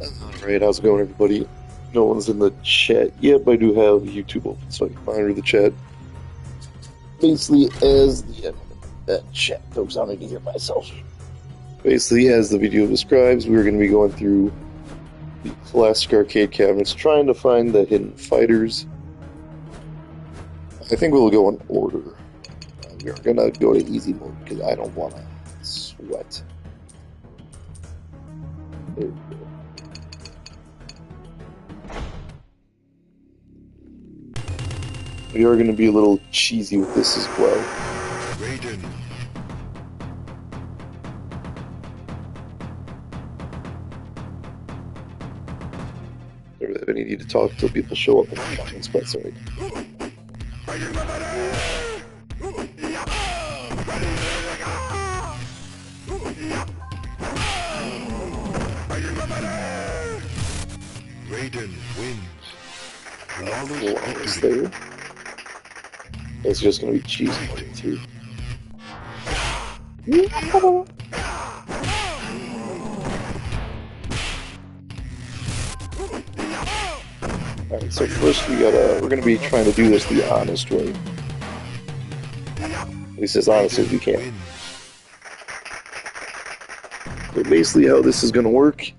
Alright, how's it going, everybody? No one's in the chat yet, but I do have YouTube open so I can monitor the chat. Basically, as that chat goes on, I can hear myself. Basically, as the video describes, we're going to be going through the classic arcade cabinets, trying to find the hidden fighters. I think we'll go in order. We're going to go to easy mode because I don't want to sweat. There we go. We are going to be a little cheesy with this as well. Raiden. Never have any need to talk until people show up in the comments, but sorry. Raiden wins. Flawless there. It's just gonna be cheesy too. Alright, so first we're gonna be trying to do this the honest way. At least as honest as we can. So basically how this is gonna work.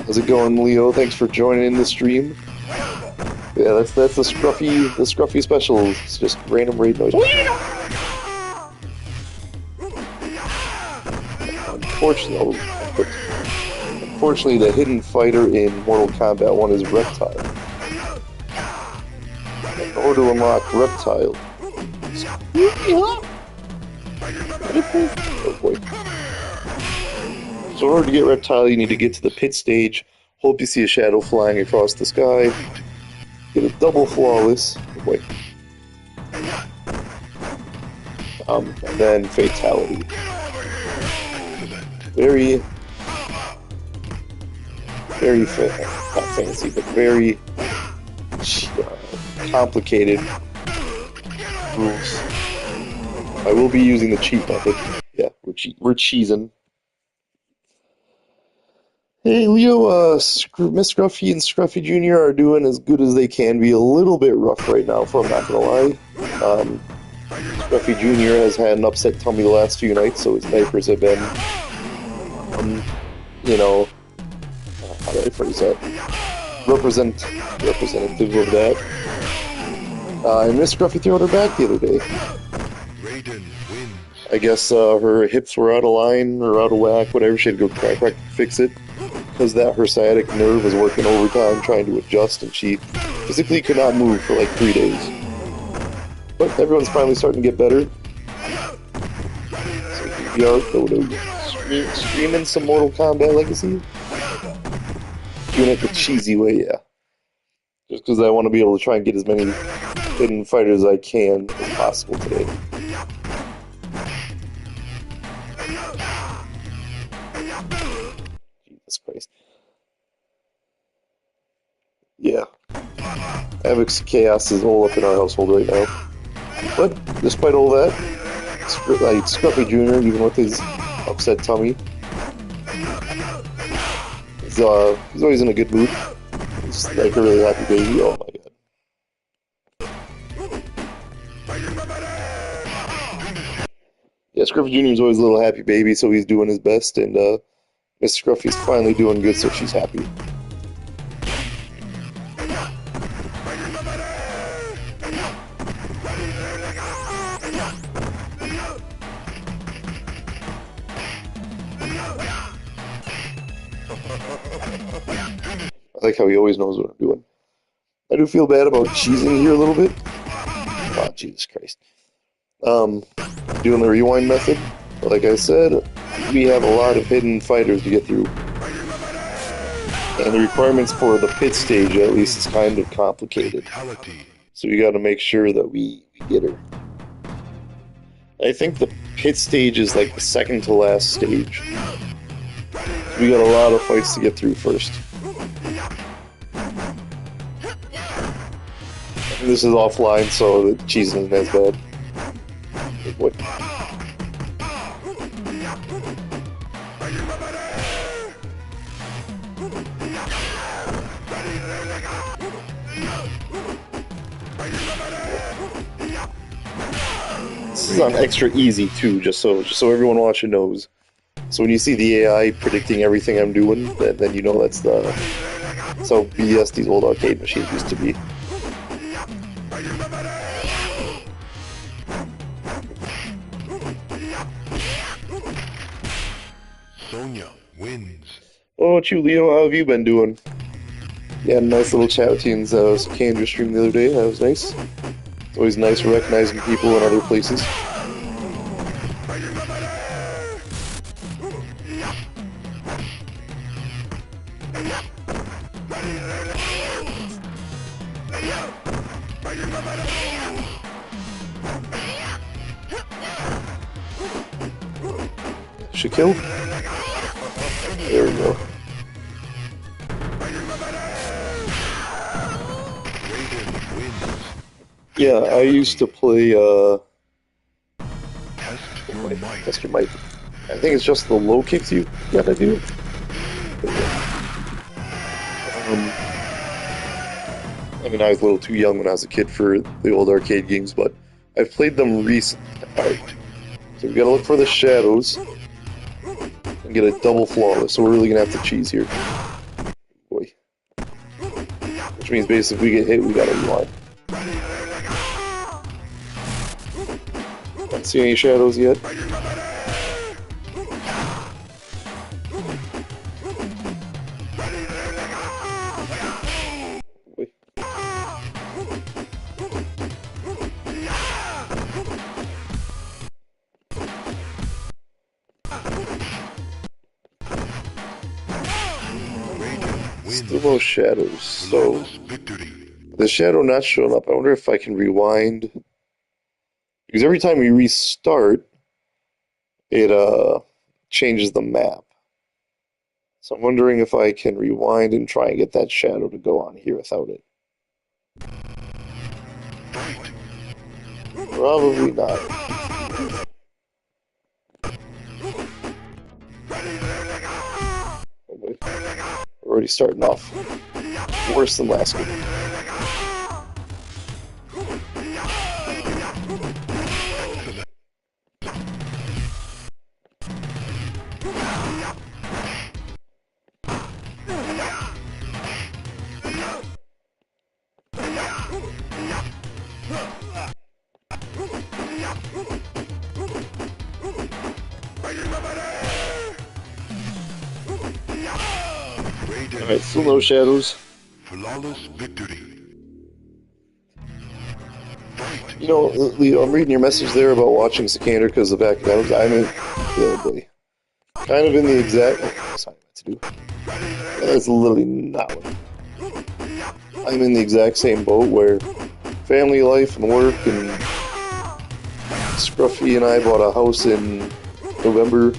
How's it going, Leo? Thanks for joining in the stream. Yeah, that's the scruffy special. It's just random raid noise. Unfortunately, the hidden fighter in Mortal Kombat 1 is Reptile. In order to unlock Reptile, oh boy. So in order to get Reptile, you need to get to the pit stage. Hope you see a shadow flying across the sky. Get a double flawless. Oh boy. And then fatality. Very not fancy, but very complicated rules. I will be using the cheat method. Yeah, we're cheesing. Hey Leo, Miss Scruffy and Scruffy Jr. are doing as good as they can be. A little bit rough right now, if I'm not gonna lie. Scruffy Jr. has had an upset tummy the last few nights, so his diapers have been, you know, how do I phrase that? Representative of that. And Miss Scruffy threw her back the other day. Raiden wins. I guess her hips were out of line or out of whack, whatever. She had to go chiropractic to fix it. Because her sciatic nerve was working overtime trying to adjust, and she physically could not move for like 3 days. But everyone's finally starting to get better. So here we are, streaming some Mortal Kombat Legacy. Doing it the cheesy way, yeah. Just because I want to be able to try and get as many hidden fighters as I can as possible today. Jesus Christ. Yeah. Havoc's chaos is all up in our household right now. But, despite all that, Scruffy Jr., even with his upset tummy, he's always in a good mood. He's like a really happy baby. Oh my god. Yeah, Scruffy Jr. is always a little happy baby, so he's doing his best, and Miss Scruffy's finally doing good, so she's happy. I like how he always knows what I'm doing. I do feel bad about cheesing here a little bit. Oh, Jesus Christ. Doing the rewind method. But like I said, we have a lot of hidden fighters to get through. And the requirements for the pit stage, at least, is kind of complicated. So we gotta make sure that we get her. I think the pit stage is like the second to last stage. We got a lot of fights to get through first. And this is offline, so the cheese isn't as bad. What? this is on extra easy too, just so everyone watching knows. So when you see the AI predicting everything I'm doing, then you know that's how BS these old arcade machines used to be. Sonya wins. What about you, Leo? How have you been doing? Yeah, nice little chat with you in Sakandra stream the other day. That was nice. It's always nice recognizing people in other places. Shaquille? There we go. Yeah, I used to play, Test your mic. I think it's just the low kicks you gotta do. I mean, I was a little too young when I was a kid for the old arcade games, but I've played them recently. Alright, so we gotta look for the shadows and get a double flawless, so we're really gonna have to cheese here. Boy. Which means basically if we get hit, we gotta rewind. Don't see any shadows yet. Wait. Still no shadows, so the shadow not showing up. I wonder if I can rewind. Because every time we restart, it changes the map. So I'm wondering if I can rewind and try and get that shadow to go on here without it. Probably not. We're already starting off worse than last week. Alright, still no shadows. Flawless victory. You know, Leo, I'm reading your message there about watching Sikander because of the back. I'm in the other day. Kind of in the exact. Oh, that's not what to do. That's literally not what I'm in the exact same boat where family life and work and Scruffy and I bought a house in November.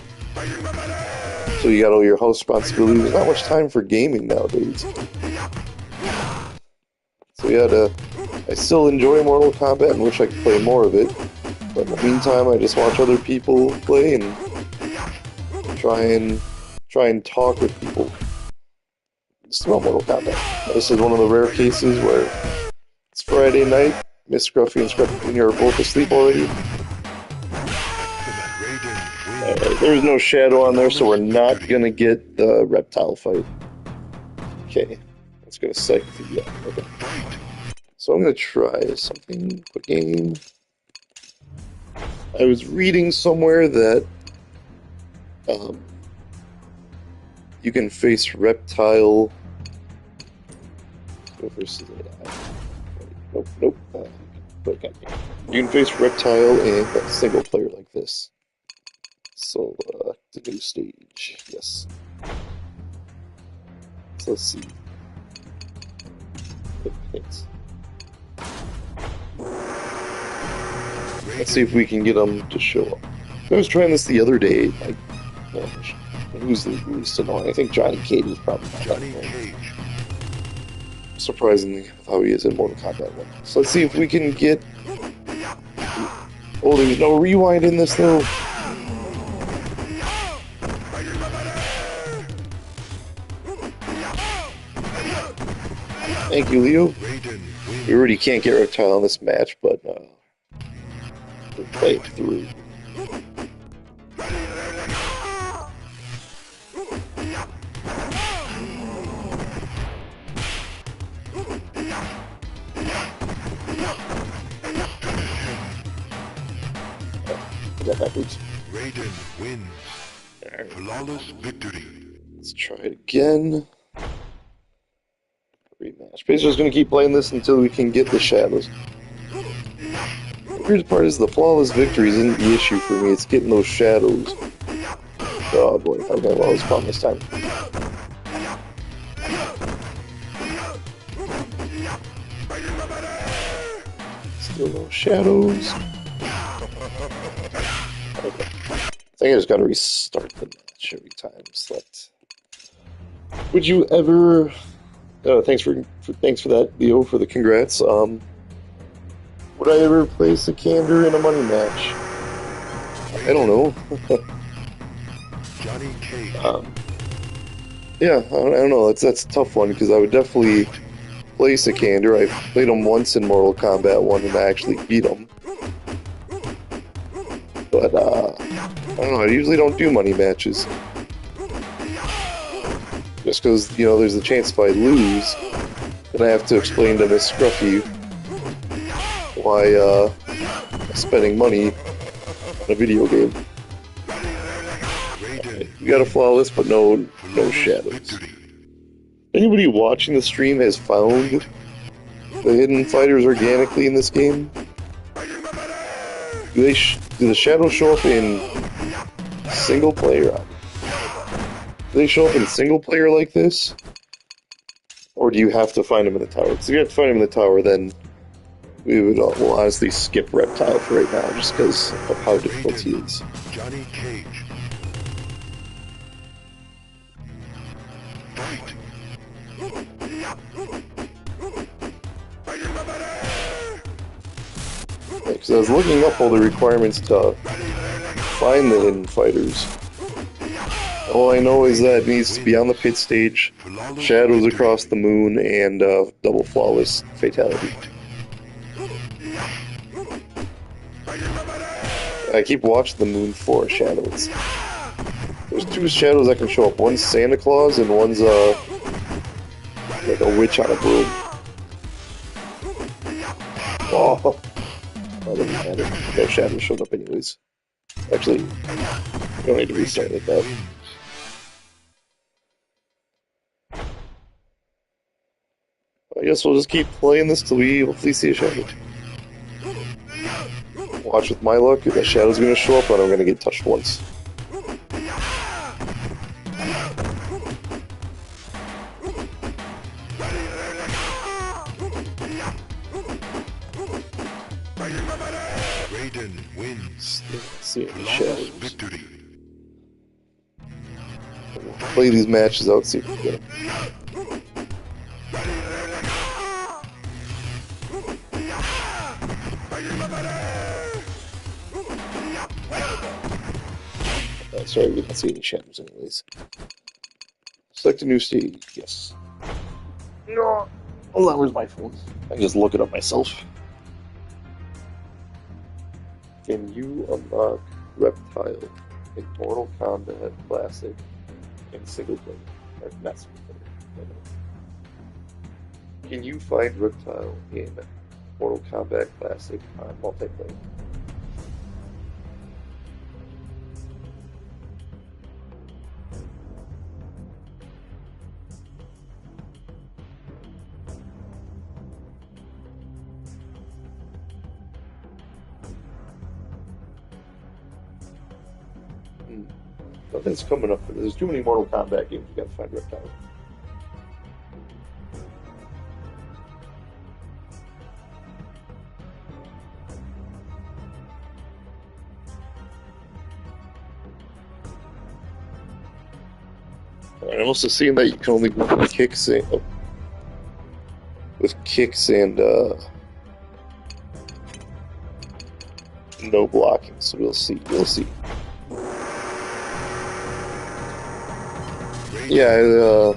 So you got all your house responsibilities. There's not much time for gaming nowadays. So yeah, I still enjoy Mortal Kombat and wish I could play more of it. But in the meantime, I just watch other people play and try and talk with people just about Mortal Kombat. This is one of the rare cases where it's Friday night, Miss Scruffy and Scruffy Jr. are both asleep already. There's no shadow on there, so we're not gonna get the reptile fight. Okay, let's go cycle through that. Okay. So I'm gonna try something. Quick game. I was reading somewhere that you can face reptile. Go versus AI. Nope. Okay. You can face reptile in a single player like this. So, the new stage, yes. So let's see. Let's see if we can get them to show up. I was trying this the other day. Like, who's the least annoying? I think Johnny Cage is probably not that annoying. Surprisingly, how he is in Mortal Kombat 1. So let's see if we can get. Oh, there's no rewind in this though. Thank you, Leo. We already can't get reptile in this match, but play it through. That backwards. Raiden wins. Alright, Flawless victory. let's try it again. Rematch. Basically, just gonna keep playing this until we can get the shadows. The weird part is the flawless victory isn't the issue for me, it's getting those shadows. Oh boy, okay, well, it's fun this time. Still no shadows. Okay. I think I just gotta restart the match every time. Select. Would you ever? Thanks for that, Leo, for the congrats. Would I ever place a Sikander in a money match? I don't know. Johnny Cage. Yeah, I don't know. That's a tough one because I would definitely play Sikander. I played him once in Mortal Kombat 1 and I actually beat him. But I don't know. I usually don't do money matches. Just because, there's a chance if I lose, then I have to explain to Miss Scruffy why I'm spending money on a video game. We got a flawless, but no shadows. Anybody watching the stream has found the hidden fighters organically in this game? Do the shadows show up in single player? Do they show up in single player like this? Or do you have to find them in the tower? Because if you have to find them in the tower, then we'll honestly skip Reptile for right now, just because of how difficult he is. Johnny Cage. Because I was looking up all the requirements to find the hidden fighters. All I know is that it needs to be on the pit stage, shadows across the moon, and double flawless fatality. I keep watching the moon for shadows. There's two shadows that can show up. One's Santa Claus and one's like a witch on a broom. Oh, that doesn't matter. No shadows showed up anyways. Actually, you don't need to restart like that. I guess we'll just keep playing this till we hopefully see a shadow. Watch with my luck, if that shadow's gonna show up and I'm gonna get touched once. Raiden wins. Let's see any Flawless shadows. victory. We'll play these matches out, see if we can get them. Sorry, we didn't see any shadows anyways. Select a new stage, yes. No! Hold on, where's my phone? I can just look it up myself. Can you unlock Reptile in Mortal Kombat Classic in single player? Or not single player. No. Can you find Reptile in Mortal Kombat Classic on multiplayer? Nothing's coming up. There's too many Mortal Kombat games. You gotta find Reptile. I'm also seeing that you can only go with kicks and no blocking. So we'll see. We'll see. Yeah,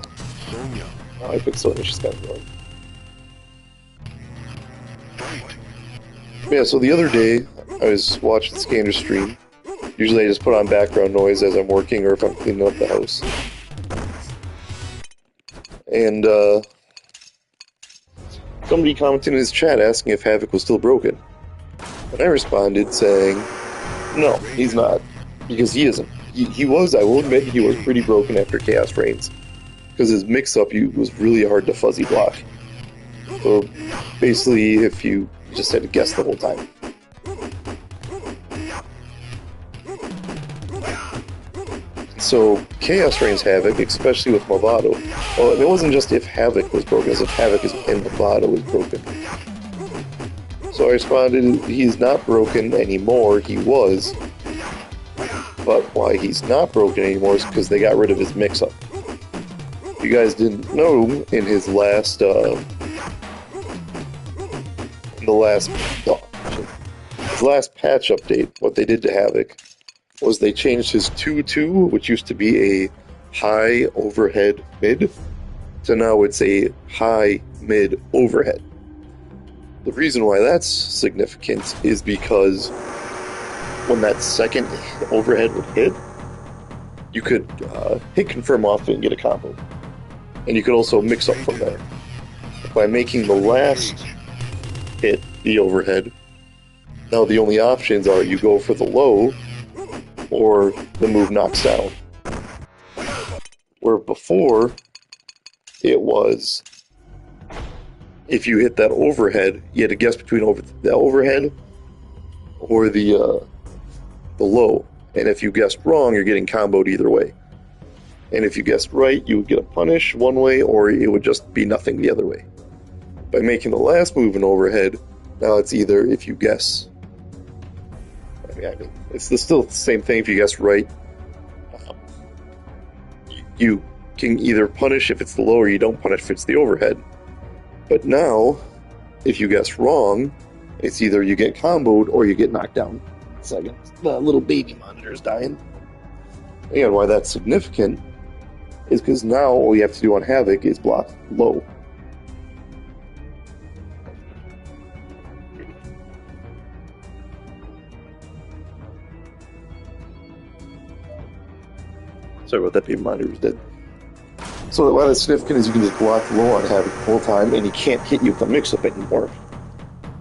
Sonya. I picked Sonya. She's kind of annoying. Yeah, so the other day, I was watching Scanner stream. Usually I just put on background noise as I'm working or if I'm cleaning up the house. And somebody commented in his chat asking if Havoc was still broken. And I responded saying, no, he's not. Because he isn't. He was, I will admit, he was pretty broken after Chaos Reigns. Because his mix-up was really hard to fuzzy block. So basically, if you just had to guess the whole time. So Chaos Reigns Havoc, especially with Movado, well, it wasn't just if Havoc was broken, it's if Havoc and Movado was broken. So I responded, he's not broken anymore, he was. But why he's not broken anymore is because they got rid of his mix-up. If you guys didn't know, in his last, his last patch update, what they did to Havoc was they changed his 2-2, which used to be a high overhead mid, to now it's a high mid overhead. The reason why that's significant is because when that second overhead would hit, you could hit confirm off it and get a combo. And you could also mix up from there. By making the last hit the overhead, now the only options are you go for the low, or the move knocks down. Where before, it was, if you hit that overhead, you had to guess between the overhead or the low. And if you guessed wrong, you're getting comboed either way. And if you guessed right, you would get a punish one way, or it would just be nothing the other way. By making the last move an overhead, now it's either if you guess. I mean, it's still the same thing if you guess right. You can either punish if it's the low or you don't punish if it's the overhead. But now, if you guess wrong, it's either you get comboed or you get knocked down. Second, the little baby monitor is dying. Again, why that's significant is because now all you have to do on Havoc is block low. Sorry about that, baby monitor was dead. So why that's significant is you can just block low on Havoc the whole time, and he can't hit you with a mix-up anymore.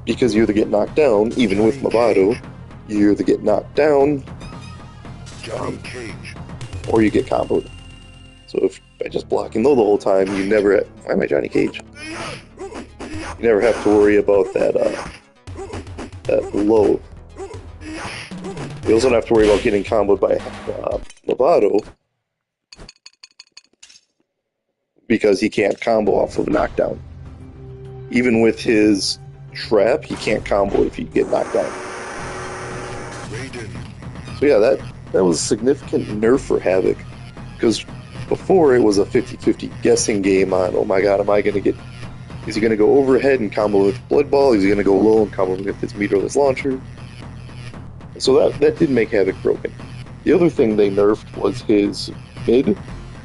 Because you either get knocked down, even with Movado, you either get knocked down, or you get comboed. So if by just blocking low the whole time, you never have, why am I Johnny Cage? You never have to worry about that low. You also don't have to worry about getting comboed by Movado, because he can't combo off of a knockdown. Even with his trap, he can't combo if you get knocked down. So yeah, that was a significant nerf for Havoc, because before it was a 50-50 guessing game on, oh my god, is he going to go overhead and combo with Blood Ball? Is he going to go low and combo with his meterless launcher? So that did make Havoc broken. The other thing they nerfed was his mid,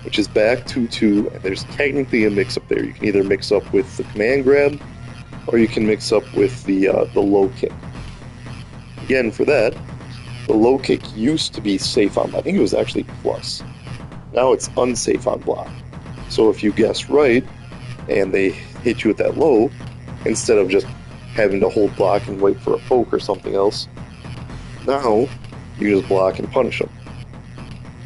which is back 2-2, and there's technically a mix-up there. You can either mix up with the command grab, or you can mix up with the low kick. Again, for that, the low kick used to be safe on, I think it was actually plus. Now it's unsafe on block. So if you guess right, and they hit you with that low, instead of just having to hold block and wait for a poke or something else, now you just block and punish them.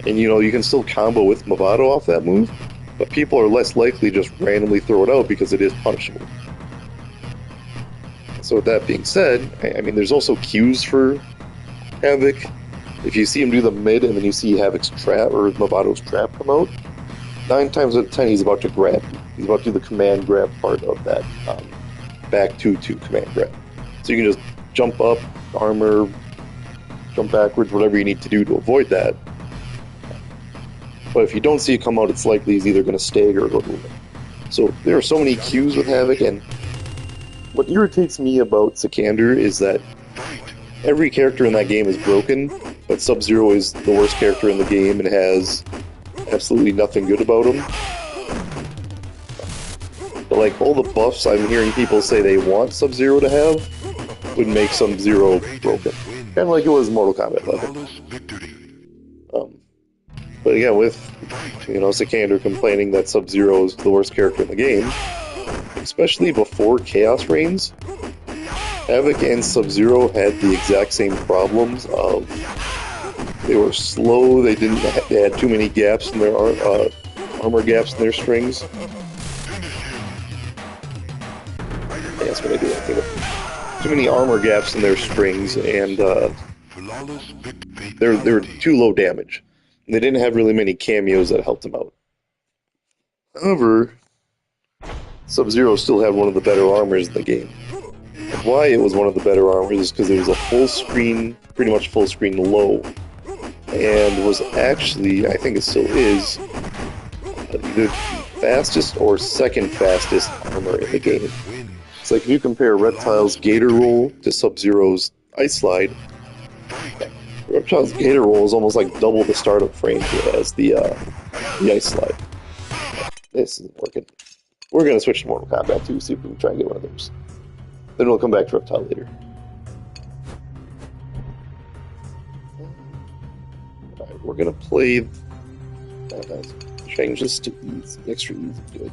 And you can still combo with Movado off that move, but people are less likely to just randomly throw it out because it is punishable. So with that being said, I mean, there's also cues for Havoc. If you see him do the mid and then you see Havoc's trap or Movado's trap come out, 9 times out of 10 he's about to grab you. He's about to do the command grab part of that back 2-2 command grab. So you can just jump up, armor, jump backwards, whatever you need to do to avoid that. But if you don't see it come out, it's likely he's either going to stagger or go to limit. So there are so many cues with Havoc, and what irritates me about Sikander is that every character in that game is broken, but Sub-Zero is the worst character in the game and has absolutely nothing good about him. But like all the buffs I'm hearing people say they want Sub-Zero to have would make Sub-Zero broken. kind of like it was Mortal Kombat 11. Flawless victory. But again, with Sikander complaining that Sub-Zero is the worst character in the game, especially before Chaos Reigns, Havik and Sub-Zero had the exact same problems of they were slow, they had too many gaps in their armor gaps in their strings. Yeah, that's what I do. I think too many armor gaps in their strings, and Flawless victory. they were too low damage. They didn't have really many cameos that helped them out. However, Sub-Zero still had one of the better armors in the game. And why it was one of the better armors is because it was a full screen, pretty much full screen low, and was actually, I think it still is, the fastest or second fastest armor in the game. Wins. It's like if you compare Reptile's Gator Roll to Sub-Zero's Ice Slide, Reptile's Gator Roll is almost like double the startup frame as the Ice Slide. This isn't working. We're going to switch to Mortal Kombat 2, see if we can try and get one of those. Then we'll come back to Reptile later. Alright, we're going to play... change this to easy, extra easy, good.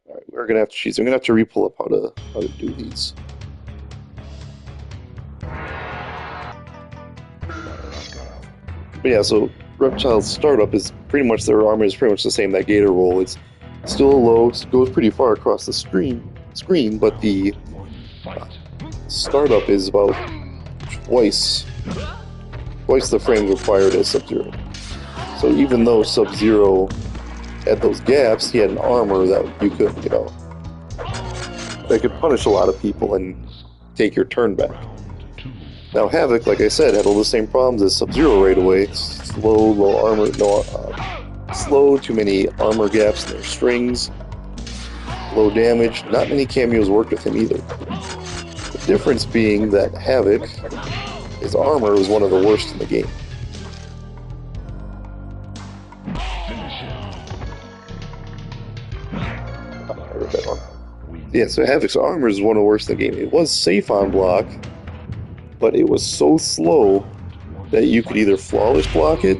Alright, we're going to have to choose. I'm going to have to re-pull up how to do these. But yeah, so Reptile's startup is pretty much, their armor is pretty much the same, that Gator Roll. It's still low, goes pretty far across the screen, but the startup is about twice the frame required as Sub-Zero. So even though Sub-Zero had those gaps, he had an armor that you could, that could punish a lot of people and take your turn back. Now Havik, like I said, had all the same problems as Sub-Zero right away. Slow, low armor, slow, too many armor gaps in their strings, low damage. Not many cameos worked with him either. The difference being that Havik, his armor was one of the worst in the game. I read that wrong. Yeah, so Havik's armor is one of the worst in the game. It was safe on block, but it was so slow that you could either flawless block it.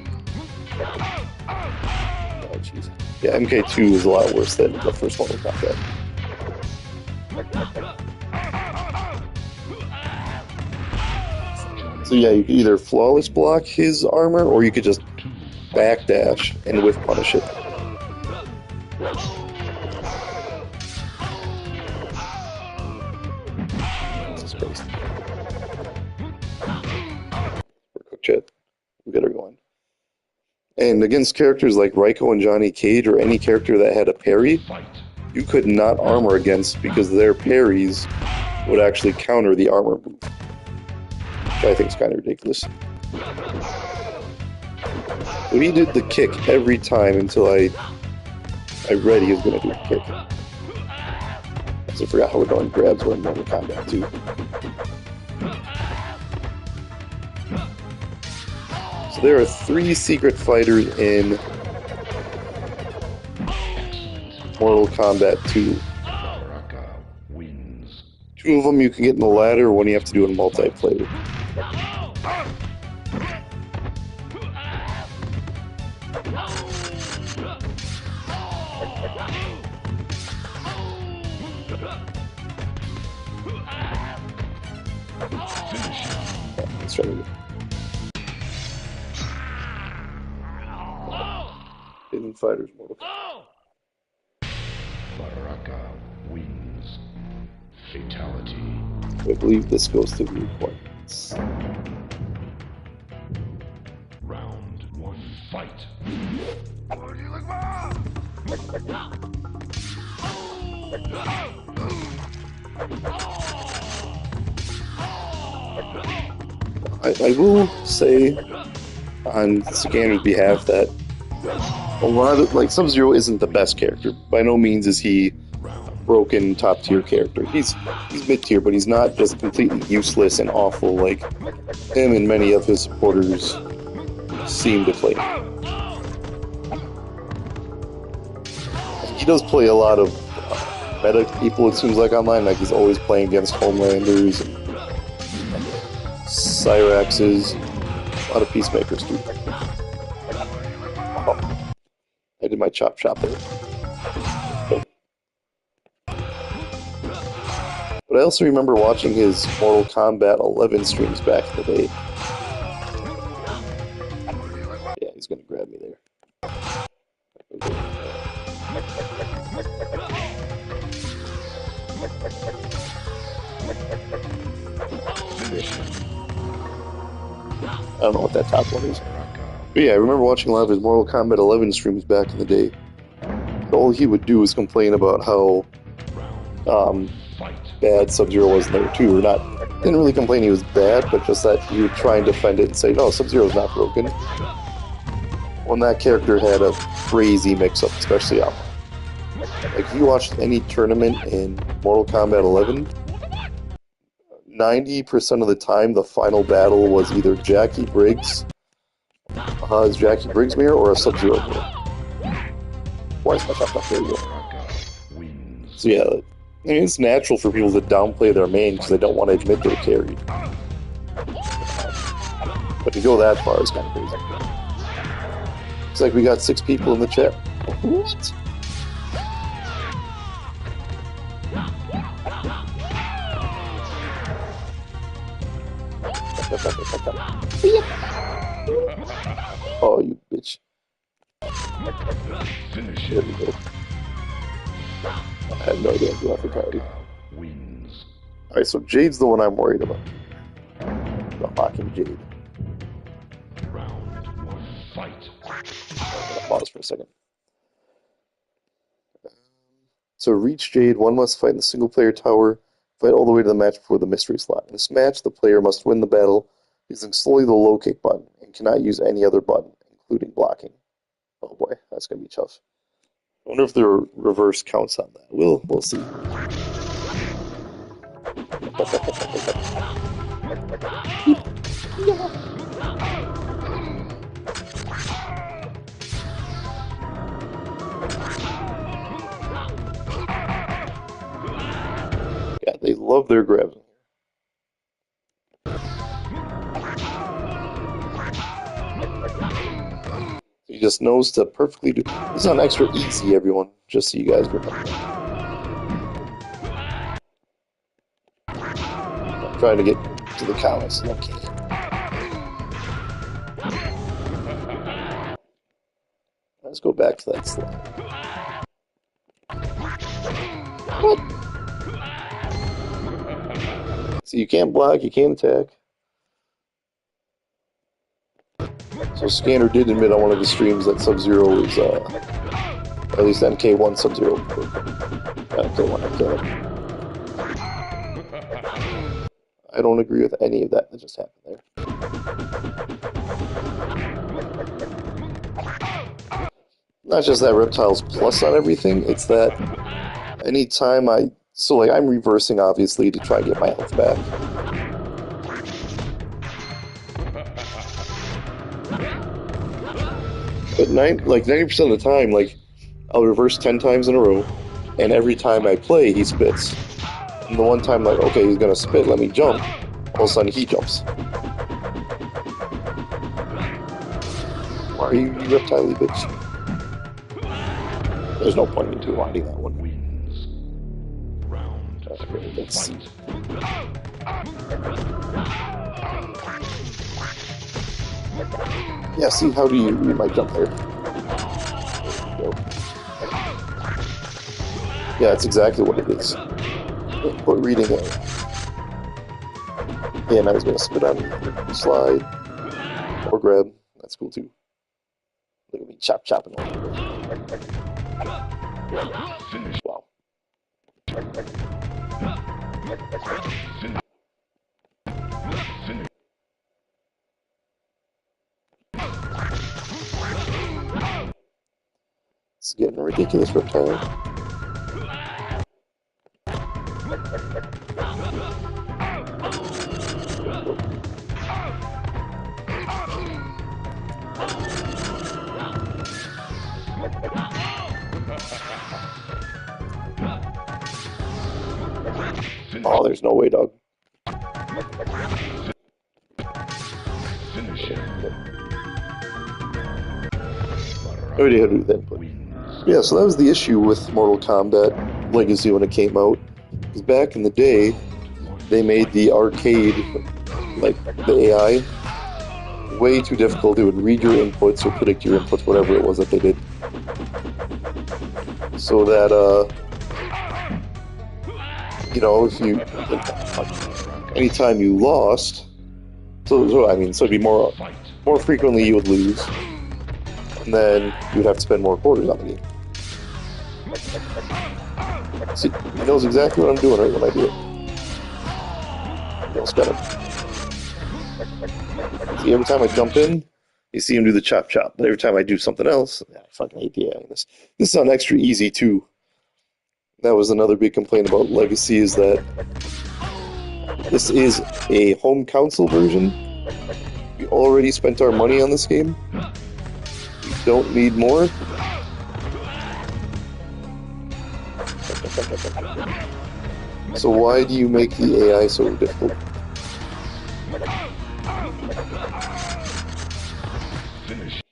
Oh, jeez. Yeah, MK2 is a lot worse than the first Mortal Kombat. So yeah, you could either flawless block his armor, or you could just backdash and whiff punish it. Chat. We got her going. And against characters like Raiko and Johnny Cage, or any character that had a parry, you could not armor against because their parries would actually counter the armor move, which I think is kind of ridiculous. So he did the kick every time until I read he was going to do a kick. So I forgot how we're going grabs when Mortal Kombat 2. So there are 3 secret fighters in Mortal Kombat 2. 2 of them you can get in the ladder, one you have to do in multiplayer. Let's try to Hidden Fighters Mortal Kombat. Baraka wins. Fatality. I believe this goes to the requirements. Round 1, fight. I will say on Sikander's behalf that a lot of, like, Sub-Zero isn't the best character. By no means is he a broken top tier character. He's mid tier, but he's not just completely useless and awful like him and many of his supporters seem to play. He does play a lot of meta people, it seems like, online. Like, he's always playing against Homelanders and Cyraxes. A lot of Peacemakers, too. Oh, I did my chop there. But I also remember watching his Mortal Kombat 11 streams back in the day. Yeah, he's gonna grab me there. I don't know what that top one is. But yeah, I remember watching a lot of his Mortal Kombat 11 streams back in the day. All he would do was complain about how bad Sub-Zero was there too. Or not, didn't really complain he was bad, but just that he would try and defend it and say, no, Sub-Zero's not broken. When that character had a crazy mix-up, especially online. Like, if you watched any tournament in Mortal Kombat 11, 90% of the time the final battle was either Jackie Briggs, his Jackie Briggs mirror, or a Sub-Zero mirror. Why is my shot not there yet? So yeah, I mean, it's natural for people to downplay their main because they don't want to admit they're carried. But to go that far is kind of crazy. Looks like we got 6 people in the chat. What? Oh, you bitch. Finish There we go. I had no idea who I forgot. wins. Alright, so Jade's the one I'm worried about. I'm mocking Jade. Round 1, fight. I'm gonna pause for a second. So reach Jade, one must fight in the single-player tower, fight all the way to the match before the mystery slot. In this match, the player must win the battle using solely the low kick button and cannot use any other button, including blocking. Oh boy, that's gonna be tough. I wonder if the reverse counts on that. We'll see. Yeah, they love their grabs. He just knows to perfectly do. It's not extra easy, everyone. Just so you guys remember. I'm trying to get to the comments. Okay. Let's go back to that slide. What? So you can't block, you can't attack. So Scanner did admit on one of his streams that Sub-Zero is, at least MK1 Sub-Zero. MK1, MK1. I don't agree with any of that just happened there. Not just that Reptile's plus on everything, it's that anytime I'm reversing obviously to try and get my health back. But 90% of the time, I'll reverse 10 times in a row, and every time I play, he spits. And the one time, okay, he's gonna spit, let me jump, all of a sudden he jumps. Why are you reptile bitch? There's no point in rewinding that one. Wins. Round 3, Let's see. fight. Yeah, see, how do you read my jump there? Yeah, that's exactly what it is. But reading it. Yeah, now he's gonna spit on me, slide, or grab. That's cool too. Look at me chopping over here. Finish. Wow. Finish. Finish. It's getting ridiculous, Reptile. Oh, there's no way, dog. Finish him. I already had to do the input. Yeah, so that was the issue with Mortal Kombat Legacy when it came out. Because back in the day, they made the arcade, like the AI, way too difficult. It would read your inputs or predict your inputs, whatever it was that they did. So that, you know, if you, anytime you lost, so it'd be more frequently you would lose, and then you'd have to spend more quarters on the game. See, he knows exactly what I'm doing right when I do it. Don't spend it. See, every time I jump in, you see him do the chop chop, but every time I do something else, I fucking hate the AI in this. This is on extra easy too. That was another big complaint about Legacy, is that this is a home console version. We already spent our money on this game. We don't need more. So why do you make the AI so difficult? Finish.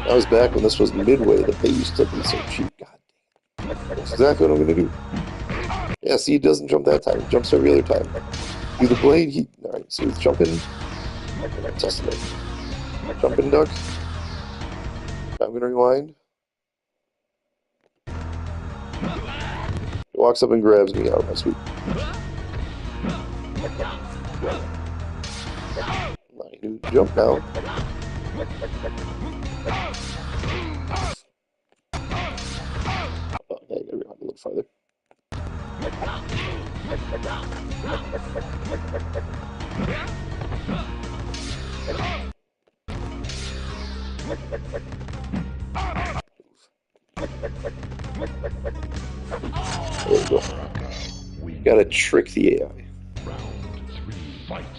That was back when this was Midway that they used to be so cheap. God damn. That's exactly what I'm going to do. Yeah, see, he doesn't jump that time. He jumps every other time. Do the blade, alright, so he's jumping. Test it. Jumping duck. I'm going to rewind. He walks up and grabs me out of my sweep. I need to jump now. Oh, yeah, I gotta rewind a little farther. There we go. Gotta trick the AI. Round 3, fight.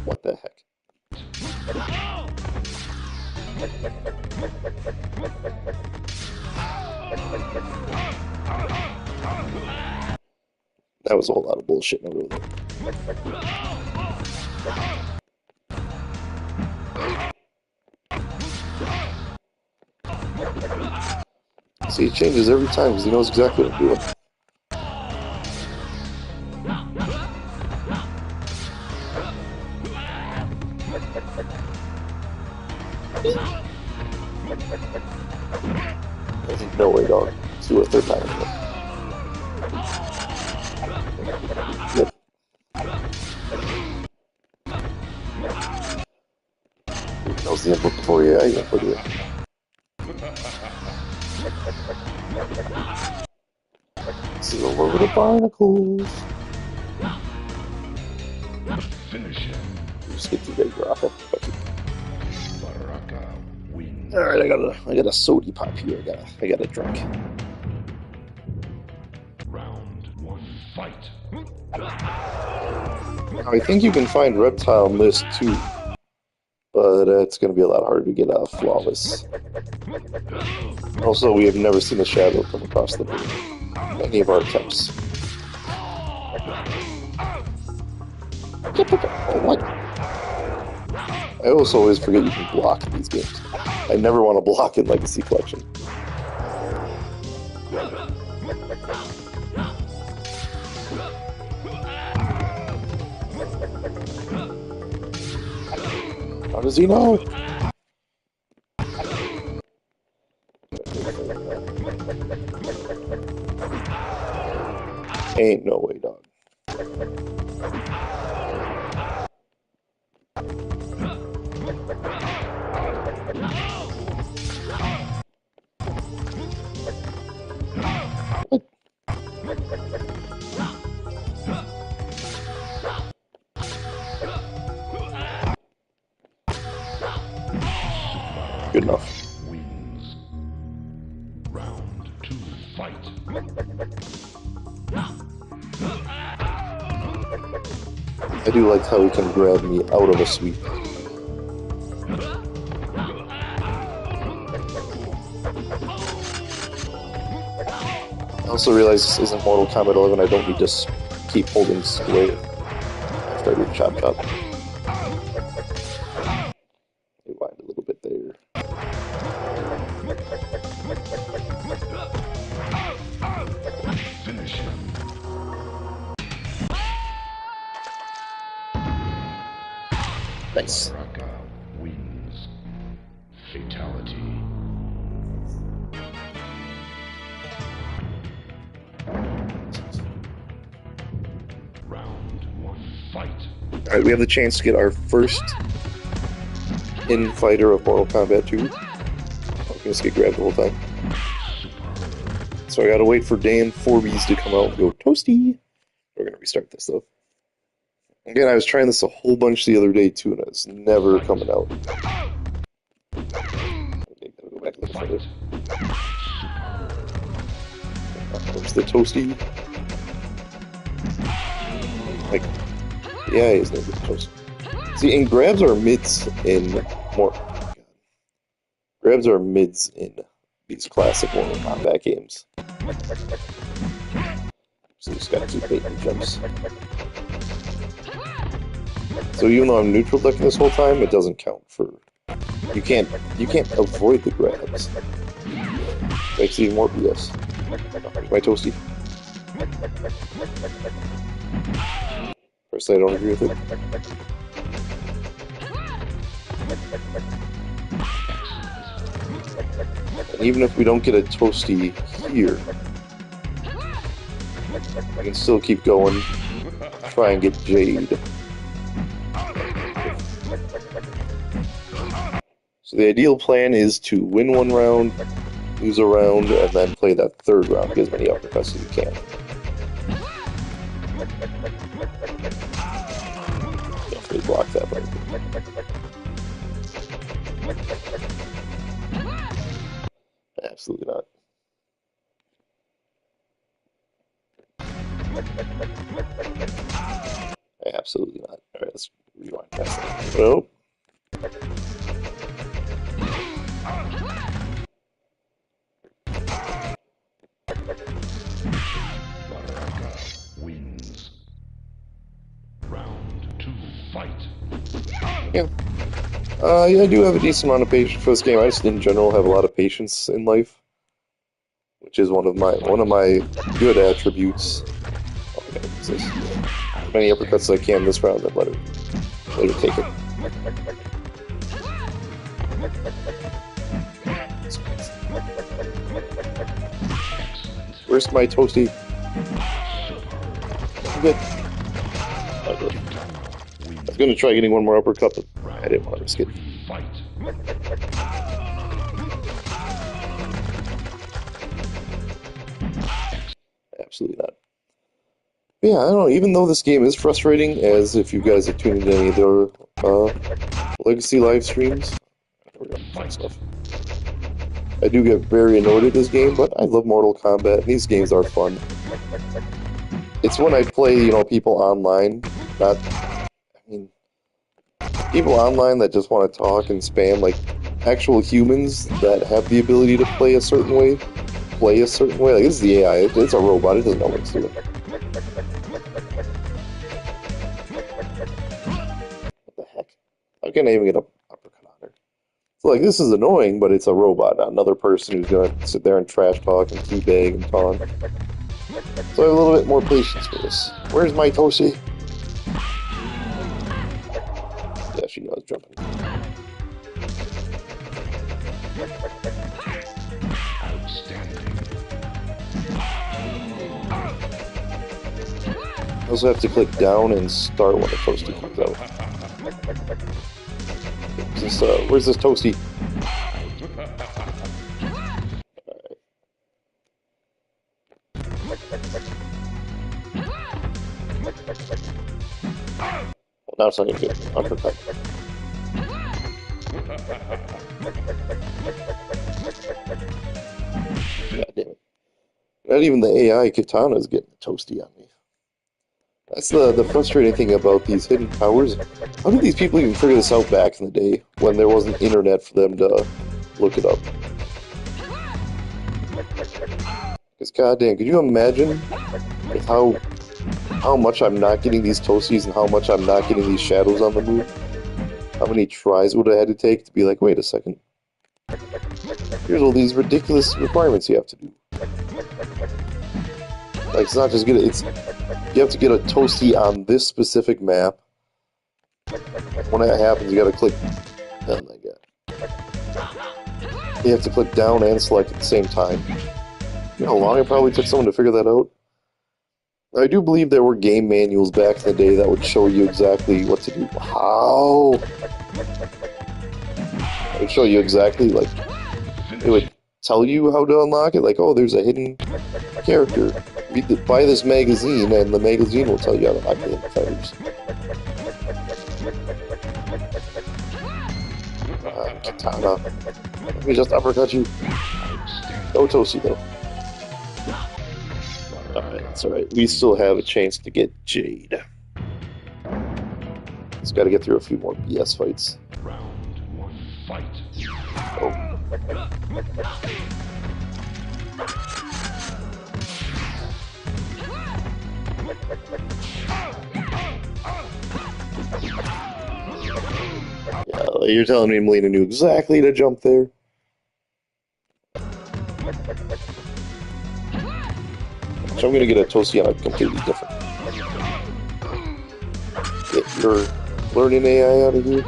What the heck? That was a whole lot of bullshit. No, really. See, he changes every time because he knows exactly what I'm doing. No way, dog. Let's do it a third time. Yep. That was the input before you. I input it. See over with the barnacles. Finish him. Just get the big rocket. Baraka wins. All right, I got a sody pop here. I got a drink. Round 1, fight. I think you can find Reptile Mist too, but it's going to be a lot harder to get flawless. Also, we have never seen a shadow come across the board. Any of our attempts. Oh, what? I also always forget you can block in these games. I never want to block in Legacy Collection. How does he know? Ain't no way, dog. Good enough. Wins. Round 2, fight. I do like how he can grab me out of a sweep. also realize this isn't Mortal Kombat 11. I don't need to keep holding square after I do chop chop. Rewind a little bit there. Finish him. Nice. Baraka wins. Fatality. Round 1, fight. Alright, we have the chance to get our first in-fighter of Mortal Kombat 2. I'm gonna get grabbed the whole time. So I gotta wait for Dan Forbies to come out and go, Toasty! We're gonna restart this though. Again, I was trying this a whole bunch the other day too, and it's never coming out. Okay, gotta go back a little further. Where's the Toasty? Like, yeah, his name is Toasty. See, and grabs are mids in grabs are mids in these classic Mortal Kombat games. So you just gotta keep baiting jumps. So even though I'm neutral decking this whole time, it doesn't count for. You can't avoid the grabs. Makes it even more BS. Here's my Toasty. Personally, I don't agree with it. And even if we don't get a Toasty here, I can still keep going, try and get Jade. So the ideal plan is to win one round, lose a round, and then play that third round, get as many uppercuts as you can. Definitely block that one. Absolutely not. Absolutely not. Alright, let's rewind past that. Nope. Baraka wins. Round 2, fight. Yeah. Yeah, I do have a decent amount of patience for this game. I just, in general, have a lot of patience in life, which is one of my good attributes. Oh, I gotta use this. As many uppercuts as I can this round, and let her take it. Where's my Toasty? Good. Oh, good. I was gonna try getting one more uppercut, but I didn't want to risk it. Fight. Absolutely not. Yeah, I don't know. Even though this game is frustrating, as if you guys have tuned into any of their Legacy live streams, stuff. I do get very annoyed at this game, but I love Mortal Kombat, and these games are fun. It's when I play, people online, people online that just want to talk and spam, like, actual humans that have the ability to play a certain way. Like, this is the AI. It's a robot. It doesn't know what it's doing. What the heck? How can I even get an uppercut on her? So, like, this is annoying, but it's a robot, not another person who's going to sit there and trash talk and teabag and taunt. So I have a little bit more patience for this. Where's my Toasty? Yeah, she knows jumping. I also have to click down and start when the Toasty comes out. Where's this Toasty? Alright. Well, now it's not gonna get uppercut. God damn it. Not even the AI Katana is getting Toasty on me. That's the frustrating thing about these hidden powers. How did these people even figure this out back in the day when there wasn't internet for them to look it up? Because Because goddamn, could you imagine with how much I'm not getting these toasties and how much I'm not getting these shadows on the moon? How many tries would I had to take to be like, wait a second. Here's all these ridiculous requirements you have to do. Like, it's not just you have to get a toasty on this specific map. When that happens, you gotta click, oh my god. You have to click down and select at the same time. You know how long it probably took someone to figure that out? I do believe there were game manuals back in the day that would show you exactly what to do. How? It would show you exactly, like, it would tell you how to unlock it. Like, oh, there's a hidden character. Buy this magazine, and the magazine will tell you how to unlock the hidden fighters. Katana. Let me just uppercut you. No toasty, though. Alright, that's alright. We still have a chance to get Jade. Just gotta get through a few more BS fights. Round 1, fight. Oh. Yeah, you're telling me Melina knew exactly to jump there? So I'm gonna get a toasty on a completely different. Get your learning AI out of here.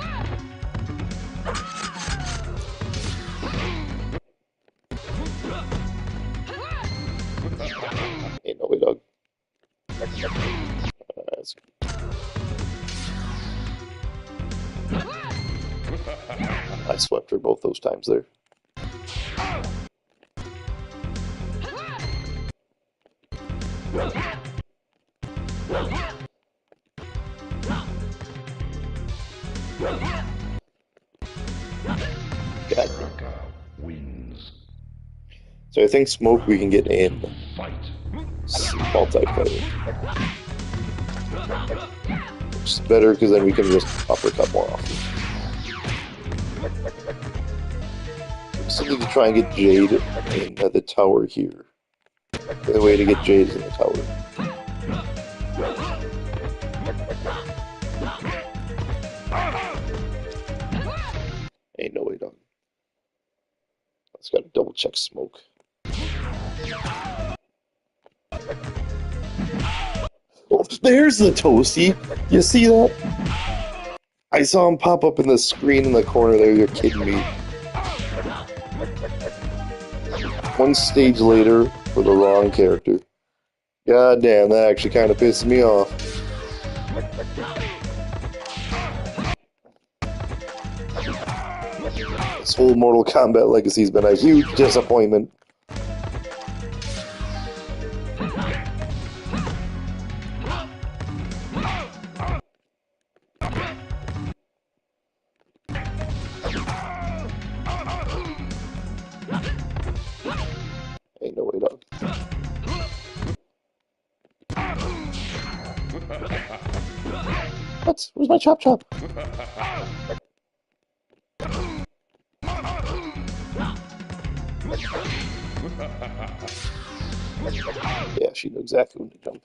Ain't no way, dog. That's good. I swept her both those times there. Baraka wins. So I think Smoke we can get in Fight. multiplayer. Which is better because then we can just uppercut more often. We still need to try and get Jade in at the tower here. The way to get Jade is in the tower. Ain't no way, dog. Let's gotta double check Smoke. Oh, there's the toasty. You see that? I saw him pop up in the screen in the corner there. You're kidding me. One stage later for the wrong character. God damn, that actually kind of pissed me off. This whole Mortal Kombat Legacy has been a huge disappointment. Ain't no way, dog. What? Where's my chop chop? Yeah, she knew exactly when to jump.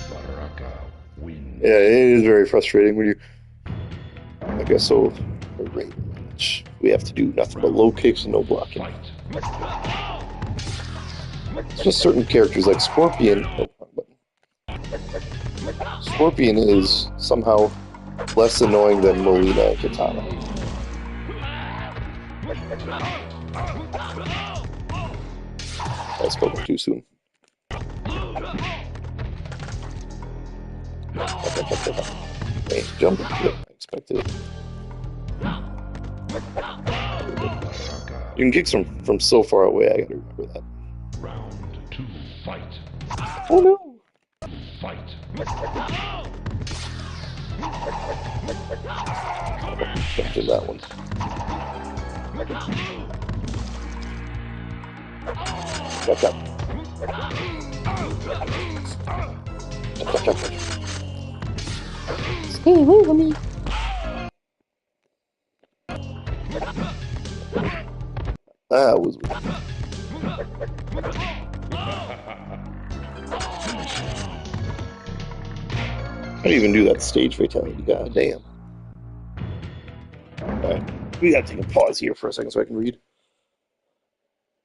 Baraka wins. Yeah, it is very frustrating when you. I guess so. A great match. We have to do nothing but low kicks and no blocking. Fight. It's just certain characters like Scorpion. Oh, wrong button. Scorpion is somehow less annoying than Melina and Katana. I spoke too soon. Hey, jump. Yep, I expected it. You can kick from so far away, I gotta remember that. Round 2, fight. Oh no! Fight. After that one. Chop chop. Chop chop chop. Stay away from me. That was. I didn't even do that stage fatality. God damn. Alright. We gotta take a pause here for a second so I can read.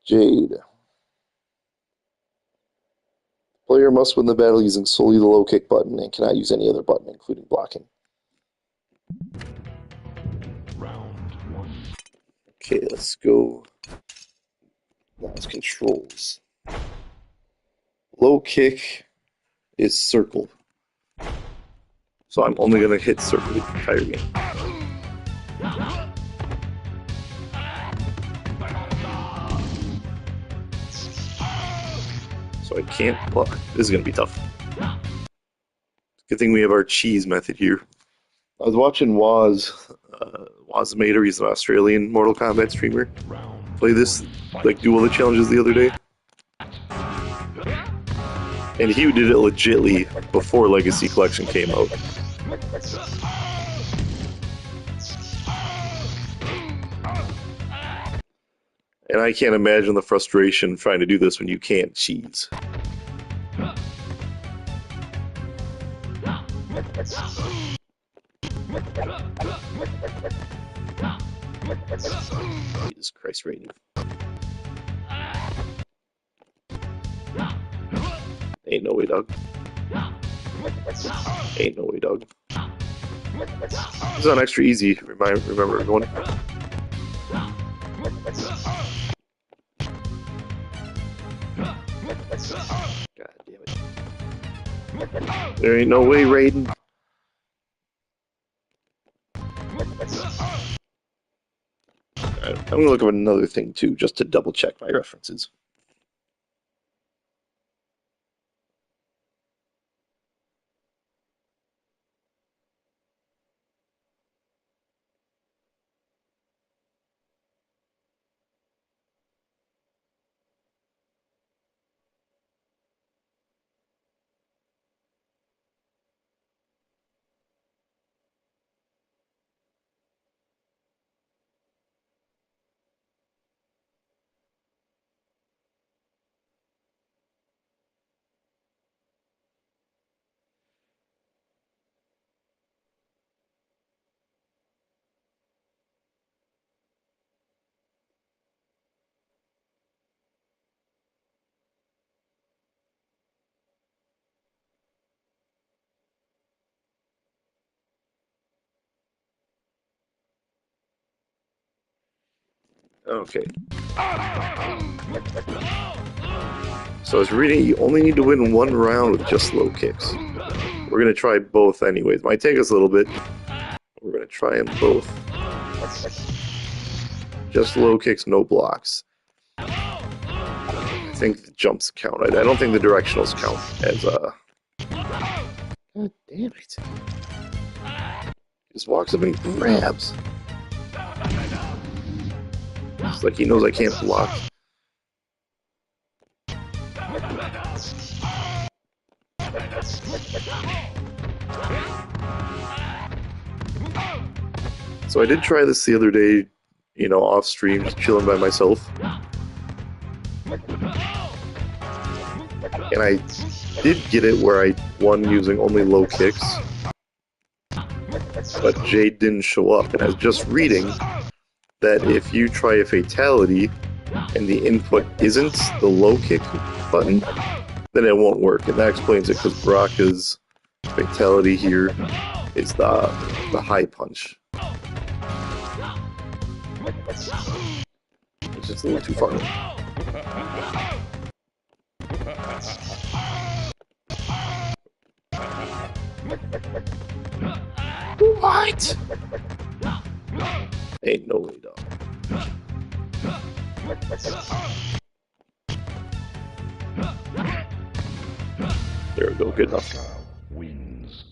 Jade. Player must win the battle using solely the low kick button and cannot use any other button, including blocking. Round one. Okay, let's go. Now it's controls. Low kick is circle. So I'm only going to hit circle the entire game. So I can't block. This is going to be tough. Good thing we have our cheese method here. I was watching Wazmator, he's an Australian Mortal Kombat streamer, play this, like, do all the challenges the other day. And he did it legitly before Legacy Collection came out. And I can't imagine the frustration trying to do this when you can't cheese. Jesus Christ, Raiden. Ain't no way, dog. Ain't no way, dog. This is on extra easy. Remember everyone. God damn it. There ain't no way, Raiden. I'm gonna look up another thing too, just to double check my references. Okay. So I was reading, you only need to win one round with just low kicks. We're going to try both anyways. Might take us a little bit. We're going to try them both. Just low kicks, no blocks. I think the jumps count. I don't think the directionals count as God damn it. He just walks up and grabs. It's like he knows I can't block. So I did try this the other day, you know, off stream, just chilling by myself. And I did get it where I won using only low kicks. But Jade didn't show up, and I was just reading that if you try a fatality and the input isn't the low kick button, then it won't work. And that explains it, because Baraka's fatality here is the high punch. It's just a little too far. What? Ain't no way, dog. There we go, good enough. Wins.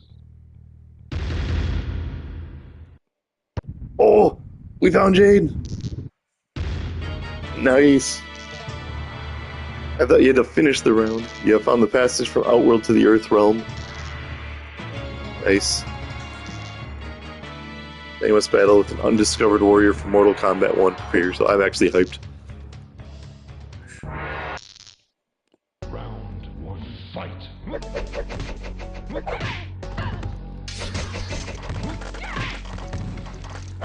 Oh, we found Jade. Nice. I thought you had to finish the round. You have found the passage from Outworld to the Earth Realm. Nice. Famous battle with an undiscovered warrior from Mortal Kombat 1. Prepare yourself. I'm actually hyped. Round 1, fight.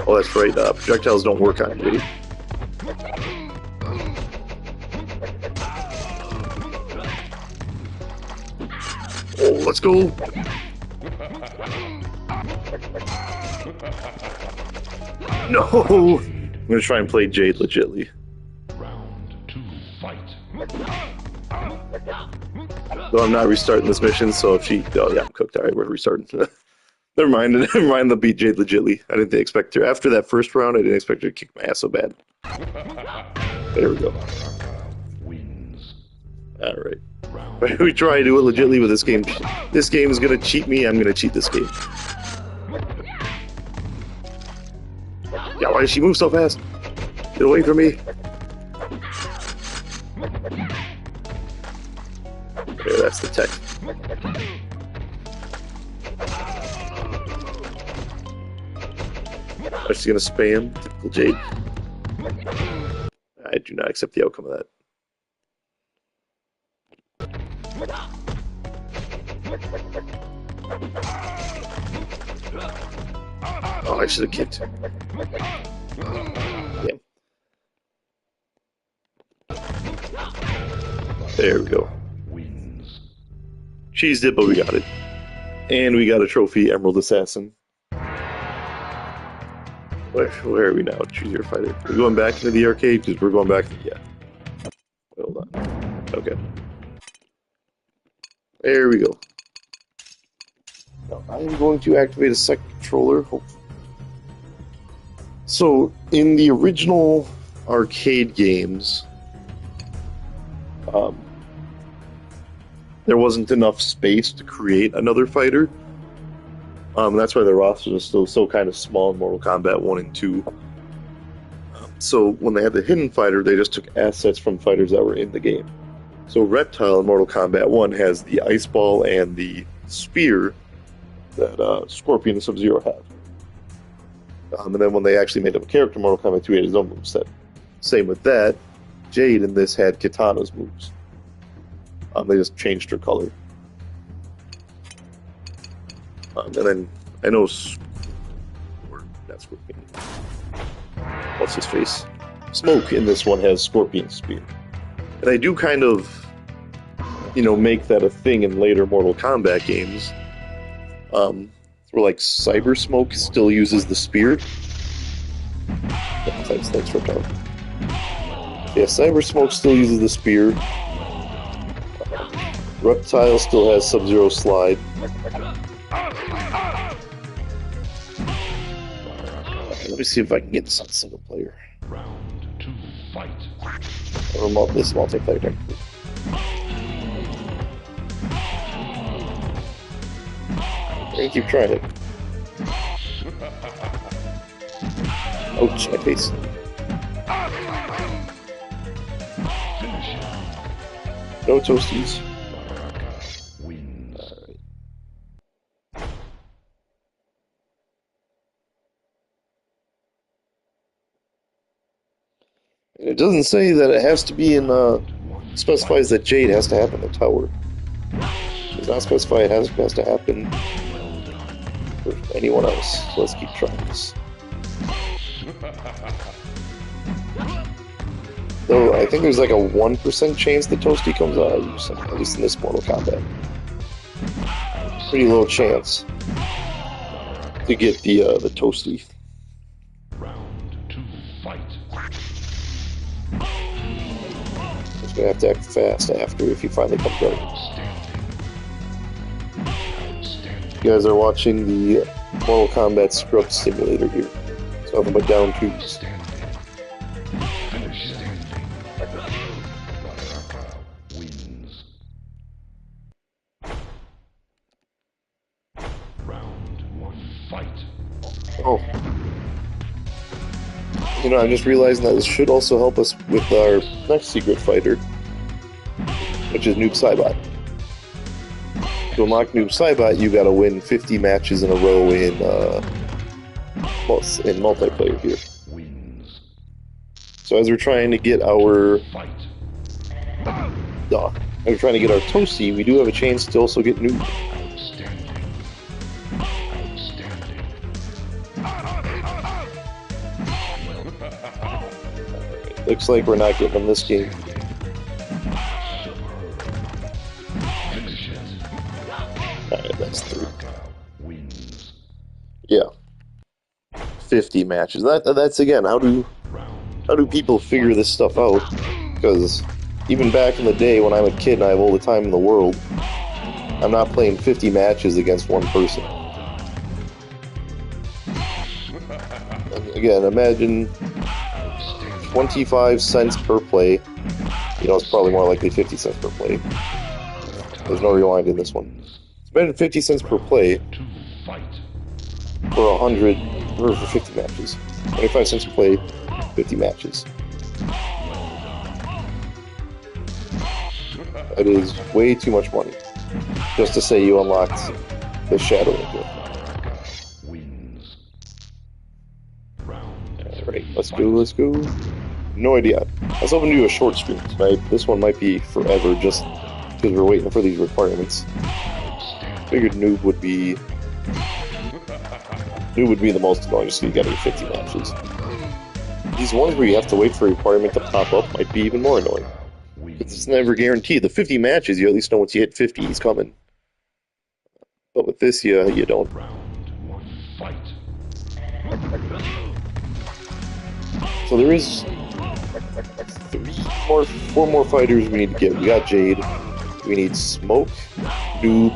Oh, that's right. Projectiles don't work on you. Oh, let's go. No. I'm gonna try and play Jade legitly. Round 2, fight. Though I'm not restarting this mission, so if she... Oh, yeah, I'm cooked. All right, we're restarting. Never mind. Never mind. They'll beat Jade legitly. I didn't expect her. After that first round, I didn't expect her to kick my ass so bad. There we go. Wins. All right. Round We try to do it legitly with this game. This game is gonna cheat me. I'm gonna cheat this game. Yeah, why does she move so fast? Get away from me. There, that's the tech. I'm just gonna spam. Typical Jade. I do not accept the outcome of that. Oh, I should have kicked. Damn. There we go. wins. Cheesed it, but we got it. And we got a trophy, Emerald Assassin. Where are we now? Choose your fighter. We're going back into the arcade because we're going back. Yeah. Hold on. Okay. There we go. Now I am going to activate a second controller. Hopefully. So in the original arcade games, there wasn't enough space to create another fighter. That's why the rosters are still so kind of small in Mortal Kombat 1 and 2. So when they had the hidden fighter, they just took assets from fighters that were in the game. So Reptile in Mortal Kombat 1 has the ice ball and the spear that Scorpion and Sub-Zero have. And then when they actually made up a character, Mortal Kombat 2 had his own moveset. Same with that, Jade in this had Kitana's moves. They just changed her color. And then I know, or not Scorpion. What's his face? Smoke in this one has Scorpion Spear, and I do kind of, make that a thing in later Mortal Kombat games. Where like Cyber Smoke still uses the spear. Thanks for talking. Yeah, Cyber Smoke still uses the spear. Reptile still has Sub-Zero Slide. Let me see if I can get this on single player. Round 2, fight. Or this multiplayer technically. I'm gonna keep trying it. Ouch, my face. No toasties. Wins. It doesn't say that it has to be in, specifies that Jade has to happen in the tower. It does not specify it has to happen for anyone else. So let's keep trying this. Though I think there's like a 1% chance the Toasty comes out, at least in this Mortal Kombat. Pretty low chance to get the Toasty. Round 2, fight. Just gonna have to act fast after if he finally comes out. You guys are watching the Mortal Kombat Scrub Simulator here. It's nothing but down twos. Wins. Round 1, fight. Oh. I'm just realizing that this should also help us with our next secret fighter, which is Noob Saibot. To unlock Noob Saibot, you gotta win 50 matches in a row in in multiplayer here. Wins. So as we're trying to get our Fight. as we're trying to get our Toasty, we do have a chance to also get Noob. Outstanding. Outstanding. Looks like we're not getting them this game. Finish it. Alright, that's 3. Wins. Yeah. 50 matches. That's again, how do people figure this stuff out? Because even back in the day when I'm a kid and I have all the time in the world, I'm not playing 50 matches against one person. And again, imagine 25 cents per play. You know, it's probably more likely 50 cents per play. There's no rewind in this one. Imagine 50 cents per play To fight. for 100 or for 50 matches. 25 cents per play, 50 matches. That is way too much money. Just to say you unlocked the Shadow Ninja. Wins. Alright, let's go. No idea. I was hoping to do a short stream tonight. This one might be forever just because we're waiting for these requirements. Figured Noob would be the most annoying, so you gotta get 50 matches. These ones where you have to wait for a requirement to pop up might be even more annoying. Because it's never guaranteed. The 50 matches, you at least know once you hit 50, he's coming. But with this, you don't. Fight. So there is 4 more fighters we need to get. We got Jade. We need Smoke, Noob.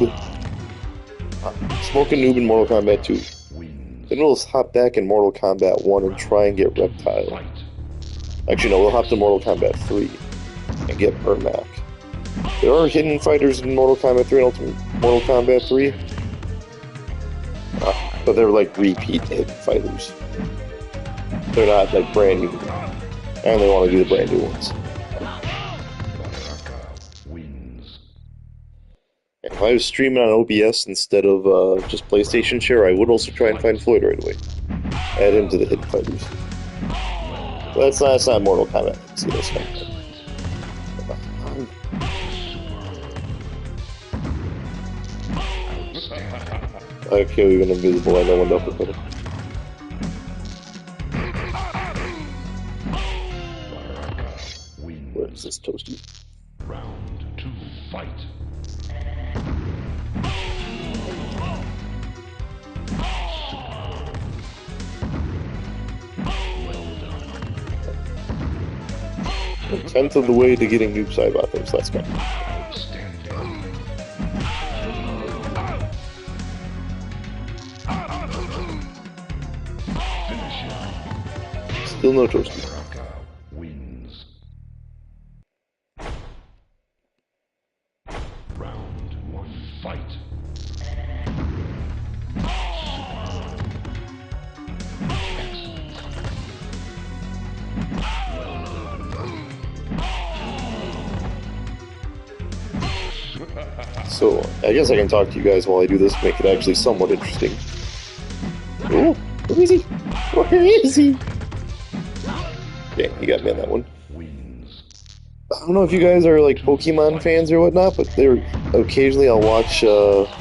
Smoke and Noob in Mortal Kombat 2. Then we'll hop back in Mortal Kombat 1 and try and get Reptile. Actually, no, we'll hop to Mortal Kombat 3 and get Ermac. There are hidden fighters in Mortal Kombat 3 and Ultimate Mortal Kombat 3. But they're like repeat hidden fighters. They're not like brand new. I only want to do the brand new ones. Wins. And if I was streaming on OBS instead of just PlayStation Share, I would also try and find Floyd right away. Add him to the hidden fighters. But that's not Mortal Kombat. See this one. Okay, we're gonna invisible. I know one uppercut him. Where is this Toasty? Round 2. Fight. A tenth of the way to getting Noob Saibot, so that's good. Still no Toasty. Wins. Round 1. Fight. So, I guess I can talk to you guys while I do this to make it actually somewhat interesting. Oh, where is he? Where is he? Okay, you got me on that one. Wins. I don't know if you guys are like Pokemon fans or whatnot, but occasionally I'll watch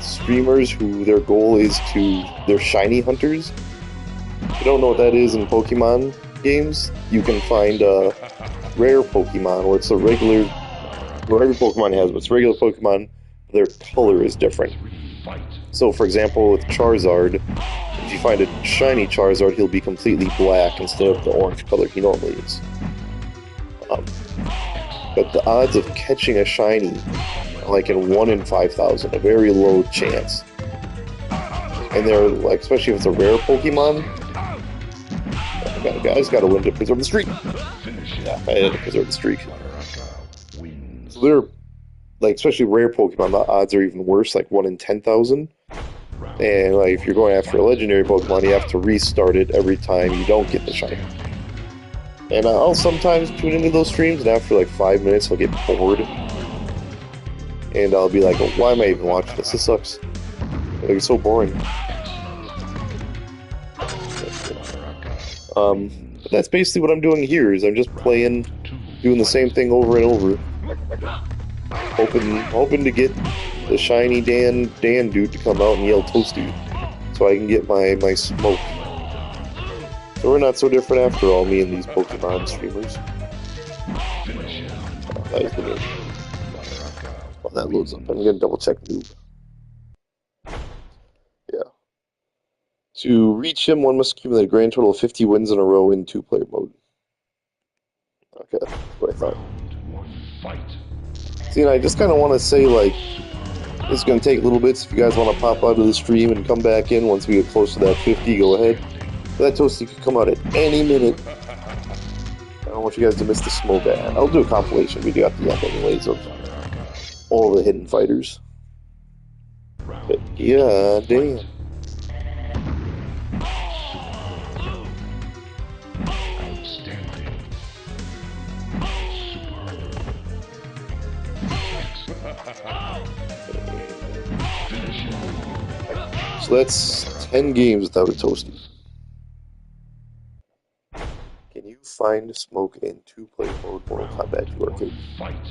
streamers who their goal is they're shiny hunters. If you don't know what that is in Pokemon games, you can find rare Pokemon where it's a regular, where every Pokemon has, but it's regular Pokemon, their color is different. So for example, with Charizard, if you find a shiny Charizard, he'll be completely black instead of the orange color he normally is. But the odds of catching a shiny are like in 1 in 5,000, a very low chance. And they're like, especially if it's a rare Pokemon, I just gotta win to preserve the streak. Yeah, I had to preserve the streak. So they're, like, especially rare Pokemon, the odds are even worse, like 1 in 10,000. And like, if you're going after a legendary Pokemon, you have to restart it every time you don't get the shiny. And I'll sometimes tune into those streams, and after like 5 minutes, I'll get bored. And I'll be like, oh, why am I even watching this? This sucks. Like, it's so boring. But that's basically what I'm doing here. Is I'm just playing, doing the same thing over and over, hoping to get the shiny Dan dude to come out and yell toasty, so I can get my smoke. So we're not so different after all, me and these Pokemon streamers. That is the game. While that loads up, I'm gonna double check noob. Yeah. To reach him, one must accumulate a grand total of 50 wins in a row in 2-player mode. Okay, that's what I thought. See, and I just kind of want to say, like, it's going to take little bits. If you guys want to pop out of the stream and come back in once we get close to that 50, go ahead. But that toasty could come out at any minute. I don't want you guys to miss the smoke ad. I'll do a compilation video at the end anyways of all the hidden fighters. But yeah, damn. So that's 10 games without a toasty. Can you find smoke in 2-player mode Mortal Kombat 2 Arcade? Fight.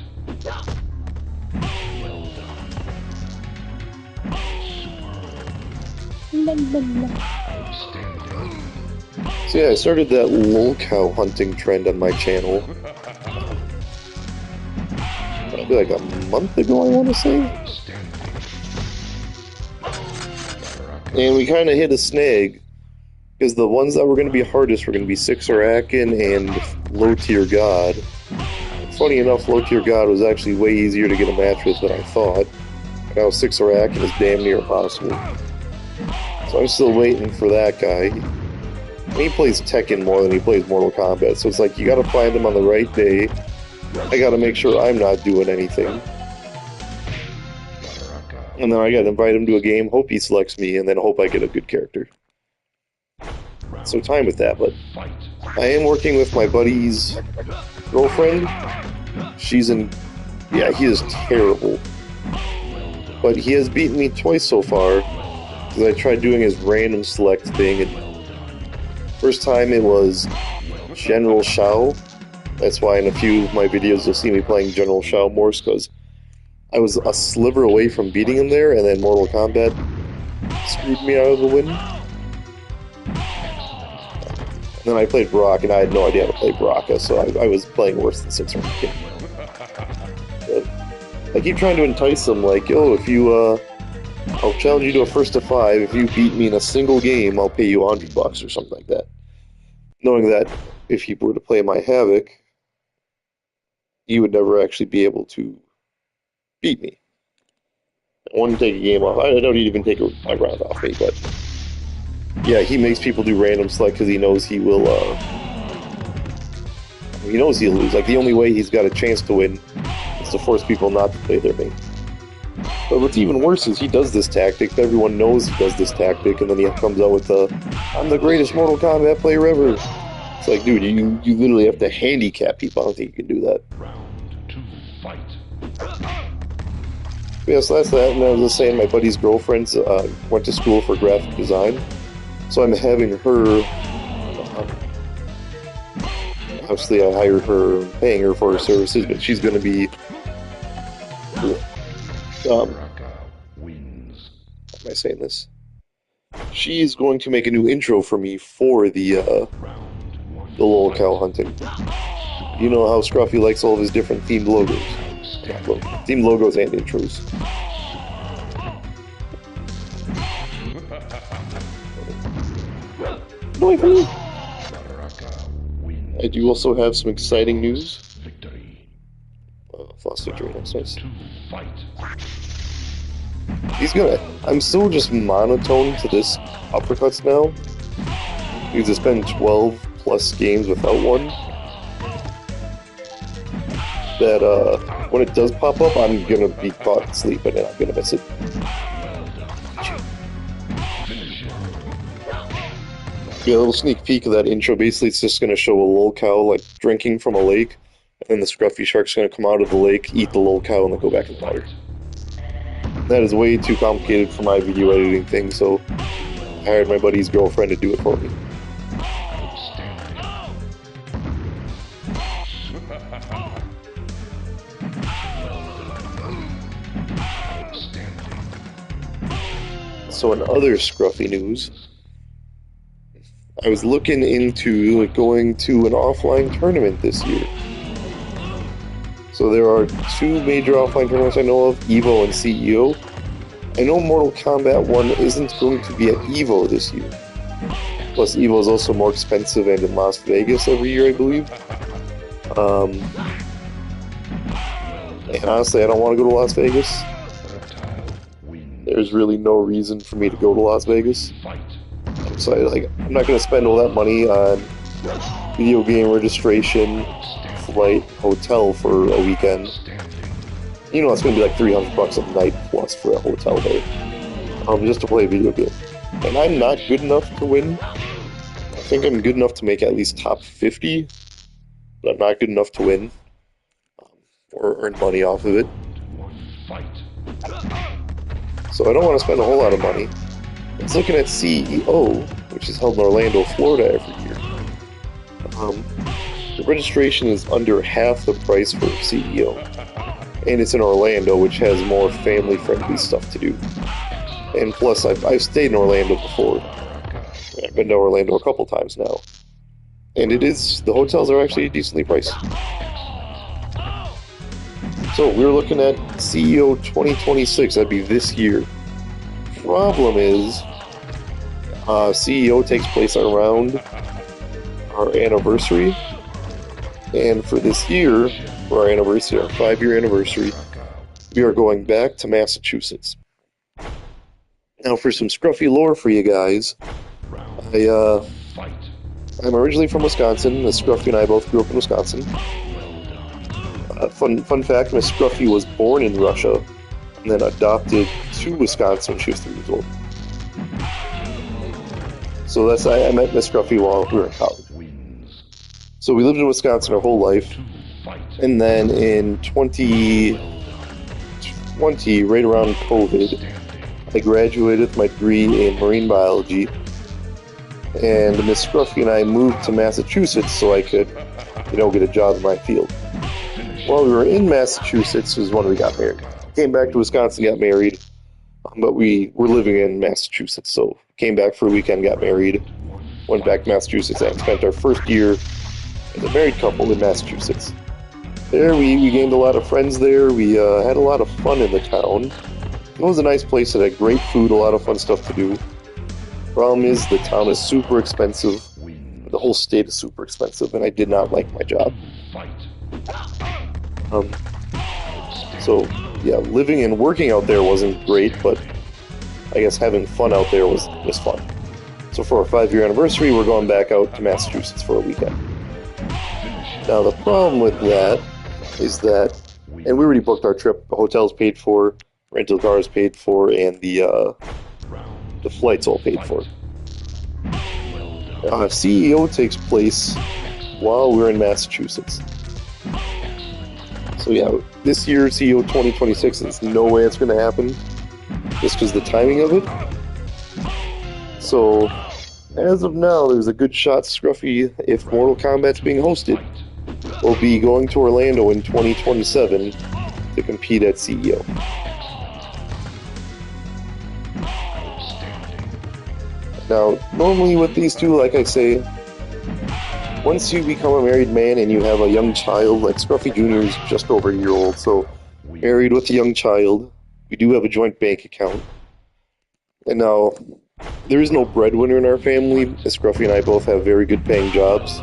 So yeah, I started that lolcow hunting trend on my channel probably like a month ago, I want to say. And we kind of hit a snag, because the ones that were going to be hardest were going to be 6-Arakan and Low Tier God. Funny enough, Low Tier God was actually way easier to get a match with than I thought. Now 6-Arakan is damn near impossible. So I'm still waiting for that guy. And he plays Tekken more than he plays Mortal Kombat, so it's like you gotta find him on the right day. I gotta make sure I'm not doing anything. And then I gotta invite him to a game, hope he selects me, and then hope I get a good character. So time with that, but I am working with my buddy's girlfriend. She's in... yeah, he is terrible. But he has beaten me twice so far, because I tried doing his random select thing, and first time it was General Shao. That's why in a few of my videos you'll see me playing General Shao more, because I was a sliver away from beating him there, and then Mortal Kombat screwed me out of the win. And then I played Brock, and I had no idea how to play Baraka, so I was playing worse than 6-Arakan. I keep trying to entice them, like, yo, if you, I'll challenge you to a 1-to-5. If you beat me in a single game, I'll pay you $100 or something like that. Knowing that if you were to play my Havoc, you would never actually be able to beat me. I want to take a game off. I don't even take a round off me, but yeah, he makes people do random select because he knows he will, he knows he'll lose. Like, the only way he's got a chance to win is to force people not to play their main. But what's even worse is he does this tactic, everyone knows he does this tactic, and then he comes out with the, I'm the greatest Mortal Kombat player ever. It's like, dude, you literally have to handicap people. I don't think you can do that. Round 2, fight. Yeah, so that's that, and I was just saying my buddy's girlfriend went to school for graphic design, so I'm having her, obviously I hired her, paying her for her services, but she's going to be, how am I saying this? She's going to make a new intro for me for the lolcow hunting. You know how Scruffy likes all of his different themed logos. Themed logos and intros. I do also have some exciting news. Lost victory, that's nice. He's gonna... I'm so just monotone to this uppercuts now. Because it's been 12 plus games without one. That, when it does pop up, I'm gonna be caught sleeping and I'm gonna miss it. Yeah, a little sneak peek of that intro. Basically, it's just gonna show a lolcow, like, drinking from a lake, and then the Scruffy Shark's gonna come out of the lake, eat the lolcow, and then go back in the water. That is way too complicated for my video editing thing, so I hired my buddy's girlfriend to do it for me. So in other scruffy news, I was looking into going to an offline tournament this year. So there are two major offline tournaments I know of, EVO and CEO. I know Mortal Kombat 1 isn't going to be at EVO this year. Plus, EVO is also more expensive and in Las Vegas every year, I believe. And honestly, I don't want to go to Las Vegas. There's really no reason for me to go to Las Vegas. So I'm not going to spend all that money on video game registration, flight, hotel for a weekend. You know, it's going to be like $300 a night plus for a hotel day, just to play a video game. And I'm not good enough to win. I think I'm good enough to make at least top 50, but I'm not good enough to win or earn money off of it. So I don't want to spend a whole lot of money. I was looking at CEO, which is held in Orlando, Florida every year. The registration is under half the price for CEO. And it's in Orlando, which has more family-friendly stuff to do. And plus, I've stayed in Orlando before. I've been to Orlando a couple times now. And the hotels are actually decently priced. So we're looking at CEO 2026, that'd be this year. Problem is, CEO takes place around our anniversary. And for this year, for our anniversary, our 5-year anniversary, we are going back to Massachusetts. Now, for some scruffy lore for you guys, I'm originally from Wisconsin. Miss Scruffy and I both grew up in Wisconsin. Fun fact, Miss Scruffy was born in Russia and then adopted to Wisconsin when she was 3 years old. So I met Miss Scruffy while we were in college. So we lived in Wisconsin our whole life. And then in 2020, right around COVID, I graduated with my degree in marine biology. And Miss Scruffy and I moved to Massachusetts so I could, get a job in my field. While we were in Massachusetts was when we got married. Came back to Wisconsin, got married, but we were living in Massachusetts, so came back for a weekend, got married, went back to Massachusetts, and spent our first year as a married couple in Massachusetts. There, we gained a lot of friends there. We had a lot of fun in the town. It was a nice place. It had great food, a lot of fun stuff to do. Problem is, the town is super expensive. The whole state is super expensive, and I did not like my job. So, yeah, living and working out there wasn't great, but I guess having fun out there was fun. So for our 5-year anniversary, we're going back out to Massachusetts for a weekend. Now, the problem with that is that, and we already booked our trip, the hotel's paid for, rental cars paid for, and the flights all paid for. CEO takes place while we're in Massachusetts. So yeah, this year, CEO 2026, there's no way it's going to happen, just because the timing of it. So, as of now, there's a good shot Scruffy, if Mortal Kombat's being hosted, will be going to Orlando in 2027 to compete at CEO. Now, normally with these two, like I say, once you become a married man and you have a young child, like Scruffy Jr. is just over a year old, so married with a young child, we do have a joint bank account. And now, there is no breadwinner in our family, as Scruffy and I both have very good paying jobs.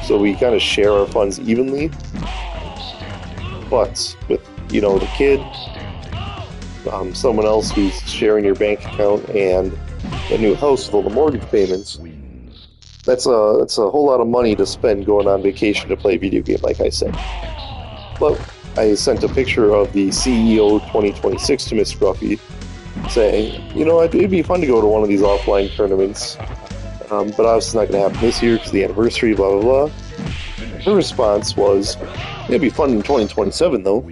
So we kind of share our funds evenly. But with, the kid, someone else who's sharing your bank account, and a new house with all the mortgage payments, that's a whole lot of money to spend going on vacation to play a video game, like I said. But I sent a picture of the CEO 2026 to Miss Scruffy, saying, it'd be fun to go to one of these offline tournaments, but obviously it's not going to happen this year because of the anniversary, blah, blah, blah. Her response was, it'd be fun in 2027, though.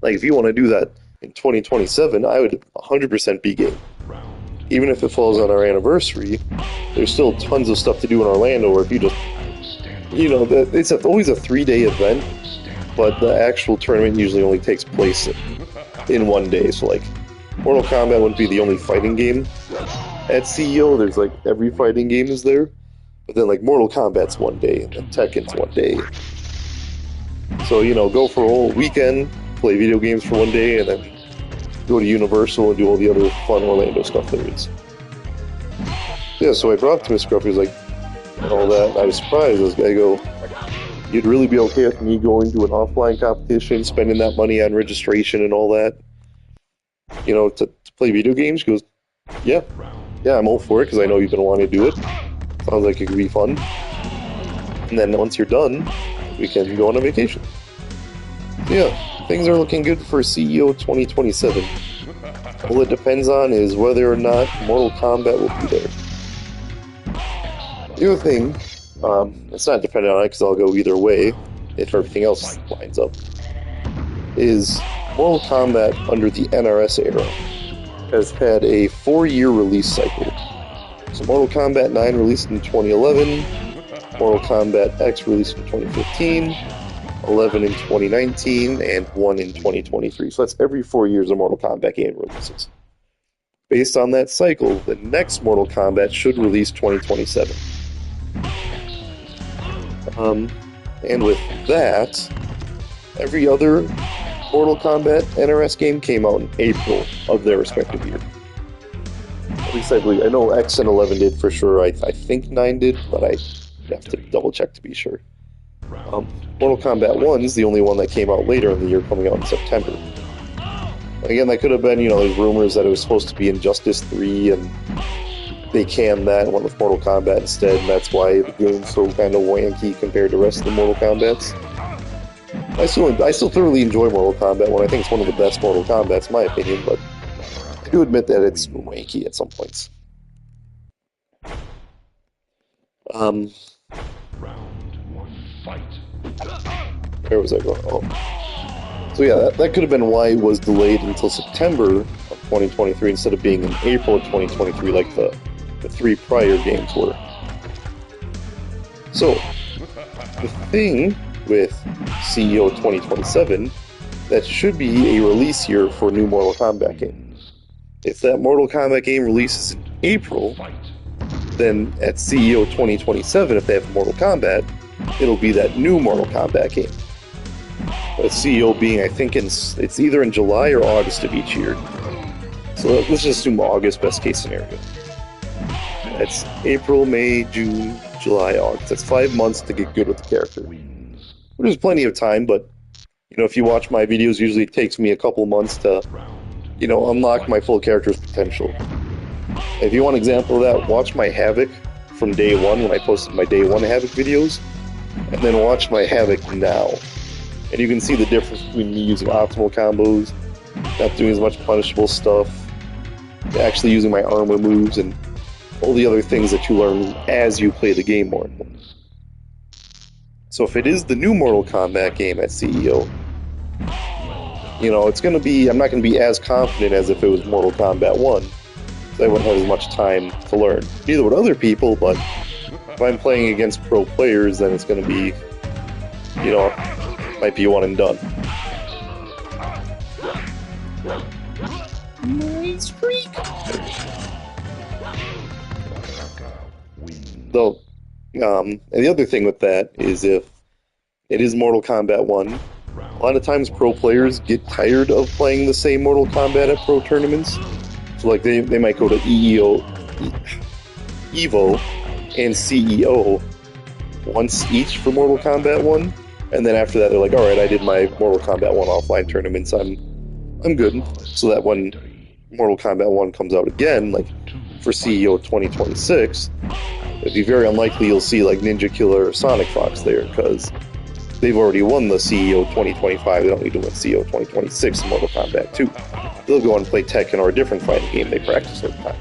Like, if you want to do that in 2027, I would 100% be game. Even if it falls on our anniversary, there's still tons of stuff to do in Orlando, or if you just you know, it's always a 3-day event, but the actual tournament usually only takes place in one day. So like, Mortal Kombat wouldn't be the only fighting game at CEO. There's like every fighting game is there, but then like Mortal Kombat's one day, and then Tekken's one day. So you know, go for a whole weekend, play video games for one day, and then go to Universal and do all the other fun Orlando stuff there is. Yeah, so I brought it to Miss Scruffy, he was like, and all that. I was surprised. I go, you'd really be okay with me going to an offline competition, spending that money on registration and all that, you know, to play video games? She goes, yeah, I'm all for it because I know you've been wanting to do it. Sounds like it could be fun. And then once you're done, we can go on a vacation. Yeah, things are looking good for CEO 2027. All it depends on is whether or not Mortal Kombat will be there. The other thing, it's not dependent on it because I'll go either way if everything else lines up, is Mortal Kombat under the NRS era has had a 4-year release cycle. So Mortal Kombat 9 released in 2011, Mortal Kombat X released in 2015, 11 in 2019, and 1 in 2023. So that's every 4 years a Mortal Kombat game releases. Based on that cycle, the next Mortal Kombat should release 2027. And with that, every other Mortal Kombat NRS game came out in April of their respective year. At least I believe. I know X and 11 did for sure. I think 9 did, but I have to double check to be sure. Mortal Kombat 1 is the only one that came out later in the year, coming out in September. Again, that could have been, you know, there's rumors that it was supposed to be Injustice 3, and they canned that and went with Mortal Kombat instead, and that's why the game's so kind of wanky compared to the rest of the Mortal Kombats. I still thoroughly enjoy Mortal Kombat 1. I think it's one of the best Mortal Kombats, in my opinion, but I do admit that it's wanky at some points. Where was I going? Oh. So yeah, that could have been why it was delayed until September of 2023 instead of being in April of 2023 like the 3 prior games were. So, the thing with CEO 2027, that should be a release year for a new Mortal Kombat game. If that Mortal Kombat game releases in April, then at CEO 2027, if they have Mortal Kombat, it'll be that new Mortal Kombat game. But CEO being, I think, it's either in July or August of each year. So let's just assume August, best case scenario. It's April, May, June, July, August. That's 5 months to get good with the character. Which is plenty of time, but, you know, if you watch my videos, usually it takes me a couple months to, you know, unlock my full character's potential. If you want an example of that, watch my Havoc from day one when I posted my day one Havoc videos, and then watch my Havoc now. And you can see the difference between me using optimal combos, not doing as much punishable stuff, actually using my armor moves, and all the other things that you learn as you play the game more. So if it is the new Mortal Kombat game at CEO, you know, it's going to be, I'm not going to be as confident as if it was Mortal Kombat 1. So I wouldn't have as much time to learn. Neither would other people, but if I'm playing against pro players, then it's going to be, you know, might be one and done. Nice freak! Though, and the other thing with that is if it is Mortal Kombat 1, a lot of times pro players get tired of playing the same Mortal Kombat at pro tournaments. So like they might go to EVO and CEO once each for Mortal Kombat 1, and then after that they're like, alright, I did my Mortal Kombat 1 offline tournaments, I'm good. So that when Mortal Kombat 1 comes out again, like for CEO 2026, it'd be very unlikely you'll see like Ninja Killer or Sonic Fox there, because they've already won the CEO 2025. They don't need to win CEO 2026 in Mortal Kombat 2. They'll go and play Tekken or a different fighting game they practice all the time.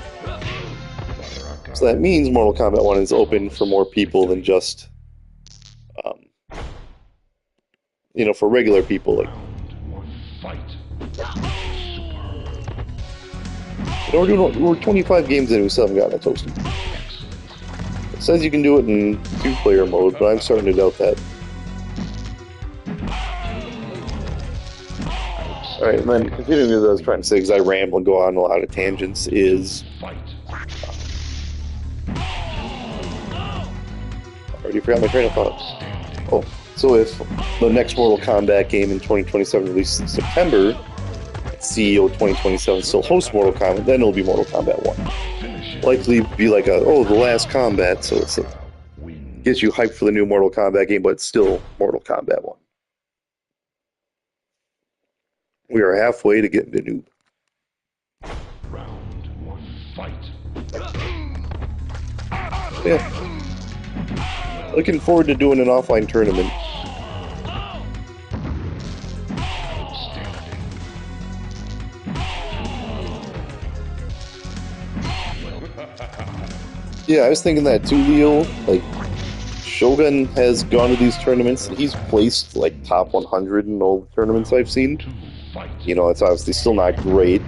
So that means Mortal Kombat 1 is open for more people than just, you know, for regular people. Like, you know, we're 25 games in, we still haven't gotten a toasty. It says you can do it in 2-player mode, but I'm starting to doubt that. Alright, and then continuing as I was trying to say, because I ramble and go on a lot of tangents, is... already forgot my train of thought. Oh, so if the next Mortal Kombat game in 2027 releases in September, CEO 2027 still hosts Mortal Kombat, then it'll be Mortal Kombat 1. Likely be like the last combat, so it's gets you hyped for the new Mortal Kombat game, but it's still Mortal Kombat 1. We are halfway to getting to noob. Round 1, fight. Yeah. Looking forward to doing an offline tournament. Yeah, I was thinking that too, Leo. Like, Shogun has gone to these tournaments, and he's placed, like, top 100 in all the tournaments I've seen. You know, it's obviously still not great,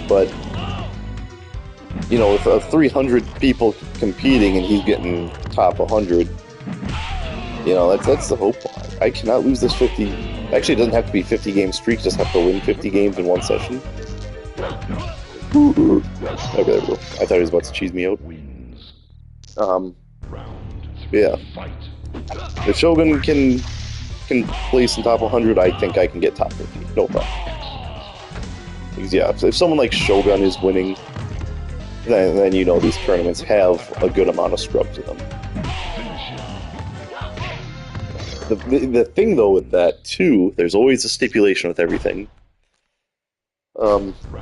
but, you know, with 300 people competing and he's getting top 100, you know, that's the hope. I cannot lose this 50... Actually, it doesn't have to be 50-game streak, just have to win 50 games in one session. Okay, there we go. I thought he was about to cheese me out. Yeah. If Shogun can place in top 100, I think I can get top 50. No problem. Because, yeah, if someone like Shogun is winning, then you know these tournaments have a good amount of scrub to them. The thing, though, with that, too, there's always a stipulation with everything.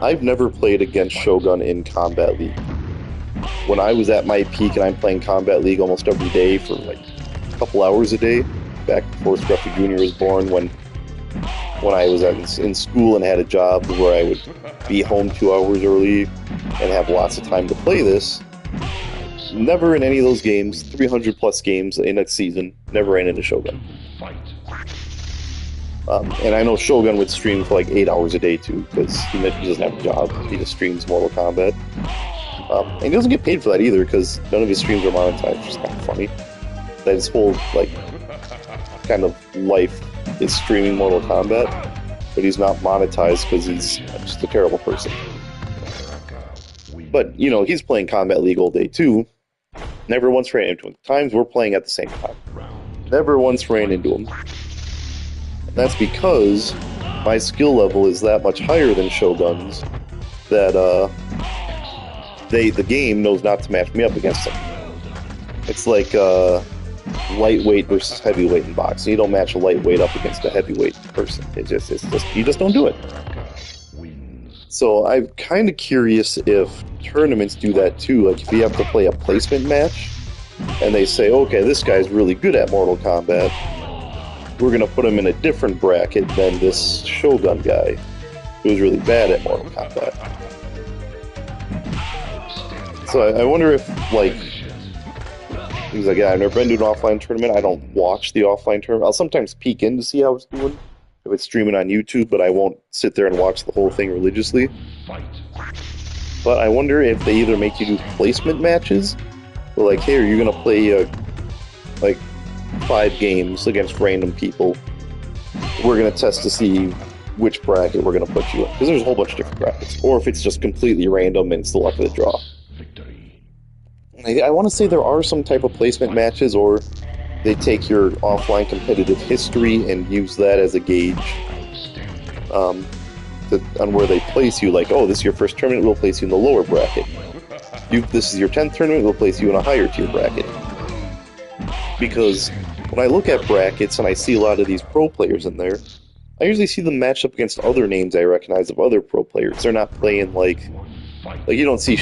I've never played against Shogun in Combat League. When I was at my peak and I'm playing Combat League almost every day for like a couple hours a day, back before Scruffy Jr. was born, when I was in school and had a job where I would be home 2 hours early and have lots of time to play this, never in any of those games, 300 plus games in a season, never ran into Shogun. And I know Shogun would stream for like 8 hours a day too, because he doesn't have a job. He just streams Mortal Kombat. And he doesn't get paid for that either, because none of his streams are monetized, which is kind of funny. That his whole, like, kind of life is streaming Mortal Kombat, but he's not monetized because he's just a terrible person. But, you know, he's playing Combat League all day too. Never once ran into him. Times we're playing at the same time. Never once ran into him. And that's because my skill level is that much higher than Shogun's that, the game knows not to match me up against them. It's like lightweight versus heavyweight in boxing. You don't match a lightweight up against a heavyweight person. It's just you just don't do it. So I'm kind of curious if tournaments do that too. Like if you have to play a placement match, and they say, okay, this guy's really good at Mortal Kombat, we're gonna put him in a different bracket than this Shogun guy, who's really bad at Mortal Kombat. So I wonder if, like, things like, yeah, I've never been to an offline tournament. I don't watch the offline tournament. I'll sometimes peek in to see how it's doing, if it's streaming on YouTube, but I won't sit there and watch the whole thing religiously. But I wonder if they either make you do placement matches, or like, hey, are you going to play, like, 5 games against random people? We're going to test to see which bracket we're going to put you in, because there's a whole bunch of different brackets. Or if it's just completely random and it's the luck of the draw. I want to say there are some type of placement matches, or they take your offline competitive history and use that as a gauge on where they place you. Like, oh, this is your first tournament, we'll place you in the lower bracket. This is your 10th tournament, we'll place you in a higher tier bracket. Because when I look at brackets and I see a lot of these pro players in there, I usually see them matched up against other names I recognize of other pro players. They're not playing like you don't see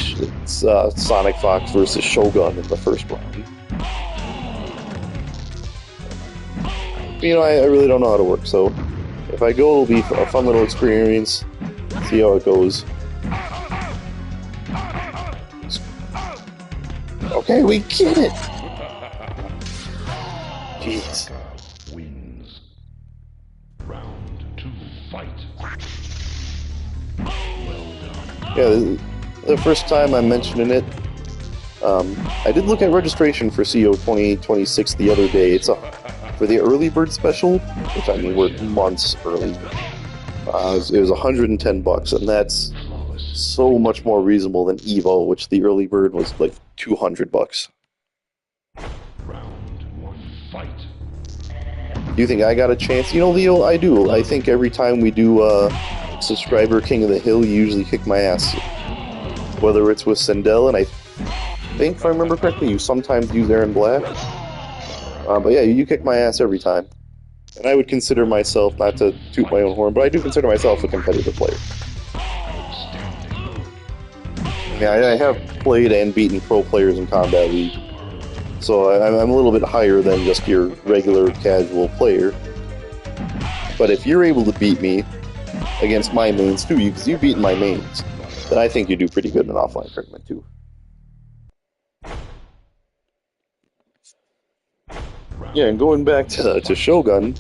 Sonic Fox versus Shogun in the first round. You know, I really don't know how to work, so if I go, it'll be a fun little experience, see how it goes. Okay, we get it! Jeez. Wins. Round 2, fight. Yeah, the first time I'm mentioning it, I did look at registration for CO 2026 the other day. It's for the early bird special, which I mean we're months early. It was $110, and that's so much more reasonable than Evo, which the early bird was like $200. Round one, fight. Do you think I got a chance? You know, Leo, I do. I think every time we do Subscriber King of the Hill, you usually kick my ass. Whether it's with Sindel, and I think, if I remember correctly, you sometimes use Aaron Black. But yeah, you kick my ass every time. And I would consider myself, not to toot my own horn, but I do consider myself a competitive player. Yeah, I have played and beaten pro players in Combat League. So I'm a little bit higher than just your regular casual player. But if you're able to beat me against my mains too, because you've beaten my mains, then I think you do pretty good in an offline tournament too. Yeah, and going back to Shogun,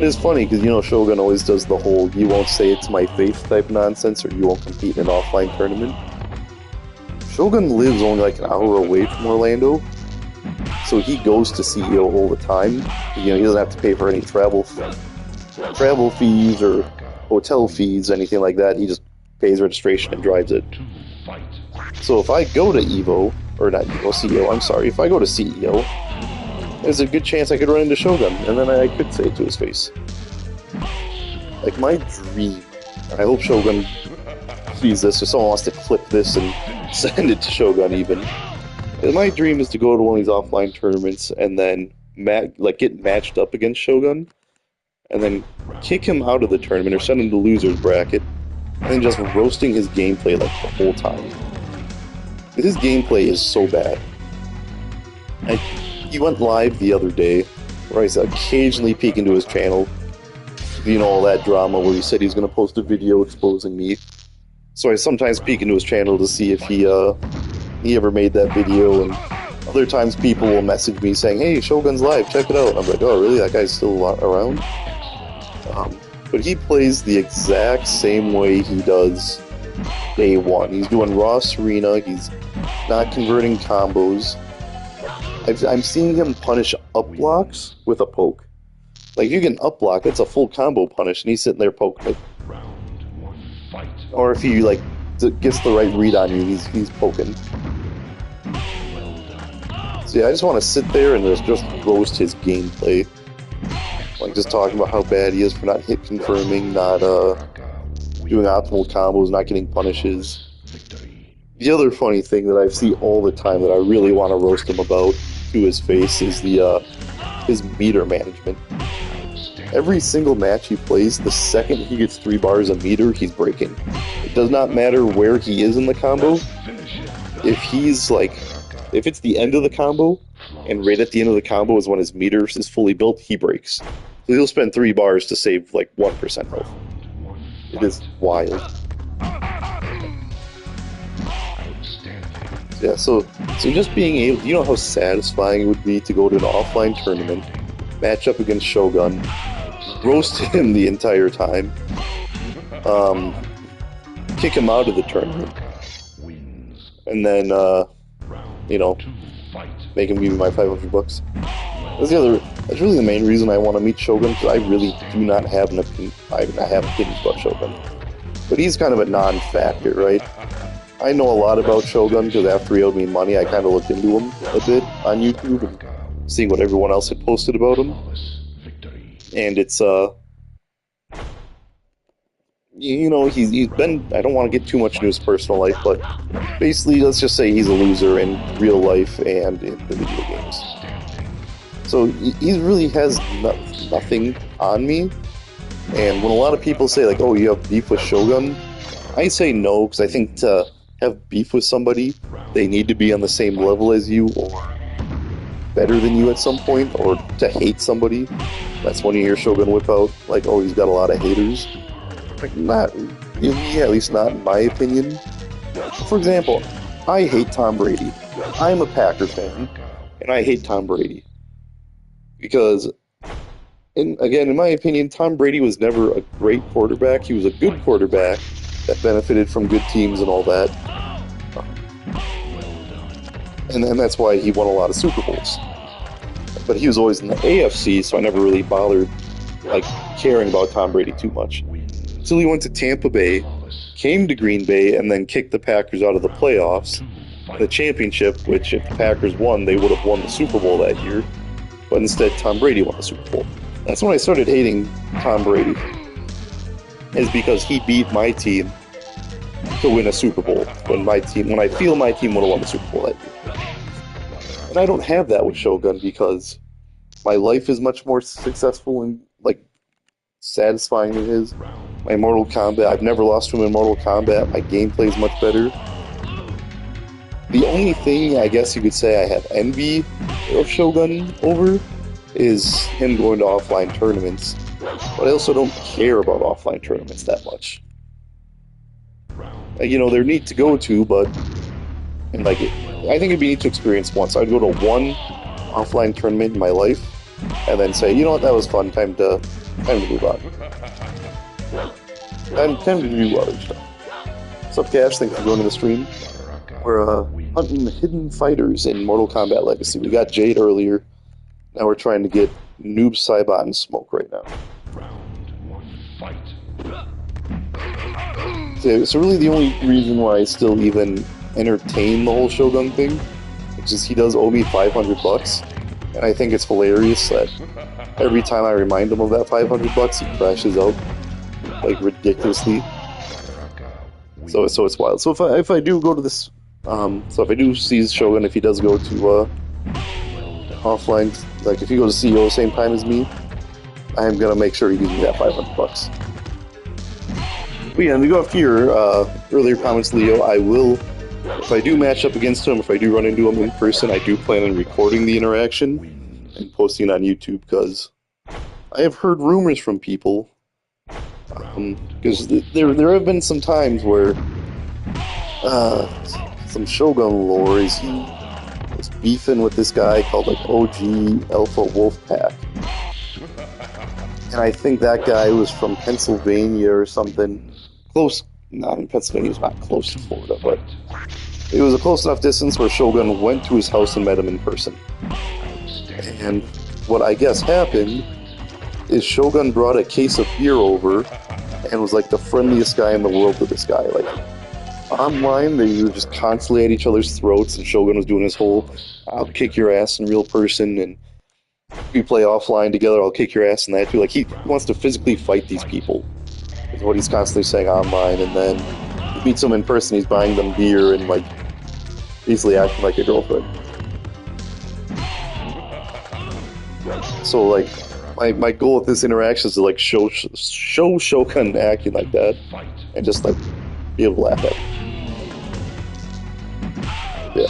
it's funny because, you know, Shogun always does the whole "you won't say it to my face" type nonsense, or "you won't compete in an offline tournament." Shogun lives only like an hour away from Orlando, so he goes to CEO all the time. You know, he doesn't have to pay for any travel fees or hotel fees, anything like that. He just pays registration and drives it. So if I go to Evo, or not Evo, CEO, I'm sorry, if I go to CEO, there's a good chance I could run into Shogun, and then I could say it to his face. Like, my dream, and I hope Shogun sees this, or someone wants to clip this and send it to Shogun even. And my dream is to go to one of these offline tournaments and then get matched up against Shogun, and then kick him out of the tournament or send him to loser's bracket, and then just roasting his gameplay like the whole time. His gameplay is so bad. He went live the other day, where I occasionally peek into his channel. You know, all that drama where he said he's going to post a video exposing me. So I sometimes peek into his channel to see if he ever made that video, and other times people will message me saying, "Hey, Shogun's live, check it out." I'm like, "Oh, really? That guy's still around?" But he plays the exact same way he does day one. He's doing raw Serena, he's not converting combos. I'm seeing him punish up blocks with a poke. Like, you can up block, that's a full combo punish, and he's sitting there poking it. Or if he, like, gets the right read on you, he's poking. So yeah, I just want to sit there and just roast his gameplay. Like, just talking about how bad he is for not hit confirming, not doing optimal combos, not getting punishes. The other funny thing that I see all the time that I really want to roast him about to his face is his meter management. Every single match he plays, the second he gets 3 bars of meter, he's breaking. It does not matter where he is in the combo. If it's the end of the combo, and right at the end of the combo is when his meter is fully built, he breaks. So he'll spend 3 bars to save like 1% health. It is wild. Yeah, so just being able, you know how satisfying it would be to go to an offline tournament, match up against Shogun, roast him the entire time, kick him out of the tournament, and then, you know, make him give me my $500. That's really the main reason I want to meet Shogun, because I really do not have an opinion. I have opinions about Shogun, but he's kind of a non-factor, right? I know a lot about Shogun because after he owed me money, I kind of looked into him a bit on YouTube and seeing what everyone else had posted about him. And it's, you know, he's been, I don't want to get too much into his personal life, but basically, let's just say he's a loser in real life and in the video games. So he really has nothing on me. And when a lot of people say, like, "Oh, you have beef with Shogun," I say no, because I think to have beef with somebody, they need to be on the same level as you or better than you at some point, or to hate somebody. That's when you hear Shogun whip out, like, "Oh, he's got a lot of haters." Like, not, yeah, at least not in my opinion. For example, I hate Tom Brady. I'm a Packer fan, and I hate Tom Brady. Because, in my opinion, Tom Brady was never a great quarterback. He was a good quarterback that benefited from good teams and all that. and then that's why he won a lot of Super Bowls. But he was always in the AFC, so I never really bothered like caring about Tom Brady too much. Until he went to Tampa Bay, came to Green Bay, and then kicked the Packers out of the playoffs, the championship, which if the Packers won, they would have won the Super Bowl that year. But instead, Tom Brady won the Super Bowl. That's when I started hating Tom Brady, is because he beat my team to win a Super Bowl when I feel my team would have won the Super Bowl that year. And I don't have that with Shogun because my life is much more successful and like satisfying than his. My Mortal Kombat, I've never lost to him in Mortal Kombat. My gameplay is much better. The only thing I guess you could say I have envy of Shogun over is him going to offline tournaments. But I also don't care about offline tournaments that much. You know, they're neat to go to, but and like I think it'd be neat to experience once. I'd go to one offline tournament in my life and then say, you know what, that was fun. Time to move on. Time to do other stuff. What's up, Cash? Thanks for joining the stream. We're hunting hidden fighters in Mortal Kombat Legacy. We got Jade earlier. Now we're trying to get Noob Saibot and Smoke right now. So really the only reason why I still even entertain the whole Shogun thing is just he does owe me $500, and I think it's hilarious that every time I remind him of that $500, he crashes out like ridiculously. So it's wild. So if I do go to this, so if I do see Shogun, if he does go to offline, like if he goes to CEO same time as me, I am gonna make sure he gives me that $500. But yeah, and to go off your earlier comments, Leo, I will, if I do match up against him, if I do run into him in person, I do plan on recording the interaction and posting it on YouTube, because I have heard rumors from people, because there have been some times where some Shogun lore is he was beefing with this guy called like OG Alpha Wolfpack. And I think that guy was from Pennsylvania or something. Close. No, I mean, Pennsylvania was not close to Florida, but it was a close enough distance where Shogun went to his house and met him in person. And what I guess happened is Shogun brought a case of beer over and was like the friendliest guy in the world to this guy. Like, online, they were just constantly at each other's throats, and Shogun was doing his whole, I'll kick your ass in real person, and we play offline together, I'll kick your ass and that too. Like, he wants to physically fight these people, is what he's constantly saying online, and then he meets them in person, he's buying them beer and, like, easily acting like a girlfriend. So, like, my goal with this interaction is to, like, show Shogun acting like that, and just, like, be able to laugh at him. Yeah.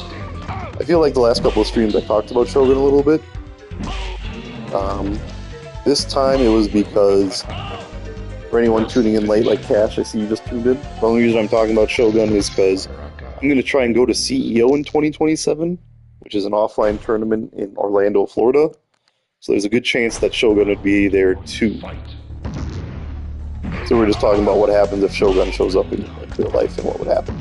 I feel like the last couple of streams I talked about Shogun a little bit. This time it was because, for anyone tuning in late, like Cash, I see you just tuned in. The only reason I'm talking about Shogun is because I'm going to try and go to CEO in 2027, which is an offline tournament in Orlando, Florida. So there's a good chance that Shogun would be there too. So we're just talking about what happens if Shogun shows up in real life and what would happen.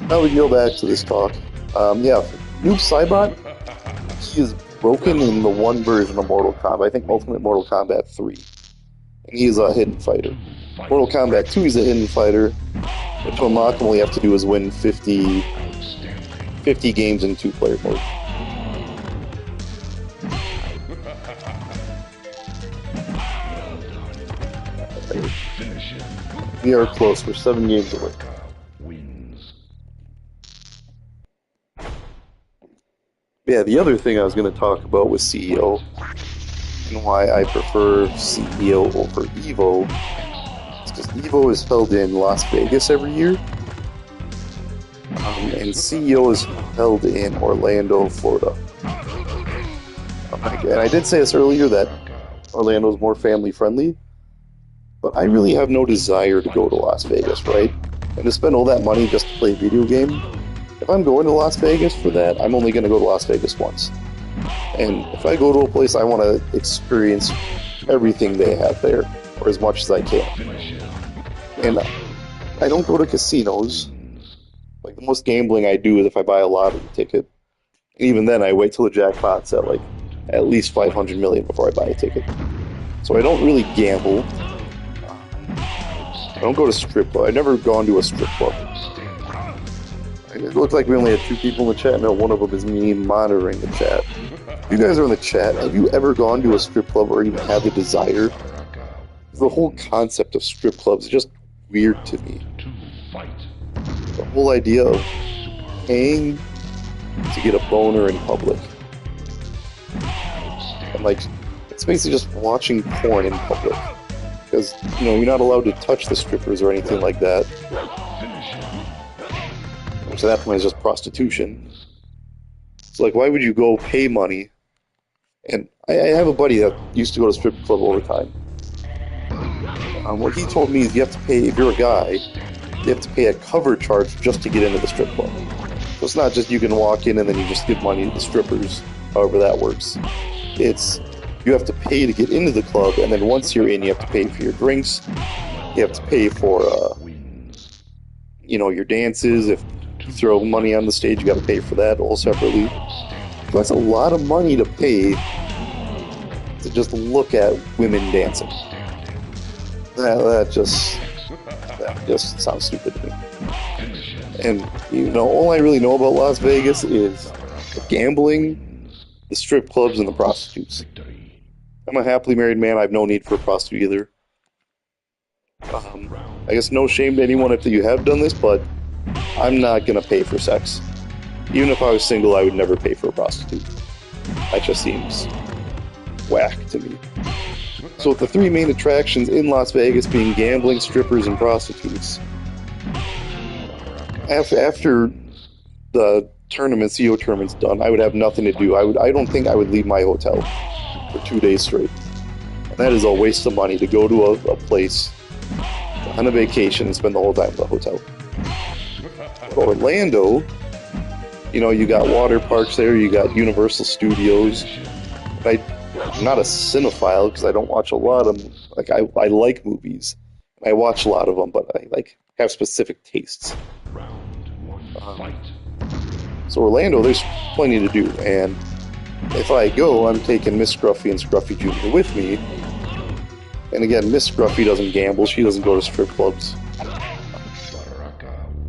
Now we can go back to this talk. Yeah, Noob Saibot, he is broken in the one version of Mortal Kombat. I think Ultimate Mortal Kombat 3. And he is a hidden fighter. Mortal Kombat 2, he's a hidden fighter. But to unlock him, all you have to do is win 50 games in 2-player mode. We are close. We're 7 games away. Yeah, the other thing I was going to talk about was CEO and why I prefer CEO over EVO. It's because EVO is held in Las Vegas every year, and CEO is held in Orlando, Florida. And I did say this earlier that Orlando is more family friendly, but I really have no desire to go to Las Vegas, right? And to spend all that money just to play a video game. If I'm going to Las Vegas for that, I'm only going to go to Las Vegas once. And if I go to a place, I want to experience everything they have there, or as much as I can. And I don't go to casinos. Like the most gambling I do is if I buy a lottery ticket. And even then, I wait till the jackpot's at like at least 500 million before I buy a ticket. So I don't really gamble. I don't go to strip club. I've never gone to a strip club. It looks like we only had 2 people in the chat. No, one of them is me monitoring the chat. If you guys are in the chat, have you ever gone to a strip club or even had the desire? The whole concept of strip clubs is just weird to me. The whole idea of paying to get a boner in public. And like, it's basically just watching porn in public. Because, you know, you're not allowed to touch the strippers or anything like that. Which at that point is just prostitution. So like, why would you go pay money? And I have a buddy that used to go to strip club all the time. What he told me is you have to pay, if you're a guy, you have to pay a cover charge just to get into the strip club. So it's not just you can walk in and then you just give money to the strippers, however that works. It's, you have to pay to get into the club, and then once you're in, you have to pay for your drinks, you have to pay for, you know, your dances. If you throw money on the stage, you got to pay for that all separately. So that's a lot of money to pay to just look at women dancing. That just sounds stupid to me. And, you know, all I really know about Las Vegas is the gambling, the strip clubs, and the prostitutes. I'm a happily married man. I have no need for a prostitute either. I guess no shame to anyone if you have done this, but I'm not going to pay for sex. Even if I was single, I would never pay for a prostitute. That just seems whack to me. So with the 3 main attractions in Las Vegas being gambling, strippers, and prostitutes, after the tournament, CEO tournament's done, I would have nothing to do. I don't think I would leave my hotel for 2 days straight. And that is a waste of money to go to a place on a vacation and spend the whole time at the hotel. Orlando, you know, you got water parks there, you got Universal Studios. I'm not a cinephile because I don't watch a lot of them. Like, I like movies. I watch a lot of them, but I like have specific tastes. So Orlando, there's plenty to do, and if I go, I'm taking Miss Scruffy and Scruffy Jr. with me. And again, Miss Scruffy doesn't gamble. She doesn't go to strip clubs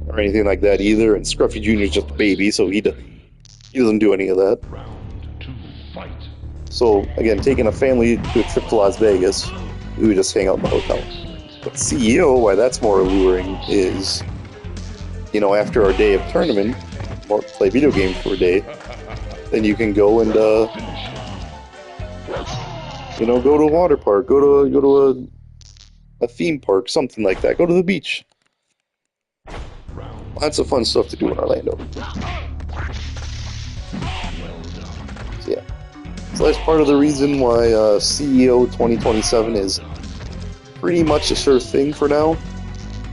or anything like that either. And Scruffy Jr. is just a baby, so he doesn't do any of that. So again, taking a family to a trip to Las Vegas, we would just hang out in the hotel. But CEO, why that's more alluring is, you know, after our day of tournament, or play video games for a day, then you can go and, you know, go to a water park, go to a theme park, something like that. Go to the beach. Lots of fun stuff to do in Orlando. So yeah. So that's part of the reason why CEO 2027 is pretty much a sure thing for now.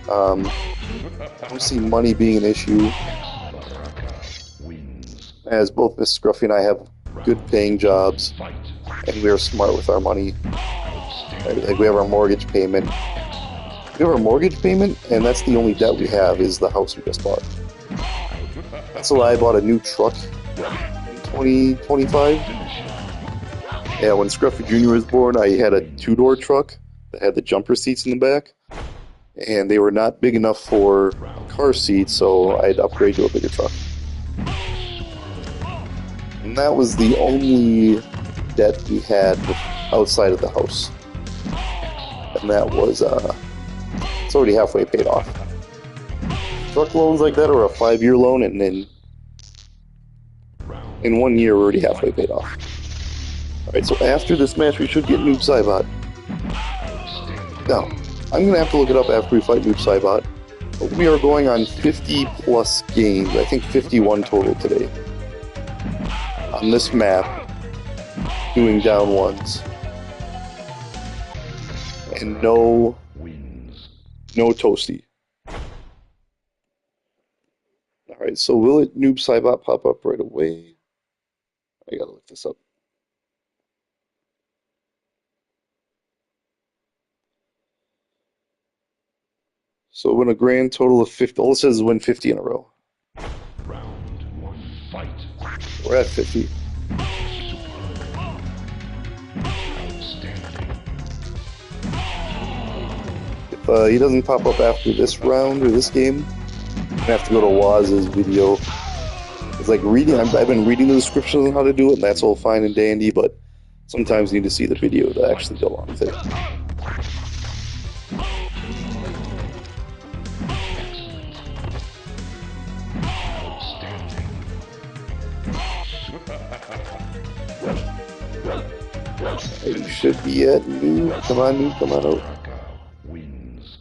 I don't see money being an issue, as both Miss Scruffy and I have good paying jobs, and we are smart with our money. Like, we have our mortgage payment. We have our mortgage payment, and that's the only debt we have, is the house we just bought. That's why I bought a new truck in 2025. Yeah, when Scruffy Jr. was born, I had a 2-door truck that had the jumper seats in the back, and they were not big enough for a car seat, so I had to upgrade to a bigger truck. And that was the only debt we had outside of the house. And that was, it's already halfway paid off. Truck loans like that are a 5-year loan, and then in 1 year we're already halfway paid off. Alright, so after this match we should get Noob Saibot. Now, I'm going to have to look it up after we fight Noob Saibot, but we are going on 50 plus games, I think 51 total today, on this map, doing down ones. And no Toasty. Alright, so will it Noob Saibot pop up right away? I gotta look this up. So win a grand total of 50. All it says is win 50 in a row. We're at 50. Outstanding. If he doesn't pop up after this round or this game, I'm gonna have to go to Waz's video. It's like reading. I've been reading the descriptions on how to do it, and that's all fine and dandy. But sometimes you need to see the video to actually go along with it. You should be at Noob. Come on, Noob. Come on out. Raka wins.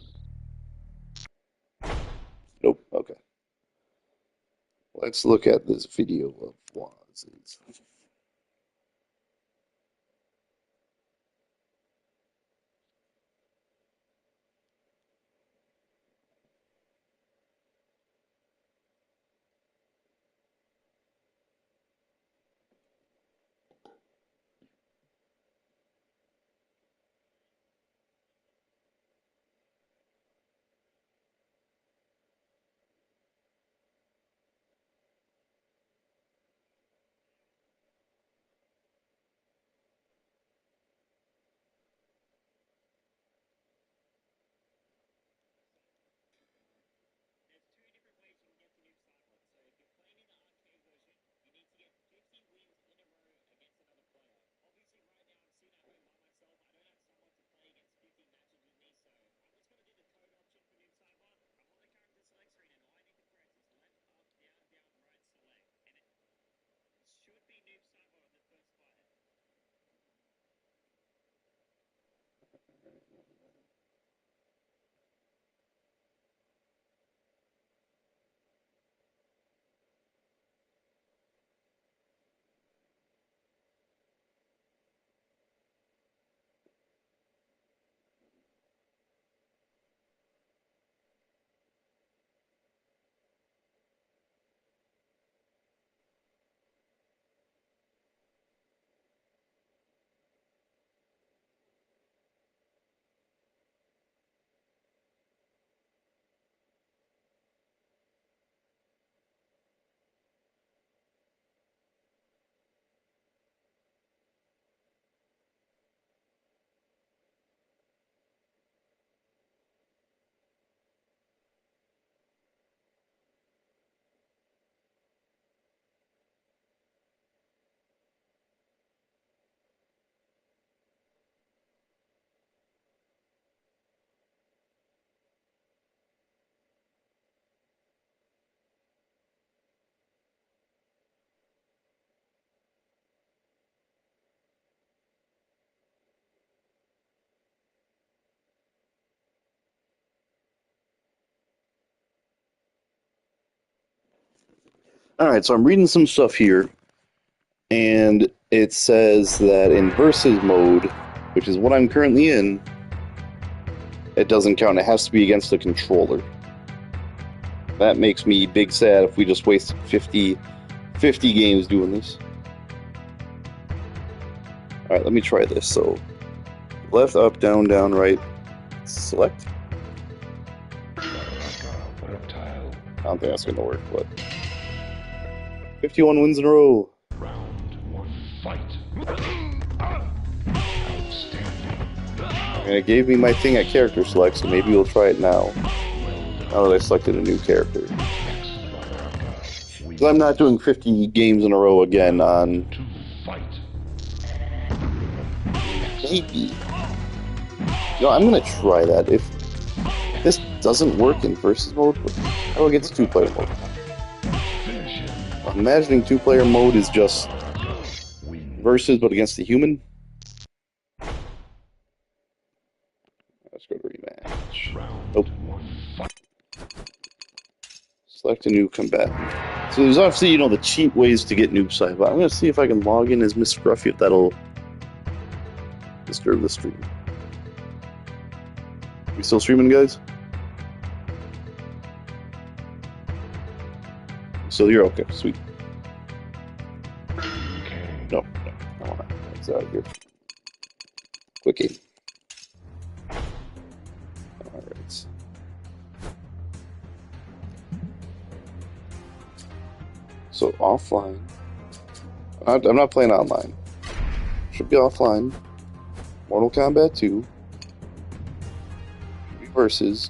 Nope. Okay. Let's look at this video of Waz's. All right, so I'm reading some stuff here, and it says that in versus mode, which is what I'm currently in, it doesn't count. It has to be against the controller. That makes me big sad if we just wasted 50 games doing this. All right, let me try this. So, left, up, down, right, select. Raka reptile. I don't think that's going to work, but 51 wins in a row. Round one fight. Outstanding. And it gave me my thing at character select, so maybe we'll try it now. Now that I selected a new character. Because I'm not doing 50 games in a row again on To fight. maybe. I'm gonna try that. If this doesn't work in versus mode, I will get to two-player mode. Finish him. I'm imagining two-player mode is just Win. versus, but against the human. Let's go to rematch. Round Nope. one fight. Select a new combatant. So there's obviously, the cheap ways to get noob side, but I'm gonna see if I can log in as Miss Scruffy, if that'll disturb the stream. We still streaming, guys? Still here? Okay, sweet. Okay. No, I wanna exit out of here. Quick game. Alright. So offline. I'm not playing online. Should be offline. Mortal Kombat 2. Versus.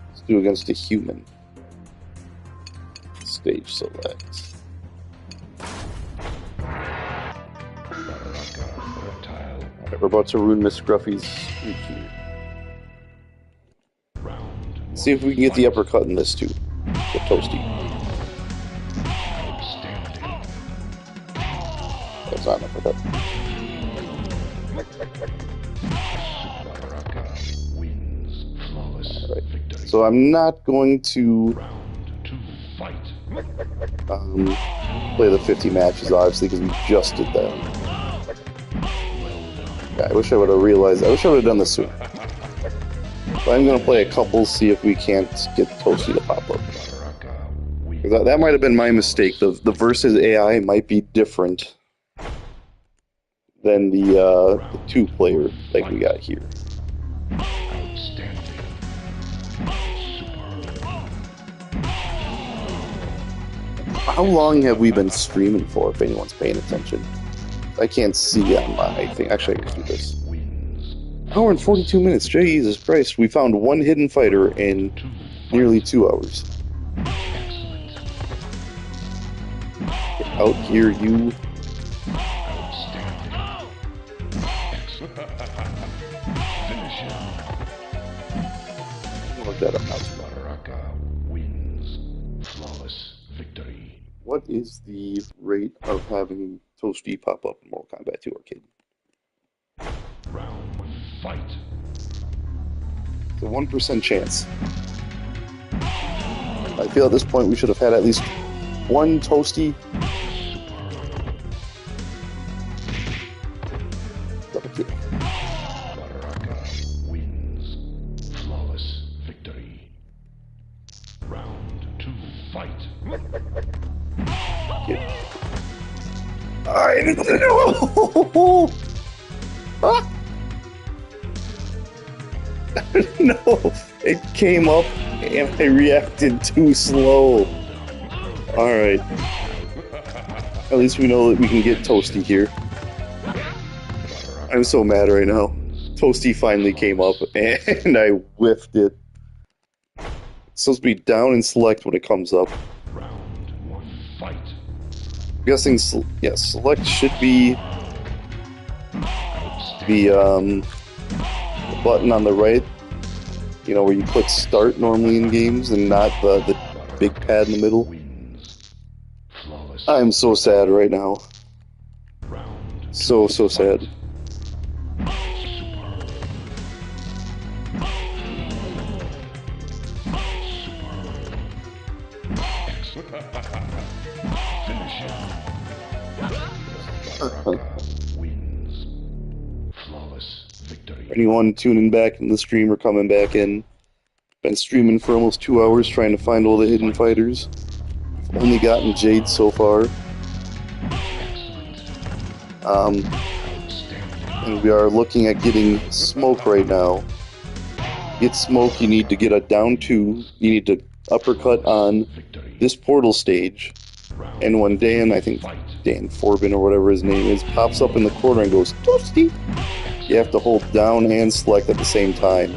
Let's do against a human. Stage select. Alright, we're about to ruin Miss Scruffy's streak here. Let's see if we can get the uppercut in this too. The Toasty. That's not an uppercut. Alright. So I'm not going to play the 50 matches, obviously, because we just did that. Yeah, I wish I would have realized. I wish I would have done this sooner. But I'm going to play a couple, see if we can't get Toasty to pop up. That might have been my mistake. The versus AI might be different than the 2-player like we got here. How long have we been streaming for, if anyone's paying attention? I can't see on my thing. Actually, I can do this. Hour and 42 minutes. Jesus Christ. We found one hidden fighter in nearly 2 hours. Get out here, you. Look that up now. What is the rate of having Toasty pop up in Mortal Kombat 2 Arcade? Round 1, fight. It's a 1% chance. I feel at this point we should have had at least one Toasty. Double kick. Baraka wins. Flawless victory. Round 2, fight. Ah! No, it came up and I reacted too slow. Alright. At least we know that we can get Toasty here. I'm so mad right now. Toasty finally came up and I whiffed it. It's supposed to be down and select when it comes up. Round 1, fight. I'm guessing, yes, select should be the button on the right, you know, where you click start normally in games and not the big pad in the middle. I'm so sad right now. So sad. Anyone tuning back in the stream or coming back in, been streaming for almost 2 hours trying to find all the hidden fighters. We've only gotten Jade so far. And we are looking at getting Smoke right now. To get Smoke, you need to get a down 2. You need to uppercut on this portal stage. And when Dan, I think Dan Forbin or whatever his name is, pops up in the corner and goes, Toasty! You have to hold down and select at the same time.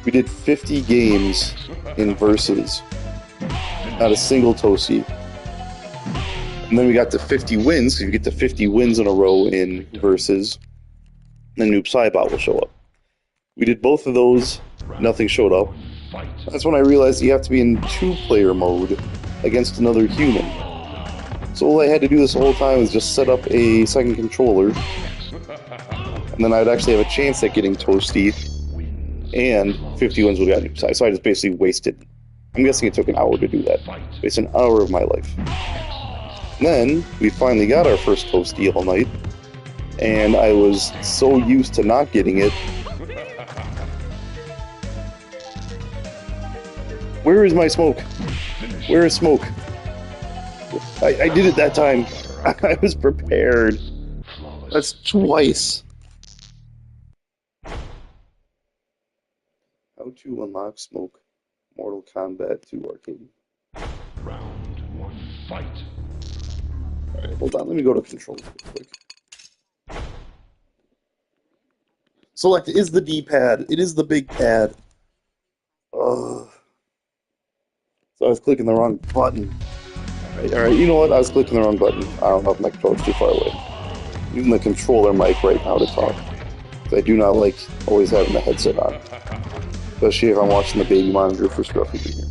We did 50 games in Versus. Not a single Toasty. And then we got to 50 wins. So you get to 50 wins in a row in Versus, then Noob Saibot will show up. We did both of those. Nothing showed up. That's when I realized you have to be in 2-player mode against another human. So all I had to do this whole time was just set up a second controller. And then I'd actually have a chance at getting Toasty, and 50 wins would have gotten Noob. So I just basically wasted, I'm guessing it took an hour to do that. Wasted an hour of my life. And then, we finally got our first Toasty all night, and I was so used to not getting it. Where is my Smoke? Where is Smoke? I did it that time. I was prepared. That's twice. How to unlock Smoke. Mortal Kombat 2 Arcade. Round 1, fight. Alright, hold on. Let me go to controls real quick. Select is the D-pad. It is the big pad. Ugh. So I was clicking the wrong button. Alright, you know what? I was clicking the wrong button. I don't know if my controller's too far away. I'm using the controller mic right now to talk. I do not like always having the headset on. Especially if I'm watching the baby monitor for Scruffy to hear.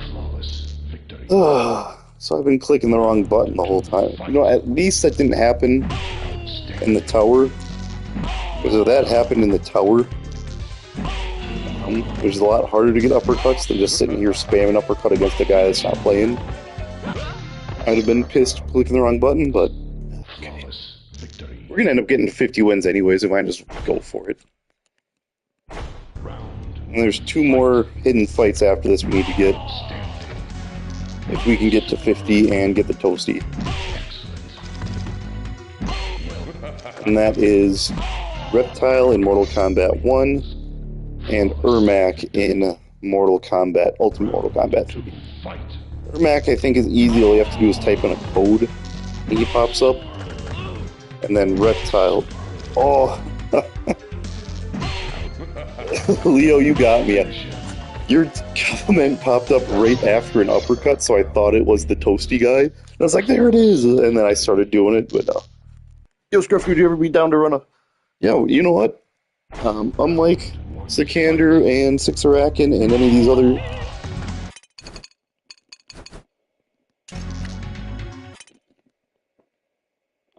Flawless victory. So I've been clicking the wrong button the whole time. You know, at least that didn't happen in the tower. Because if that happened in the tower, which is a lot harder to get uppercuts than just sitting here spamming uppercut against a guy that's not playing, I'd have been pissed clicking the wrong button, but Flawless victory. we're gonna end up getting 50 wins anyways, if I just go for it. Round And there's 2 more hidden fights after this we need to get. standing. If we can get to 50 and get the Toasty. And that is Reptile in Mortal Kombat 1 and Ermac in Mortal Kombat, Ultimate Mortal Kombat 3. Fight. Ermac, I think, is easy. All you have to do is type in a code and he pops up. And then Reptile. Oh! Leo, you got me. Your comment popped up right after an uppercut, so I thought it was the Toasty guy. And I was like, there it is! And then I started doing it, but Yo, Scruffy, would you ever be down to run a... Yo, you know what? Unlike Sikander and Sixerakin and any of these other...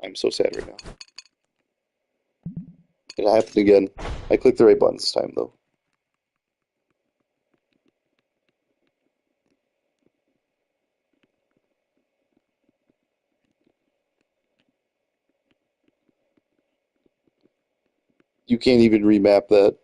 I'm so sad right now. It happened again. I clicked the right buttons this time, though. You can't even remap that.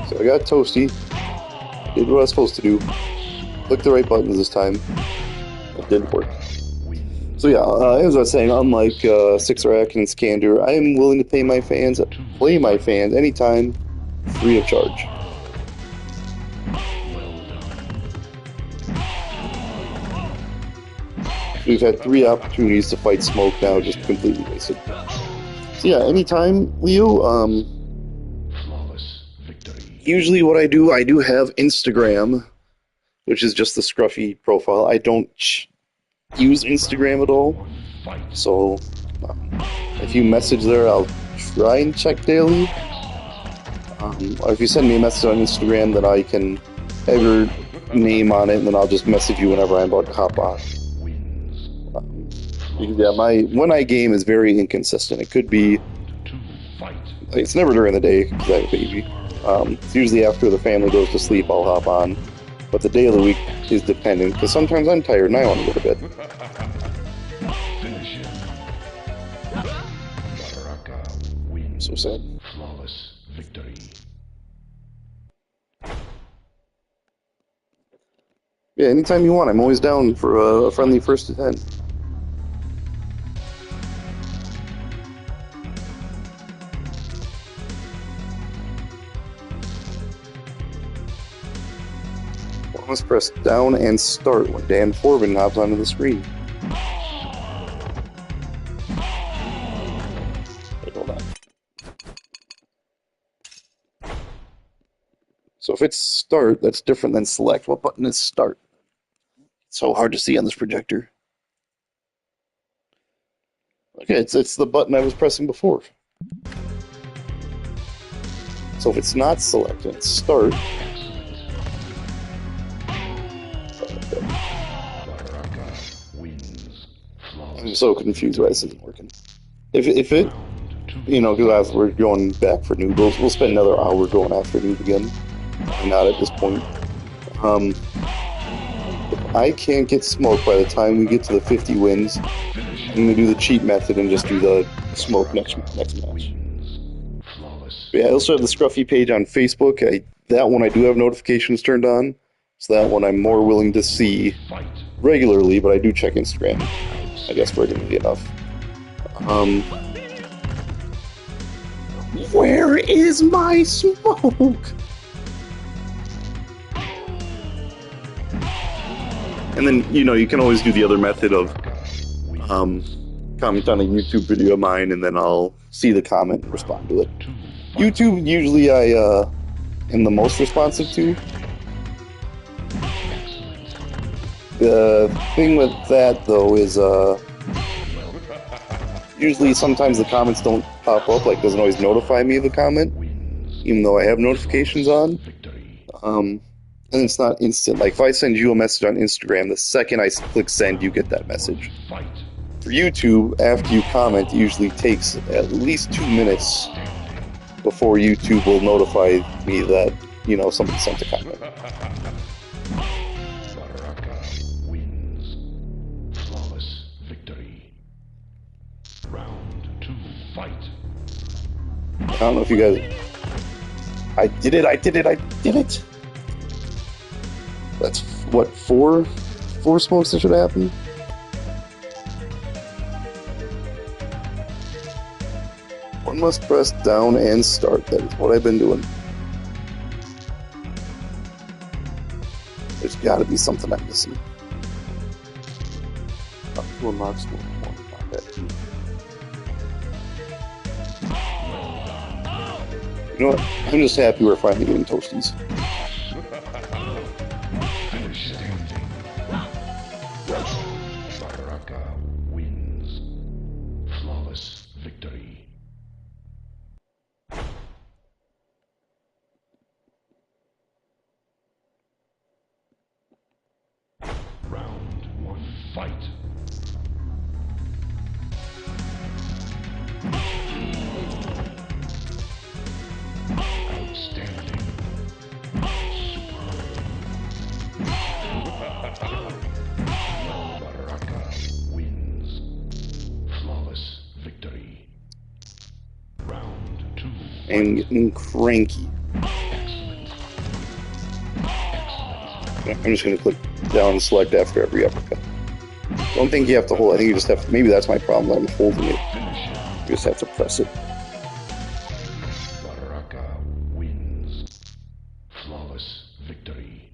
So I got Toasty. Did what I was supposed to do. Clicked the right buttons this time. It didn't work. So yeah, as I was saying, unlike Sixerakin and Sikander, I am willing to play my fans anytime, free of charge. We've had 3 opportunities to fight Smoke now, just completely wasted. So yeah, anytime, Leo, Flawless victory. usually what I do have Instagram, which is just the Scruffy profile. I don't use Instagram at all, Fight. so if you message there, I'll try and check daily. Or if you send me a message on Instagram, then I can have your name on it, and then I'll just message you whenever I'm about to hop on. Yeah, my when I game is very inconsistent. It could be, Fight. it's never during the day because I have a baby. It's usually after the family goes to sleep, I'll hop on. But the day of the week is dependent because sometimes I'm tired and I want to go to bed. Finish him. Baraka wins. So sad. Flawless victory. Yeah, anytime you want, I'm always down for a friendly 1st to 10. Let's press down and start when Dan Forbin hops onto the screen. Wait, hold on. So if it's start, that's different than select. What button is start? It's so hard to see on this projector. Okay, it's the button I was pressing before. So if it's not select and it's start, Baraka wins. Flawless. I'm so confused why this isn't working. If it, you know, because we're going back for noob, we'll spend another hour going after noob again. Why not at this point? If I can't get smoked by the time we get to the 50 wins, I'm gonna do the cheat method and just do the smoke next match. Flawless. But yeah, I also have the Scruffy page on Facebook. That one I do have notifications turned on, so that one I'm more willing to see Fight. regularly, but I do check Instagram, I guess, regularly enough. Where is my smoke? And then, you know, you can always do the other method of comment on a YouTube video of mine, and then I'll see the comment and respond to it. YouTube, usually I am the most responsive to. The thing with that, though, is usually sometimes the comments don't pop up, like doesn't always notify me of the comment, even though I have notifications on. And it's not instant. Like if I send you a message on Instagram, the second I click send, you get that message. For YouTube, after you comment, it usually takes at least 2 minutes before YouTube will notify me that, you know, somebody sent a comment. Baraka wins. Flawless victory. Round 2, fight. I don't know if you guys... I did it! That's, what, four smokes that should happen? One must press down and start. That is what I've been doing. There's gotta be something I'm missing. Up to unlock smoke 1, combat 2. You know what? I'm just happy we're finally getting toasties. Baraka wins. Flawless victory. Round 1, fight. Outstanding. Baraka wins. Flawless victory. Round 2. I'm getting cranky. Excellent. I'm just gonna click down and select after every uppercut. Don't think you have to hold. I think you just have to. Maybe that's my problem. I'm holding it. Finish him. You just have to press it. Baraka wins. Flawless victory.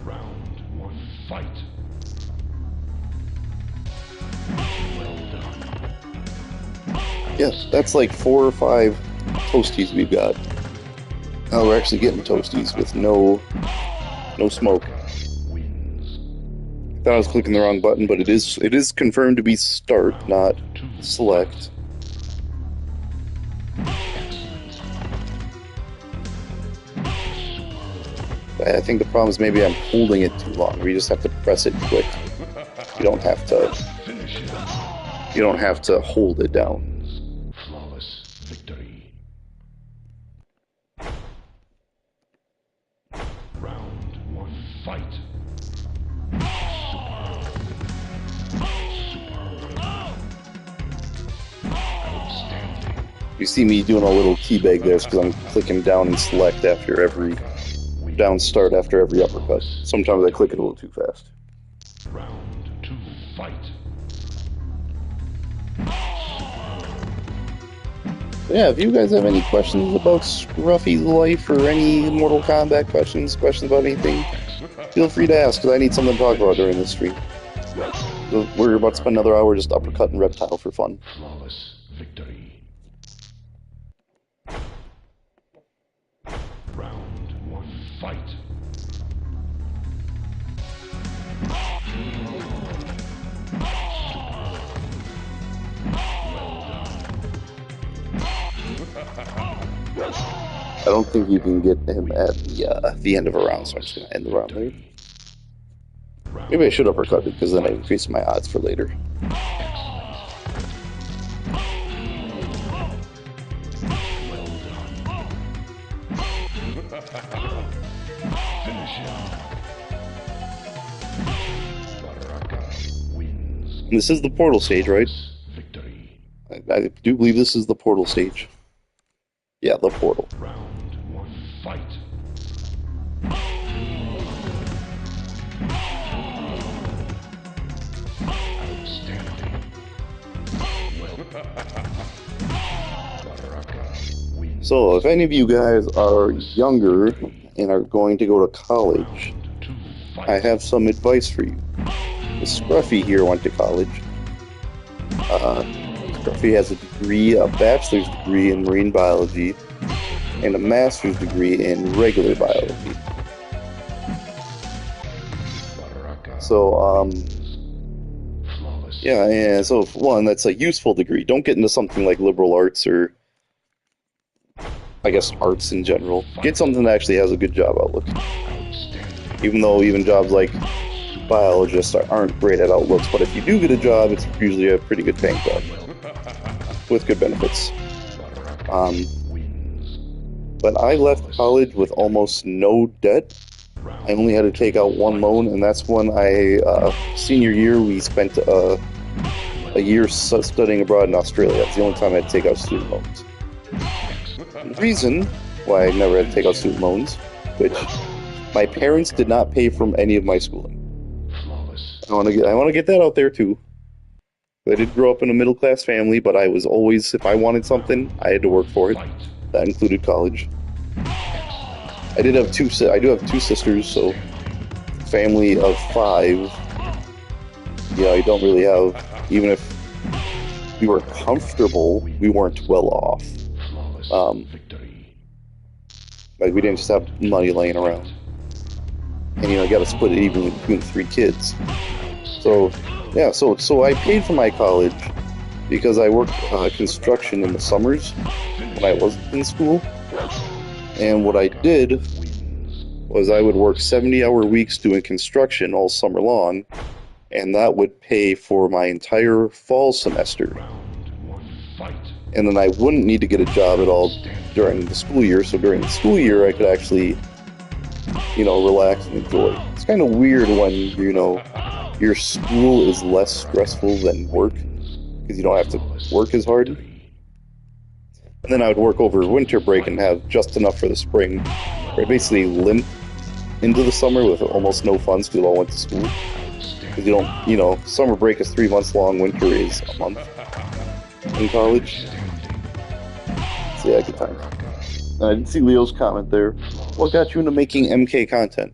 Round 1, fight. Well done. Yes, that's like 4 or 5 toasties we've got. Now we're actually getting toasties with no smoke. Wins. I thought I was clicking the wrong button, but it is confirmed to be start, not 2. select. I think the problem is maybe I'm holding it too long. We just have to press it quick. You don't have to. Finish him. You don't have to hold it down. Flawless victory. Round 1, fight. Outstanding. You see me doing a little teabag there because I'm clicking down and select after every down start after every uppercut. Sometimes I click it a little too fast. Round 2, fight. Yeah, if you guys have any questions about Scruffy's life or any Mortal Kombat questions about anything, feel free to ask because I need something to talk about during this stream. We're about to spend another hour just uppercutting Reptile for fun. Flawless victory. Round 1, fight. I don't think you can get him at the end of a round, so I'm just going to end the round there. Maybe I should uppercut it because then I increase my odds for later. Finish him. Baraka wins. And this is the portal stage, right? Victory. I do believe this is the portal stage. Yeah, the portal. Round 1, fight. Outstanding. Baraka wins. So, if any of you guys are younger and are going to go to college, To I fight. have some advice for you. The Scruffy here went to college. Scruffy has a degree, a bachelor's degree in marine biology, and a master's degree in regular biology. Baraka So, wins. Flawless. yeah, so for one, that's a useful degree. Don't get into something like liberal arts or, I guess, arts in general. Get something that actually has a good job outlook. Outstanding. Even though even jobs like biologists aren't great at outlooks, but if you do get a job, it's usually a pretty good paying job with good benefits. Baraka wins. But I left college with almost no debt. I only had to take out one loan, and that's when senior year, we spent a year studying abroad in Australia. That's the only time I had to take out student loans. The reason why I never had to take out student loans, which my parents did not pay for any of my schooling. Flawless. I want to get that out there too. I did grow up in a middle class family, but I was always, if I wanted something, I had to work for it. Fight. That included college. I do have two sisters, so family of 5. Yeah, I don't really have. Even if we were comfortable, we weren't well off. Flawless. Victory. Like we didn't just have money laying around. And I got to split it evenly between 3 kids. So yeah, so I paid for my college because I worked construction in the summers when I wasn't in school. And what I did was I would work 70-hour weeks doing construction all summer long, and that would pay for my entire fall semester. Fight. And then I wouldn't need to get a job at all during the school year, so during the school year I could actually, relax and enjoy. It's kind of weird when, your school is less stressful than work, because you don't have to work as hard. And then I would work over winter break and have just enough for the spring, where I basically limp into the summer with almost no funds because we all went to school. Because you don't, summer break is 3 months long, winter is a month in college. So yeah, good time. I didn't see Leo's comment there. What got you into making MK content?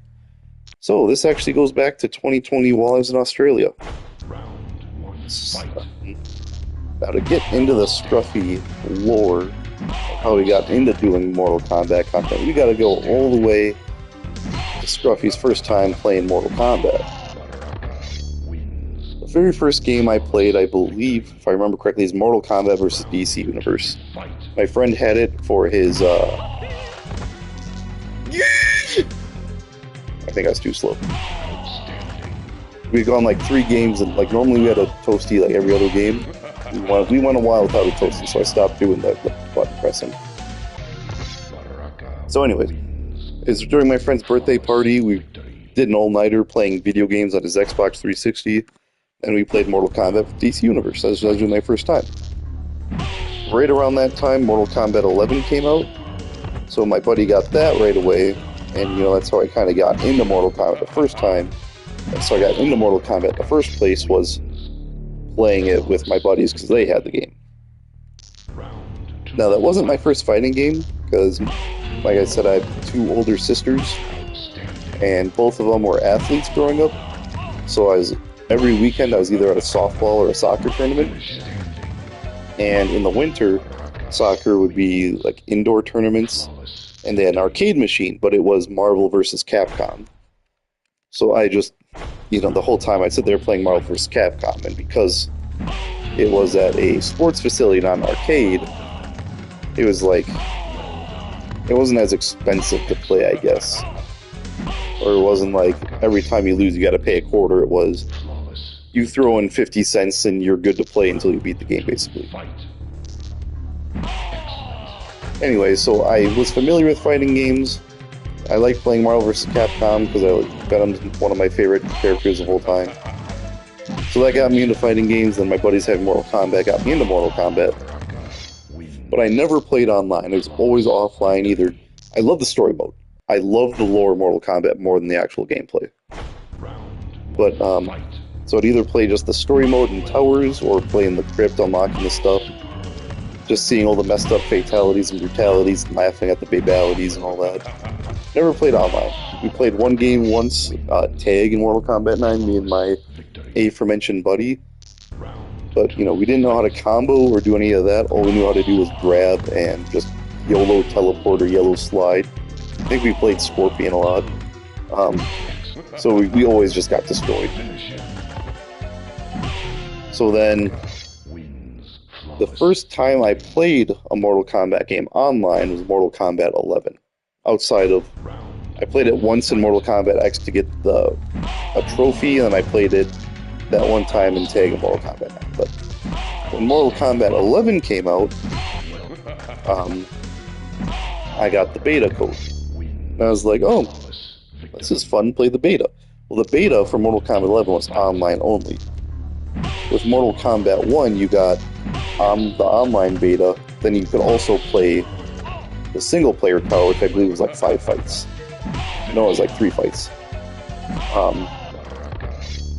So this actually goes back to 2020 while I was in Australia. Now to get into the Scruffy lore, how we got into doing Mortal Kombat content, we gotta go all the way to Scruffy's first time playing Mortal Kombat. The very first game I played, I believe, if I remember correctly, is Mortal Kombat vs. DC Universe. My friend had it for his, I think I was too slow. We'd gone like 3 games, and like normally we had a toasty like every other game. We went a while without a toasty, so I stopped doing the button pressing. So anyways, it's during my friend's birthday party. We did an all-nighter playing video games on his Xbox 360, and we played Mortal Kombat for DC Universe. That was my first time. Right around that time, Mortal Kombat 11 came out, so my buddy got that right away, and that's how I kind of got into Mortal Kombat the first time. So I got into Mortal Kombat. The first place was playing it with my buddies because they had the game. Now that wasn't my first fighting game because, like I said, I have 2 older sisters, and both of them were athletes growing up. So every weekend I was either at a softball or a soccer tournament. And in the winter, soccer would be like indoor tournaments, and they had an arcade machine, but it was Marvel vs. Capcom. So I just, the whole time I'd sit there playing Marvel vs. Capcom, and because it was at a sports facility, not an arcade, it was like, it wasn't as expensive to play, I guess. Or it wasn't like every time you lose you gotta pay a quarter. It was, you throw in 50 cents and you're good to play until you beat the game, basically. Anyway, so I was familiar with fighting games. I like playing Marvel vs. Capcom because Venom's one of my favorite characters of all time. So that got me into fighting games, and my buddies having Mortal Kombat got me into Mortal Kombat. But I never played online. It was always offline. I love the story mode. I love the lore of Mortal Kombat more than the actual gameplay. But So I'd either play just the story mode in towers or play in the crypt, unlocking the stuff. Just seeing all the messed up fatalities and brutalities and laughing at the babalities and all that. Never played online. We played one game once, tag in Mortal Kombat 9, me and my aforementioned buddy. But, you know, we didn't know how to combo or do any of that. All we knew how to do was grab and just YOLO teleport or yellow slide. I think we played Scorpion a lot. So we always just got destroyed. So then, the first time I played a Mortal Kombat game online was Mortal Kombat 11. Outside of, I played it once in Mortal Kombat X to get a trophy, and I played it that one time in tag in Mortal Kombat 9. But when Mortal Kombat 11 came out, I got the beta code. And I was like, oh, this is fun, play the beta. Well, the beta for Mortal Kombat 11 was online only. With Mortal Kombat 1, you got the online beta, then you could also play the single player tower, which I believe was like 5 fights. No, it was like 3 fights.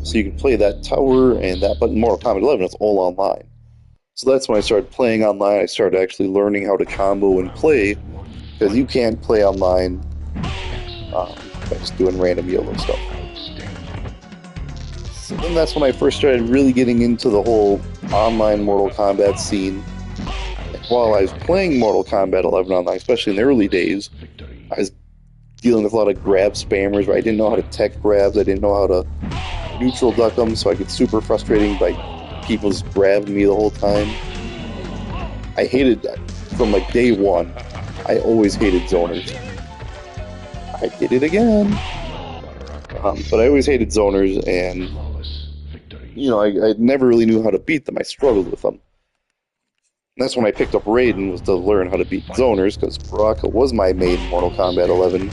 So you could play that tower and that, but in Mortal Kombat 11, it's all online. So that's when I started playing online. I started actually learning how to combo and play, because you can't play online by just doing random YOLO stuff. So then that's when I first started really getting into the whole online Mortal Kombat scene. And while I was playing Mortal Kombat 11 online, especially in the early days, I was dealing with a lot of grab spammers where I didn't know how to tech grabs, I didn't know how to neutral duck them, so I get super frustrating by people just grabbing me the whole time. I hated that. From like day one, I always hated zoners. I did it again. But I always hated zoners, and you know, I never really knew how to beat them. I struggled with them. And that's when I picked up Raiden, was to learn how to beat zoners, because Baraka was my main Mortal Kombat 11,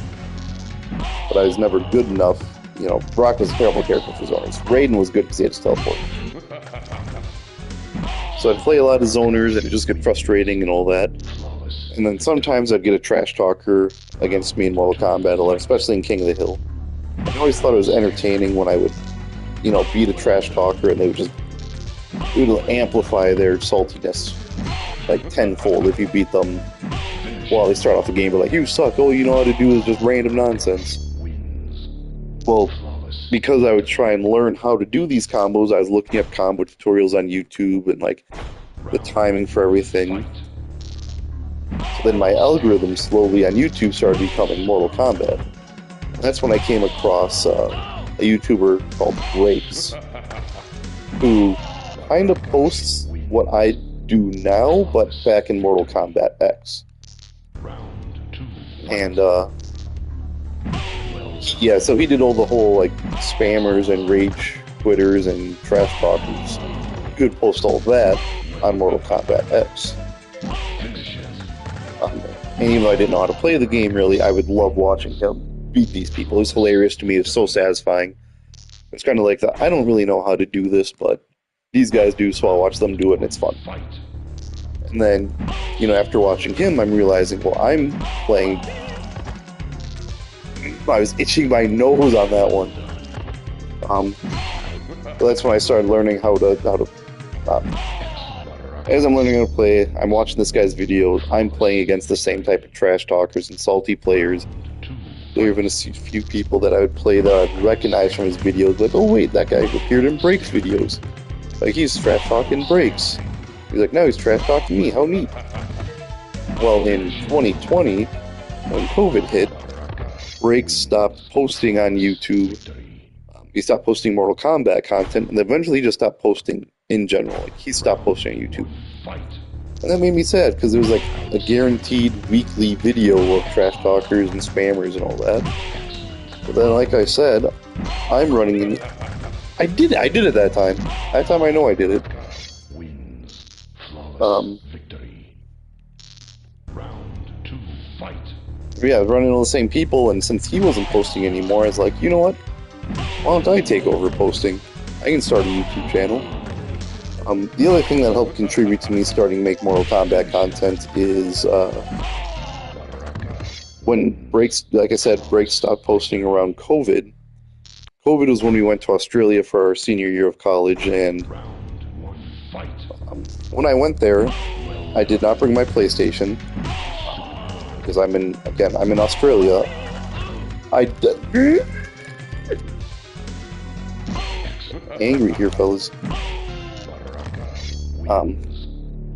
but I was never good enough. You know, Baraka was a terrible character for zoners. Raiden was good because he had to teleport. So I'd play a lot of zoners, and it'd just get frustrating and all that. And then sometimes I'd get a trash talker against me in Mortal Kombat 11, especially in King of the Hill. I always thought it was entertaining when I would, you know, beat a trash talker and they would just, it would amplify their saltiness like tenfold if you beat them while they start off the game. But like, you suck, all you know how to do is just random nonsense. Well, because I would try and learn how to do these combos, I was looking up combo tutorials on YouTube and like the timing for everything. So then my algorithm slowly on YouTube started becoming Mortal Kombat. And that's when I came across a YouTuber called Breaks, who kind of posts what I do now, but back in Mortal Kombat X. And yeah, so he did all the whole like spammers and rage quitters and trash talkers. He would post all that on Mortal Kombat X. And even though I didn't know how to play the game really, I would love watching him beat these people. It was hilarious to me. It was so satisfying. It's kind of like that. I don't really know how to do this, but these guys do, so I'll watch them do it, and it's fun. And then, you know, after watching him, I'm realizing, well, I'm playing. I was itching my nose on that one. So that's when I started learning how to. As I'm learning how to play, I'm watching this guy's videos. I'm playing against the same type of trash talkers and salty players. There have been a few people that I would play that I'd recognize from his videos. Like, oh wait, that guy appeared in Breaks videos. Like, he's trash talking Breaks. He's like, now he's trash talking me. How neat. Well, in 2020, when COVID hit, Breaks stopped posting on YouTube. He stopped posting Mortal Kombat content, and eventually he just stopped posting in general. Like, he stopped posting on YouTube. And that made me sad, because there was like a guaranteed weekly video of trash talkers and spammers and all that. But then, like I said, I'm running in. I did it that time. That time I know I did it. Yeah, I was running all the same people, and since he wasn't posting anymore, I was like, you know what? Why don't I take over posting? I can start a YouTube channel. The other thing that helped contribute to me starting to make Mortal Kombat content is when Breaks, like I said, Breaks stopped posting around COVID. COVID was when we went to Australia for our senior year of college, and Fight. when I went there, I did not bring my PlayStation because I'm in Australia. Angry here, fellas. Flawless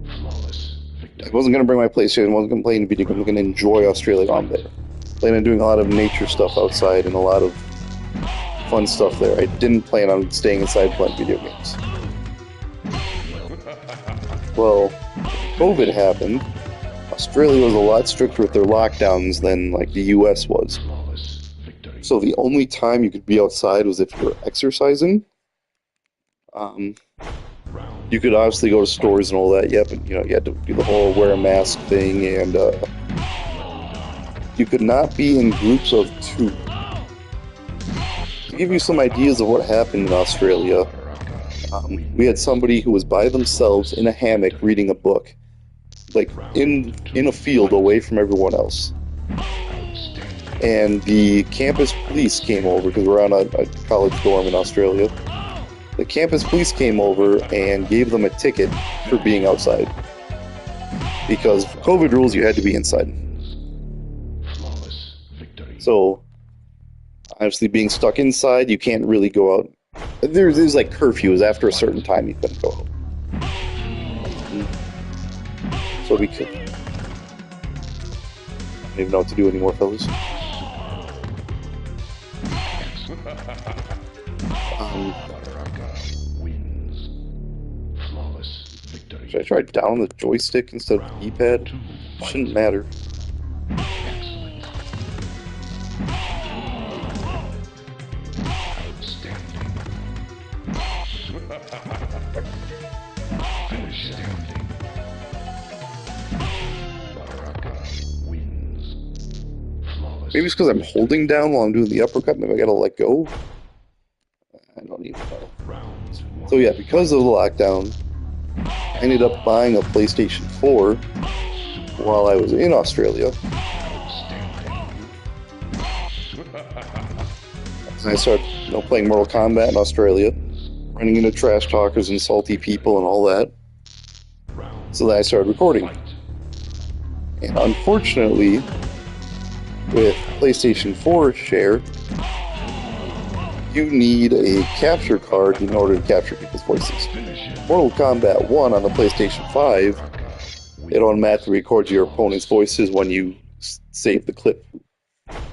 I victory. wasn't gonna bring my PlayStation. I wasn't gonna play any video games. I'm gonna enjoy Australia while I'm there. Planning on doing a lot of nature stuff outside and a lot of fun stuff there. I didn't plan on staying inside playing video games. Well, COVID happened. Australia was a lot stricter with their lockdowns than like the US was. Flawless victory. So the only time you could be outside was if you were exercising. You could obviously go to stores and all that, yeah, but you had to do the whole wear a mask thing, and you could not be in groups of 2. To give you some ideas of what happened in Australia, we had somebody who was by themselves in a hammock reading a book, like in a field away from everyone else. And the campus police came over, because we're on a college dorm in Australia. The campus police came over and gave them a ticket for being outside. Because COVID rules, you had to be inside. Flawless victory. So, obviously being stuck inside, you can't really go out. There's like curfews. After a certain time, you couldn't go out. So we could. I don't even know what to do anymore, fellas. Wins. Flawless victory. Should I try down the joystick instead of the D-pad? Shouldn't matter. Outstanding. Outstanding. Baraka wins. Flawless. Maybe it's because I'm holding down while I'm doing the uppercut. Maybe I gotta let go. I don't even know. Round one. So yeah, because of the lockdown, I ended up buying a PlayStation 4 while I was in Australia. And I started, playing Mortal Kombat in Australia, running into trash talkers and salty people and all that. So then I started recording. And unfortunately, with PlayStation 4 share, you need a capture card in order to capture people's voices. Mortal Kombat 1 on the PlayStation 5, it automatically records your opponent's voices when you save the clip.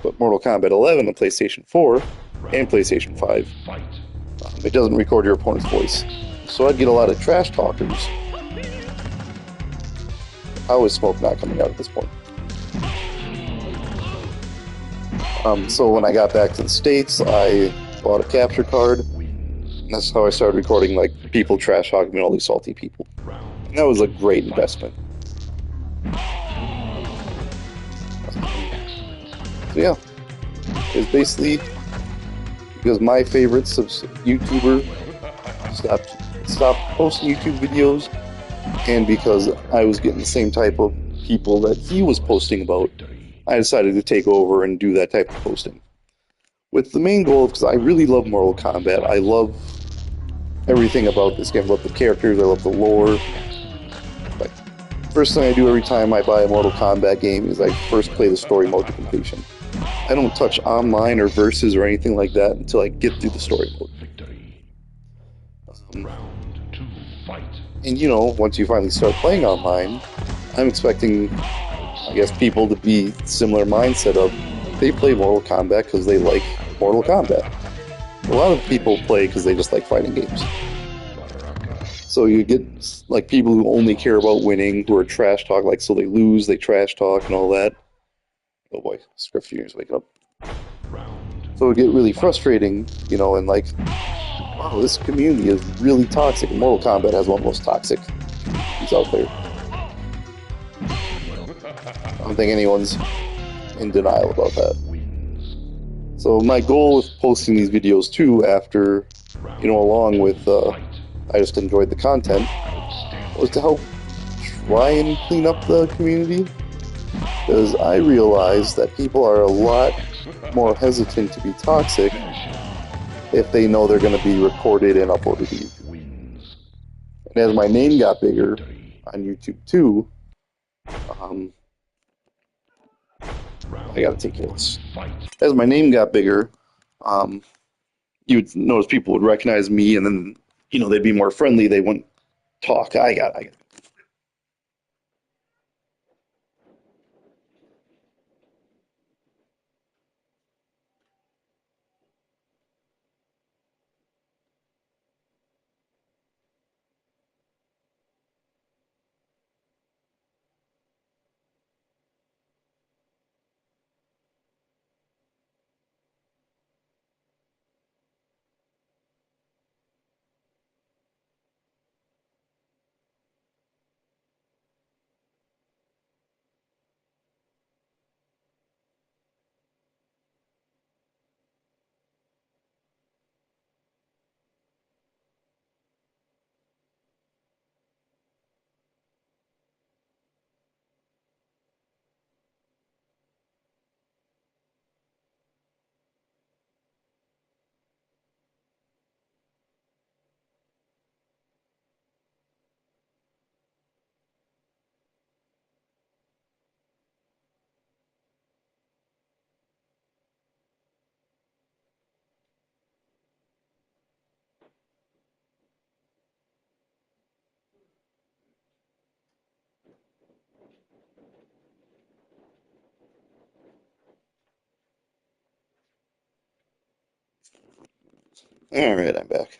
But Mortal Kombat 11 on PlayStation 4 and PlayStation 5, it doesn't record your opponent's voice. So I'd get a lot of trash talkers. How is smoke not coming out at this point? So when I got back to the States, I bought a capture card. And that's how I started recording, like, people trash talking me, all these salty people. And that was a great investment. So yeah, it's basically because my favorite YouTuber stopped posting YouTube videos, and because I was getting the same type of people that he was posting about, I decided to take over and do that type of posting. With the main goal, because I really love Mortal Kombat, I love everything about this game. I love the characters, I love the lore. Like, first thing I do every time I buy a Mortal Kombat game is I first play the story mode to completion. I don't touch online or versus or anything like that until I get through the story mode. And once you finally start playing online, I'm expecting, I guess, people to be similar mindset of they play Mortal Kombat because they like Mortal Kombat. A lot of people play because they just like fighting games. So you get like people who only care about winning, who are trash talk, like so they lose, they trash talk and all that. Oh boy, Script Junior's waking up. So it get really frustrating, and like, wow, this community is really toxic. Mortal Kombat has one of the most toxic communities out there. I don't think anyone's in denial about that. So my goal with posting these videos too, after, along with, I just enjoyed the content, was to help try and clean up the community. Because I realize that people are a lot more hesitant to be toxic if they know they're going to be recorded and uploaded to YouTube. Wins. And as my name got bigger Victory. on YouTube too, I got to take care of this. Fight. As my name got bigger, you'd notice people would recognize me, and then they'd be more friendly. They wouldn't talk. I got. All right, I'm back.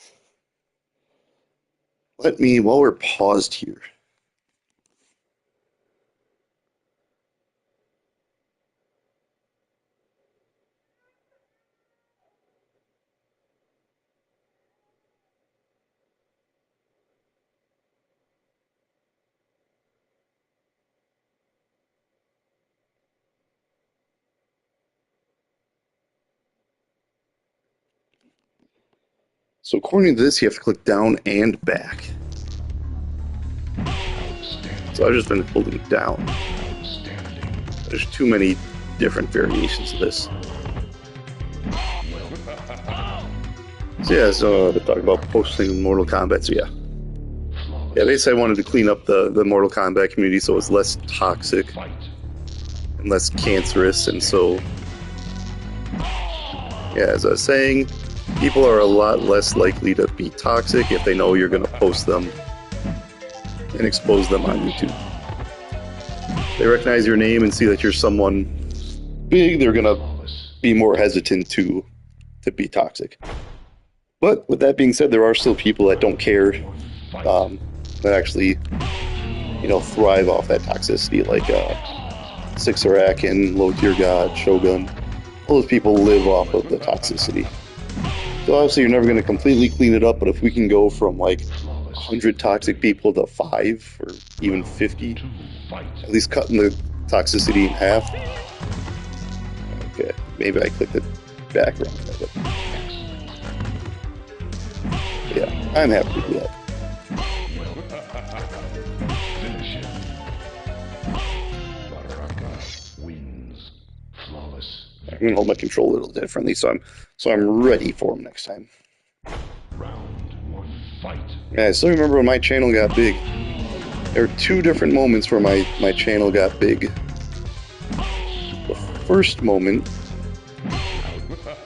While we're paused here. So according to this, you have to click down and back. Outstanding. So I've just been holding down. Outstanding. There's too many different variations of this. So to talk about posting Mortal Kombat. So yeah, basically I wanted to clean up the Mortal Kombat community so it's less toxic Fight. and less cancerous, and so as I was saying, people are a lot less likely to be toxic if they know you're going to post them and expose them on YouTube. They recognize your name and see that you're someone big, they're going to be more hesitant to be toxic. But with that being said, there are still people that don't care, that actually, thrive off that toxicity, like Sixerakin, Low Tier God, Shogun. All those people live off of the toxicity. So obviously you're never going to completely clean it up, but if we can go from like 100 toxic people to 5 or even 50, at least cutting the toxicity in half. Okay, maybe I clicked it back around there, but yeah, I'm happy to do that. Finish him. Baraka wins. Flawless. I'm gonna hold my control a little differently, so I'm ready for him next time. Round 1. Fight. Yeah, I still remember when my channel got big. There were 2 different moments where my channel got big. The first moment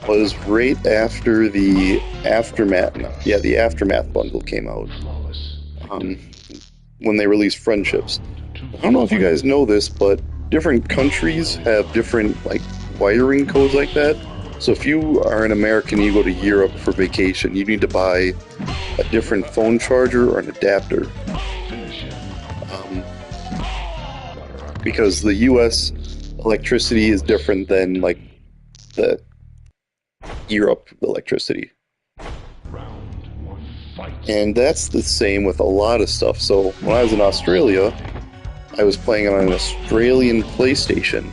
was right after the Aftermath. The Aftermath bundle came out. Flawless. When they released Friendships. I don't know if you guys know this, but different countries have different wiring codes like that. So if you are an American and you go to Europe for vacation, you need to buy a different phone charger or an adapter. Finish him. Because the US electricity is different than the Europe electricity. Round 1. Fight. And that's the same with a lot of stuff. So when I was in Australia, I was playing on an Australian PlayStation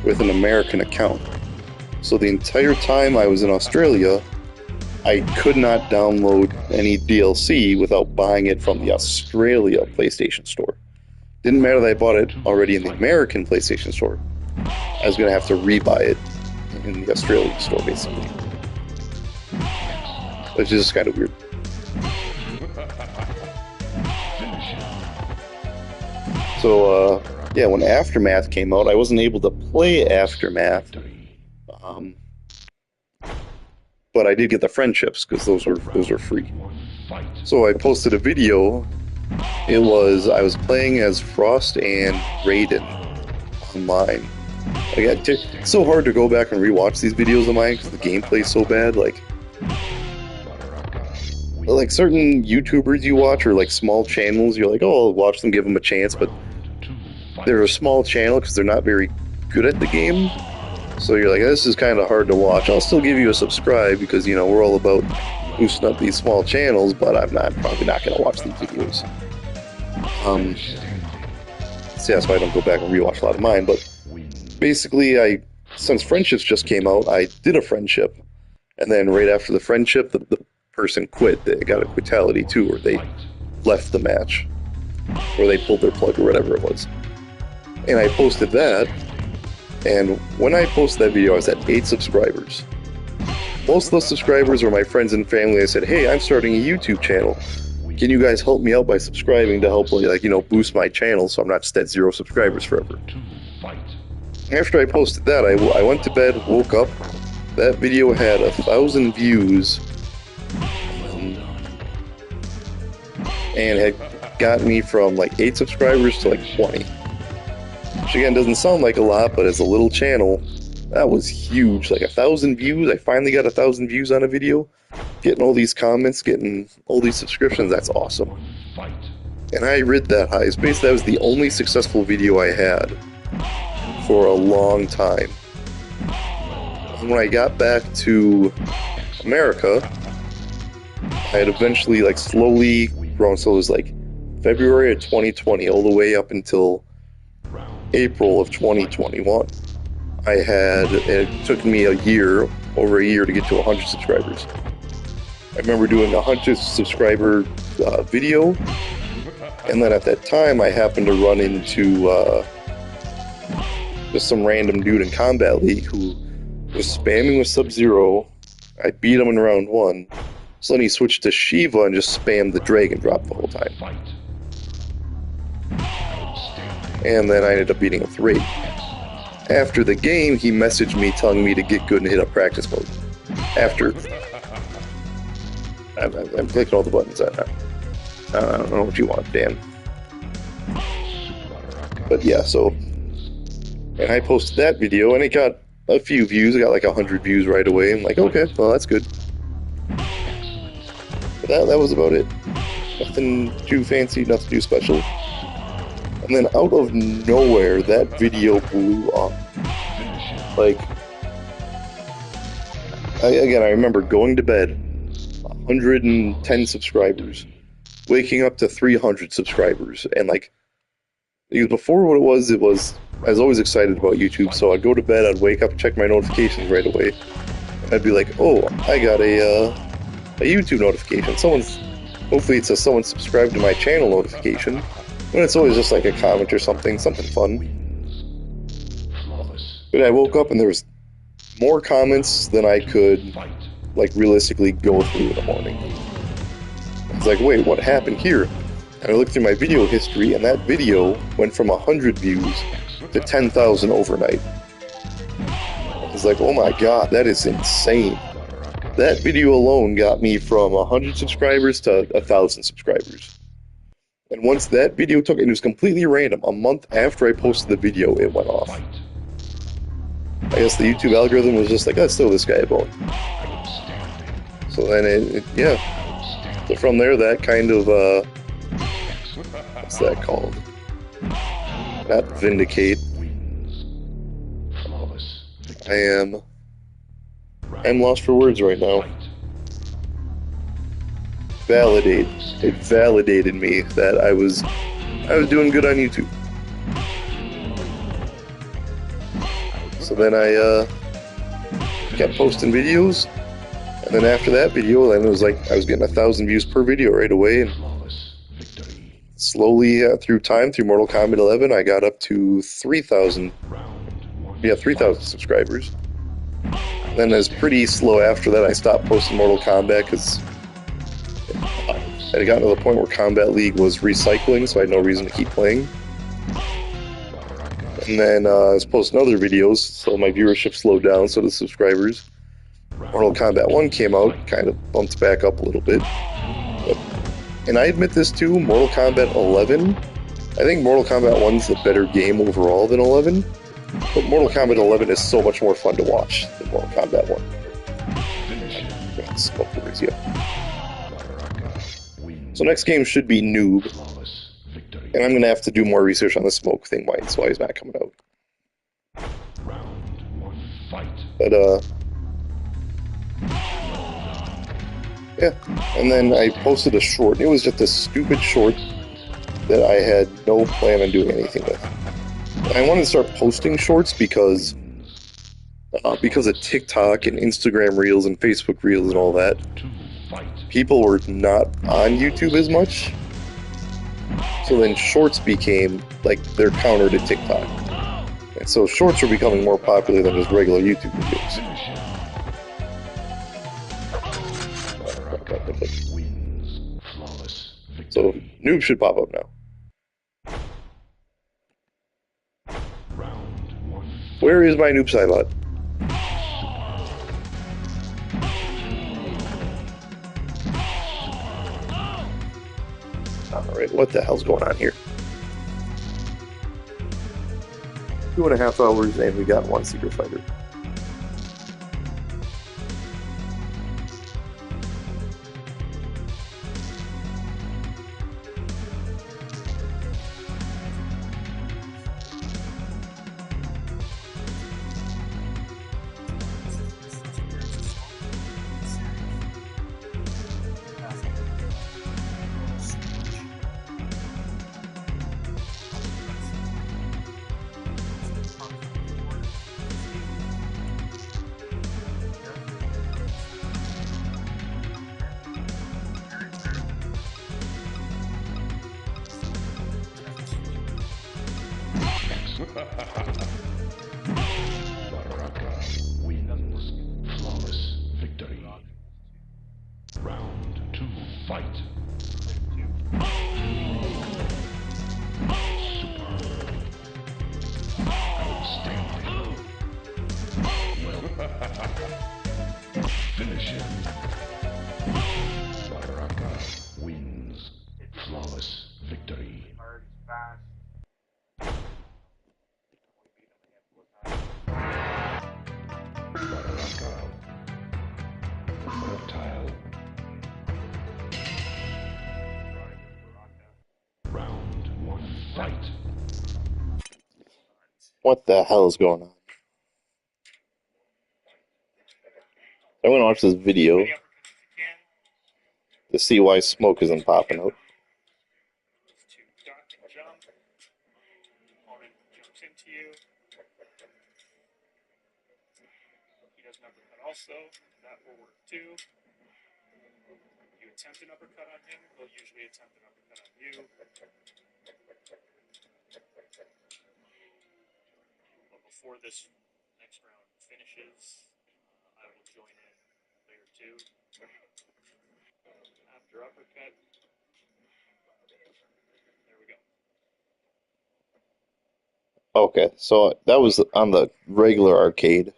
with an American account. So the entire time I was in Australia, I could not download any DLC without buying it from the Australia PlayStation Store. Didn't matter that I bought it already in the American PlayStation Store. I was going to have to rebuy it in the Australian store, basically. It's just kind of weird. Finish him. So, yeah, when Aftermath came out, I wasn't able to play Aftermath, Victory. um, but I did get the friendships because those were free. One fight. So I posted a video. I was playing as Frost and Raiden online. Like, it's so hard to go back and rewatch these videos of mine because the gameplay's so bad. Like certain YouTubers you watch or like small channels, you're like, oh, I'll watch them, give them a chance, but they're a small channel because they're not very good at the game. So you're like, this is kind of hard to watch. I'll still give you a subscribe because, you know, we're all about boosting up these small channels, but I'm probably not going to watch these videos. So that's why I don't go back and rewatch a lot of mine. But basically, since Friendships just came out, I did a friendship. And then right after the friendship, the person quit. They got a quitality too, or they left the match. Or they pulled their plug or whatever it was. And I posted that. And when I posted that video, I was at 8 subscribers. Most of those subscribers were my friends and family. I said, hey, I'm starting a YouTube channel. Can you guys help me out by subscribing to help, like, you know, boost my channel so I'm not just at 0 subscribers forever? After I posted that, I went to bed, woke up. That video had 1,000 views. And had got me from like 8 subscribers to like 20. Which again doesn't sound like a lot, but as a little channel, that was huge. Like 1,000 views. I finally got 1,000 views on a video. Getting all these comments, getting all these subscriptions, that's awesome. And I rid that high. Basically, that was the only successful video I had for a long time. And when I got back to America, I had eventually, like, slowly grown. So it was like February of 2020 all the way up until April of 2021. It took me over a year to get to 100 subscribers. I remember doing a 100 subscriber video, and then at that time I happened to run into just some random dude in Combat League who was spamming with Sub-Zero. I beat him in round 1, so then he switched to Shiva and just spammed the Dragon Drop the whole time. And then I ended up beating him with Raid. After the game, he messaged me telling me to get good and hit up practice mode. After... I'm clicking all the buttons right now. I don't know what you want, Dan. But yeah, so... And I posted that video, and it got a few views. I got like 100 views right away. I'm like, okay, well, that's good. But that was about it. Nothing too fancy, nothing too special. And then out of nowhere, that video blew up. Like, I remember going to bed, 110 subscribers, waking up to 300 subscribers, and like, because before what it was, I was always excited about YouTube, so I'd go to bed, I'd wake up, check my notifications right away, and I'd be like, oh, I got a YouTube notification. Hopefully it says someone subscribed to my channel notification. And it's always just like a comment or something fun. But I woke up and there was more comments than I could, like, realistically go through in the morning. I was like, wait, what happened here? And I looked through my video history, and that video went from 100 views to 10,000 overnight. I was like, oh my god, that is insane. That video alone got me from 100 subscribers to 1,000 subscribers. And once that video took, and it was completely random, a month after I posted the video, it went off. I guess the YouTube algorithm was just like, let's throw this guy a bone. So then yeah. So from there, that kind of, what's that called? Not vindicate. I'm lost for words right now. Validate. It validated me that I was doing good on YouTube. So then I kept posting videos, and then after that video, then it was like I was getting 1,000 views per video right away, and slowly through Mortal Kombat 11, I got up to 3,000. Yeah, 3,000 subscribers. Then it's pretty slow after that. I stopped posting Mortal Kombat because I had gotten to the point where Combat League was recycling, so I had no reason to keep playing. And then I was posting other videos, so my viewership slowed down, so the subscribers. Mortal Kombat 1 came out, kind of bumped back up a little bit. And I admit this too, Mortal Kombat 11, I think Mortal Kombat 1's the better game overall than 11, but Mortal Kombat 11 is so much more fun to watch than Mortal Kombat 1. Smoke the Rizia. So next game should be Noob, and I'm going to have to do more research on the smoke thing, why he's not coming out. But, yeah, and then I posted a short. It was just a stupid short that I had no plan on doing anything with. And I wanted to start posting shorts because of TikTok and Instagram Reels and Facebook Reels and all that. People were not on YouTube as much, so then shorts became like their counter to TikTok. And so shorts are becoming more popular than just regular YouTube videos. So Noob should pop up now. Where is my Noob Saibot? Alright, what the hell's going on here? 2.5 hours and we got one secret fighter. Baraka wins. Flawless victory. Round 2, fight. Superb. Outstanding. Finish him. Baraka wins. Flawless victory. Baraka. Reptile. Round 1, fight. What the hell is going on? I'm gonna watch this video to see why smoke isn't popping out. To duck and jump. Opponent jumps into you. He does an uppercut also. That will work too. You attempt an uppercut on him, he'll usually attempt an uppercut on you. But before this next round finishes, I will join in layer 2. After uppercut. There we go. Okay, so that was on the regular arcade.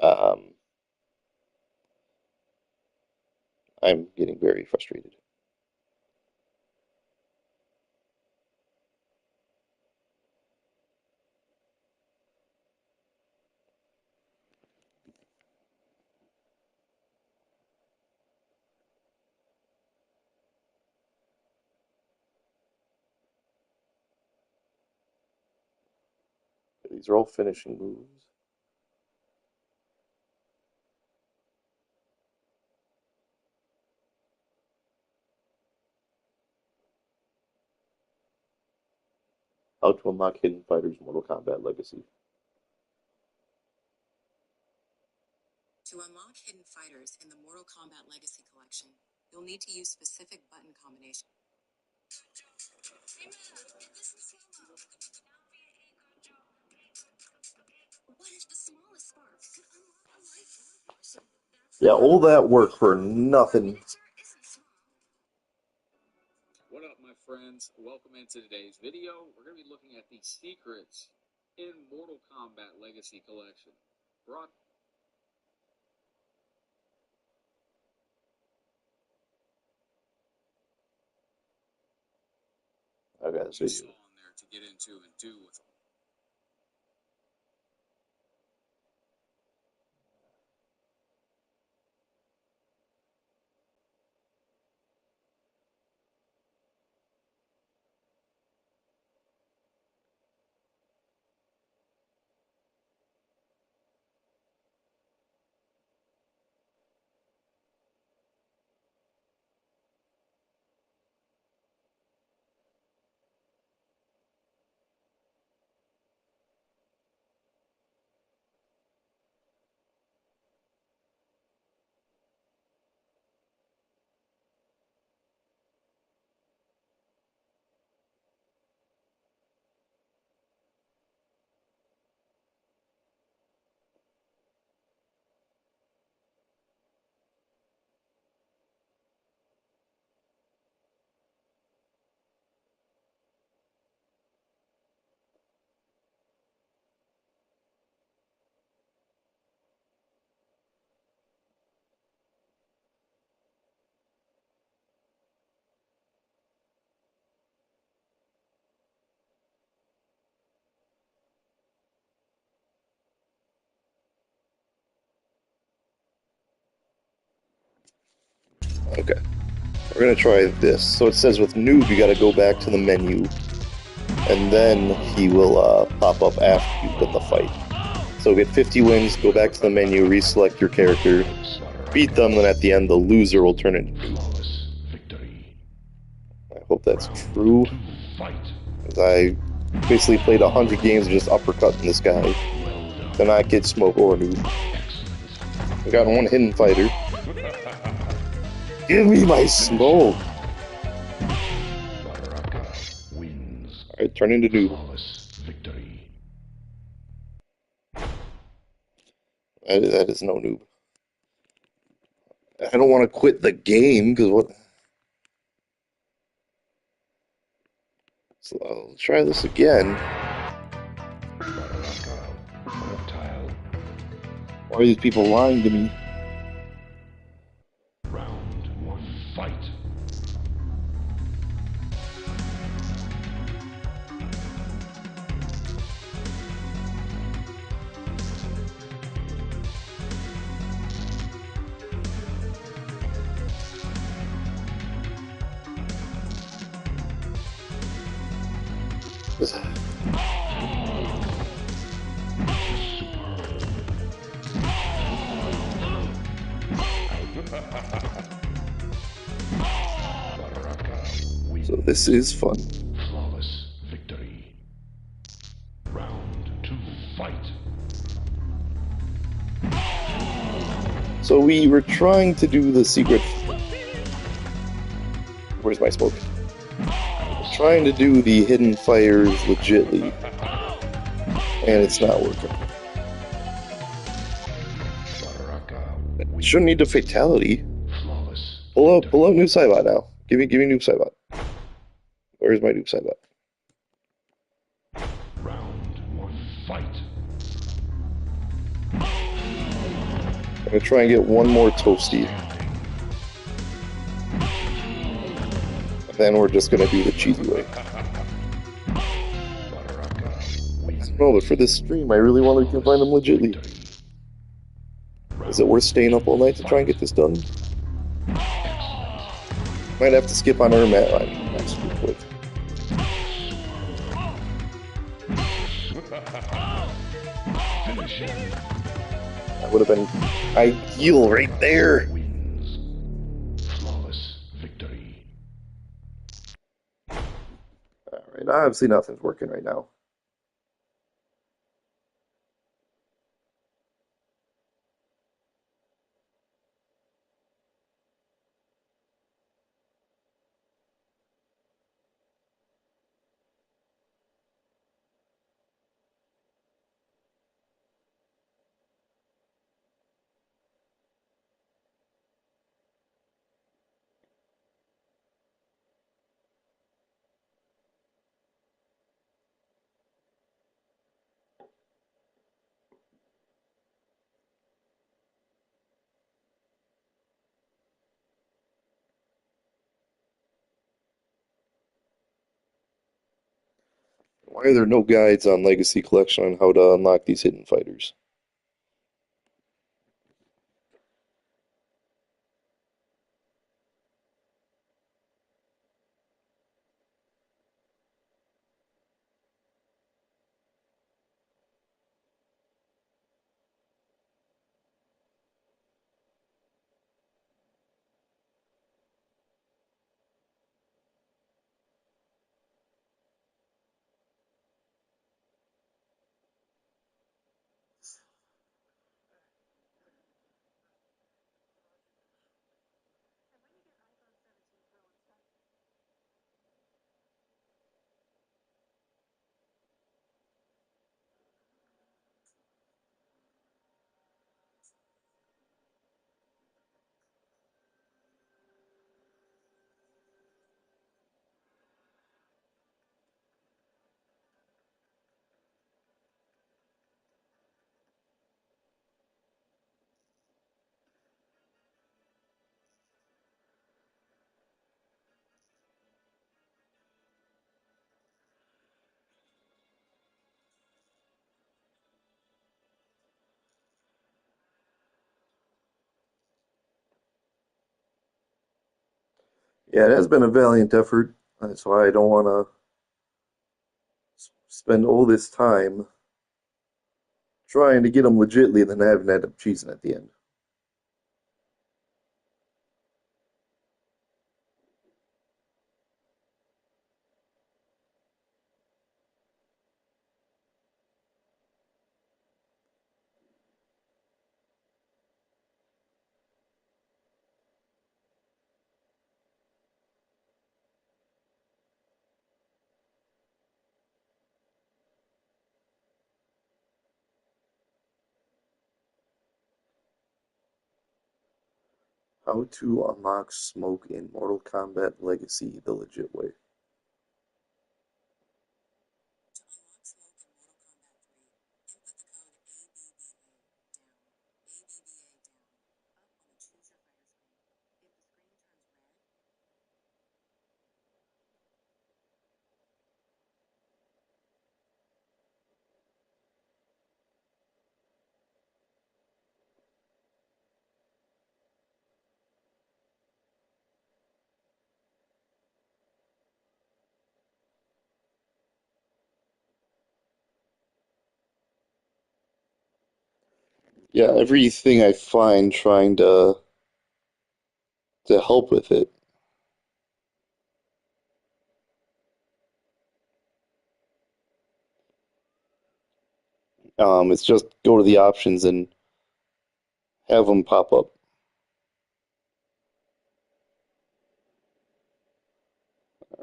Um, I'm getting very frustrated. These are all finishing moves. How to unlock Hidden Fighters Mortal Kombat Legacy. To unlock Hidden Fighters in the Mortal Kombat Legacy Collection, you'll need to use specific button combinations. What if the smallest spark could unlock a lifelong person? Yeah, all that work for nothing. Isn't small. What up, my friends? Welcome into today's video. We're going to be looking at the secrets in Mortal Kombat Legacy Collection. Brought I got this you video. saw in there to get into and do with them. Okay. We're gonna try this. So it says with noob, you gotta go back to the menu, and then he will pop up after you win the fight. So get 50 wins, go back to the menu, reselect your character, beat them, then at the end the loser will turn into noob. Flawless victory. I hope that's true, Fight. because I basically played 100 games of just uppercutting this guy to not get smoke or noob. I got one hidden fighter. Give me my smoke! Baraka wins. Alright, turn into noob. Flawless victory. That is no noob. I don't want to quit the game, because what... So I'll try this again. Baraka reptile. Why are these people lying to me? Round one. Fight. Baraka wins. So this is fun. Flawless victory. Round two. Fight. So we were trying to do the secret... Where's my smoke? Trying to do the hidden fires legitly, and it's not working. Baraka It wins. shouldn't need a fatality. Flawless. Pull out Noob Saibot now. Give me Noob Saibot. Where's my Noob Saibot? Round one. Fight. I'm gonna try and get one more toasty. And then we're just gonna do the cheesy way. Baraka wins. No, but for this stream, I really want to combine them legitly. Is it worth staying up all night to try and get this done? Might have to skip on Ermat. That's too quick. Finish him. That would have been ideal right there. Wins. Flawless victory. Alright, obviously nothing's working right now. Why are there no guides on Legacy Collection on how to unlock these hidden fighters? Yeah, it has been a valiant effort. That's why I don't want to spend all this time trying to get them legitly and then having to end up cheesing at the end. How to unlock smoke in Mortal Kombat Legacy the legit way. To unlock smoke in Mortal Kombat 3, input the code ABBA down, up on the Choose Your Fighter screen. If the screen turns red, Yeah, everything I find trying to help with it. It's just go to the options and have them pop up.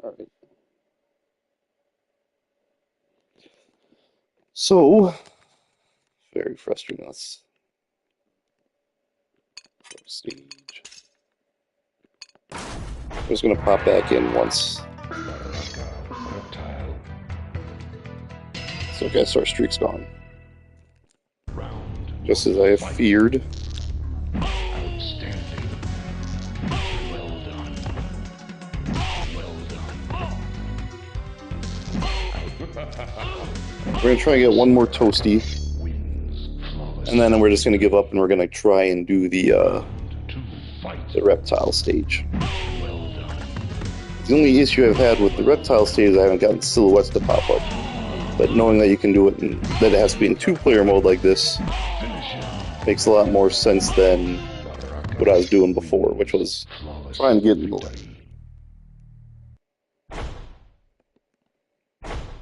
All right. So, very frustrating. Let's go to stage. I'm just gonna pop back in once. Baraka Reptile. So, guess our streak's gone. Round Just as I have fight. feared. Outstanding. Well done. Well done. We're gonna try and get one more toasty, Wins flawless. and then we're just gonna give up and we're gonna try and do the To fight. reptile stage. Well done. The only issue I've had with the reptile stage is I haven't gotten silhouettes to pop up. But knowing that you can do it, that it has to be in two-player mode like this, Finish him. makes a lot more sense than Baraka what I was doing before, which was flawless trying to get in the victory.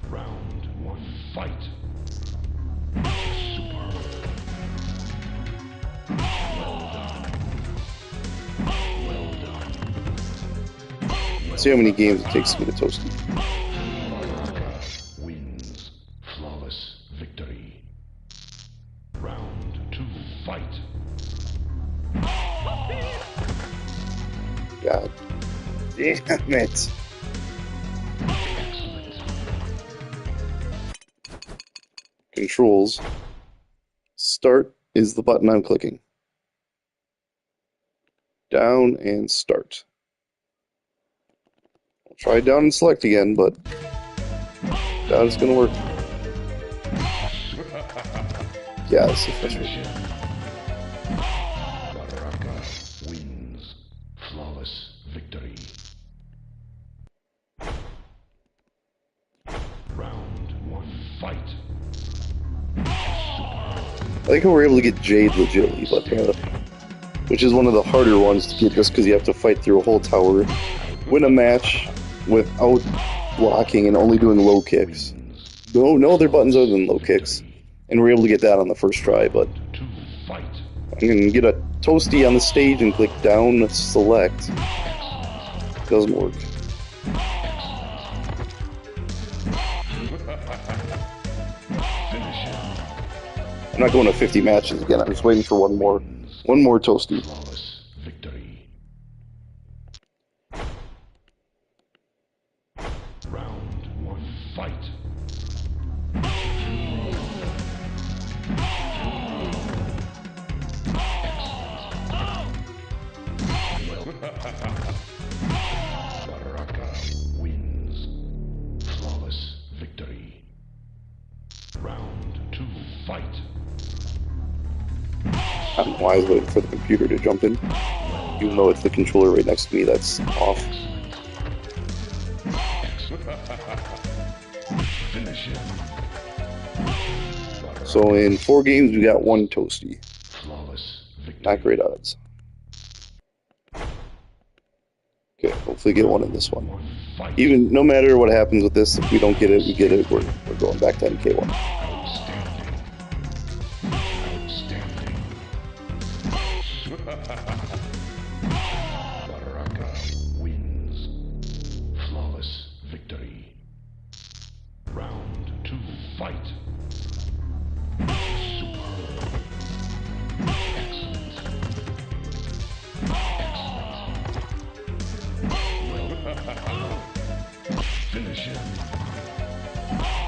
Round one fight. Superb. Well done. Well done. See how many games it takes to get a toasty. Baraka wins flawless victory. Round two fight. God damn it. Excellent. Controls. Start is the button I'm clicking. Down and start. I'll try down and select again, but Doubt it's gonna work. Yeah, this is Finish frustrating. him. Baraka wins. Flawless victory. Round 1, fight. I like how we're able to get Jade legitly, but which is one of the harder ones to get just because you have to fight through a whole tower, win a match without blocking and only doing low kicks. No other buttons other than low kicks. And we're able to get that on the first try, but 2, fight. I'm going to get a toasty on the stage and click down select. Doesn't work. Finish him. I'm not going to 50 matches again. I'm just waiting for one more toasty. Flawless victory. Round 1, fight. Baraka wins. Flawless victory. Round 2, fight. I don't know why I was waiting for the computer to jump in, even though it's the controller right next to me that's off. Finish him. So in 4 games, we got 1 toasty. Flawless victory. Not great odds. Okay, hopefully get one in this one. 1, fight. Even no matter what happens with this, if we don't get it, we get it. We're going back to MK1. Outstanding. Outstanding. Baraka wins. Flawless victory. Round 2, fight. Superb. Excellent. Finish him.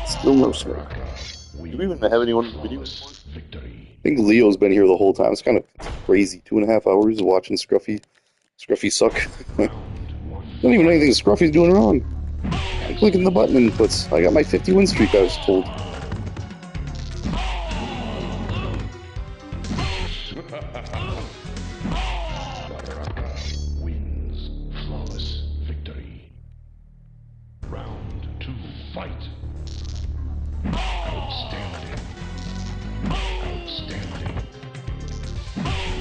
Still no smoke. Baraka wins. Do we even have anyone in the video? Flawless victory. I think Leo's been here the whole time. It's kind of crazy. 2.5 hours watching Scruffy suck. Round 1, Don't even know anything Scruffy's doing wrong. I'm clicking the button inputs. I got my 50 win streak, I was told. Baraka wins. Flawless victory. Round 2, fight. Outstanding. Outstanding.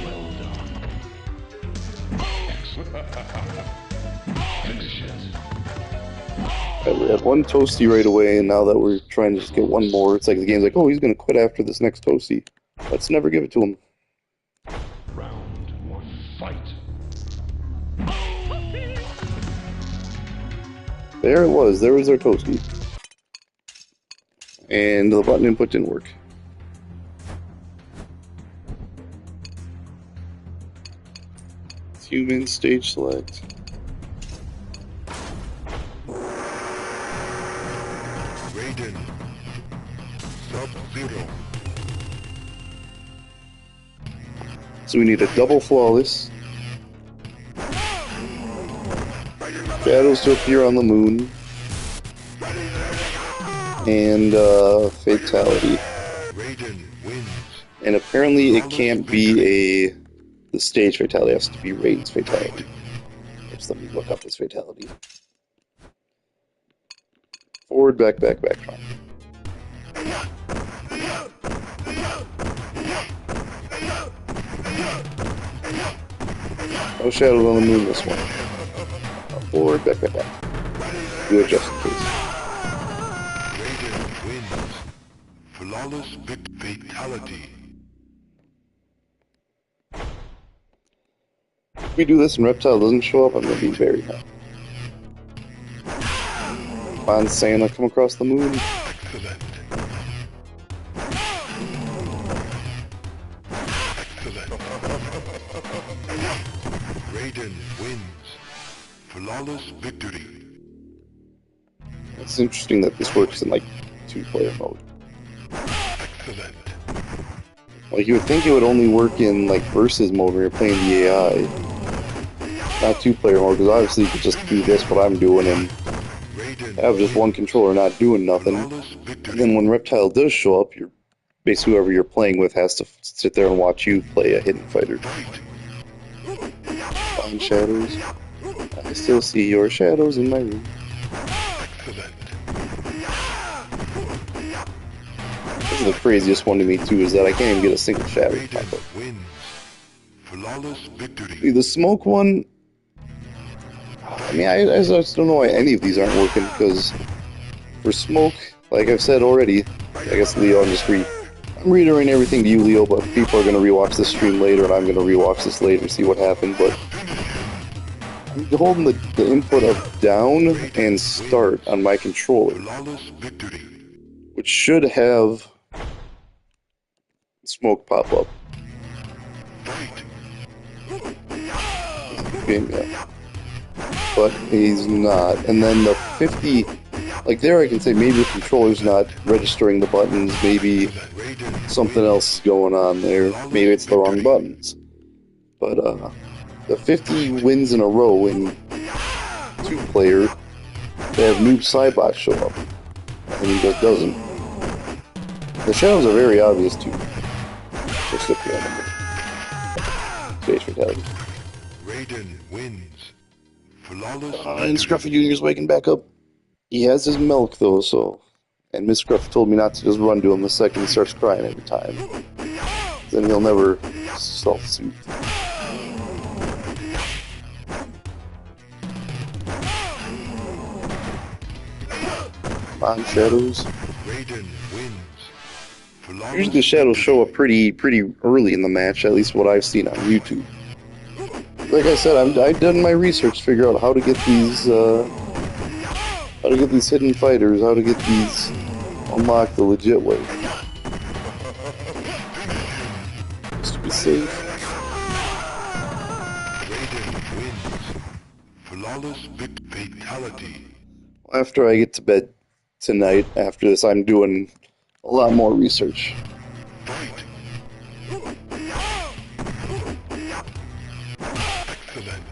Well done. Excellent. Finish it. We had 1 toasty right away, and now that we're trying to just get 1 more, it's like the game's like, oh, he's going to quit after this next toasty. Let's never give it to him. Round 1, fight. There it was. There was our toasty. And the button input didn't work. Human stage select. Raiden. Sub-Zero. So we need a double flawless. Shadows to appear on the moon. And fatality. Raiden wins. And apparently it can't be the stage fatality, it has to be Raiden's fatality. Just let me look up his fatality. Forward, back, back, back. No shadows on the moon this one. Forward, back, back, back. Do it just in case. Raiden wins. Flawless fatality. If we do this and Reptile doesn't show up, I'm gonna be very happy. Come on, Santa, come across the moon. Excellent. Excellent. Raiden wins. Flawless victory. It's interesting that this works in like 2-player mode. Excellent. Like you would think it would only work in like versus mode where you're playing the AI. Not 2-player mode, because obviously you could just do this, what I'm doing, and have just one controller not doing nothing. And then when Reptile does show up, you're basically whoever you're playing with has to sit there and watch you play a hidden fighter. Find shadows. I still see your shadows in my room. This is the craziest one to me too, is that I can't even get a single shadow to pop up. See, the smoke one, I mean, I just don't know why any of these aren't working, because for smoke, like I've said already, I guess Leo, I'm reiterating everything to you, Leo, but people are going to rewatch this stream later, and I'm going to rewatch this later and see what happened, but I'm holding the input of down and start on my controller, which should have smoke pop up. Yeah. But he's not. And then the 50, like there I can say maybe the controller's not registering the buttons, maybe something else is going on there, maybe it's the wrong buttons. But the 50 wins in a row in 2-player, they have Noob Saibot show up, and he just doesn't. The shadows are very obvious too. Just look at them. Space Fatality. Raiden wins. Flawless And Scruffy Jr.'s waking back up. He has his milk though, so. And Miss Scruffy told me not to just run to him the second he starts crying every time. Then he'll never self-soothe. On shadows. Raiden wins. Flawless Usually the shadows show up pretty early in the match, at least what I've seen on YouTube. Like I said, I've done my research to figure out how to get these hidden fighters, how to get these unlocked the legit way. Just to be safe. Raiden wins. Flawless fatality. After I get to bed tonight, after this, I'm doing a lot more research. Excellent.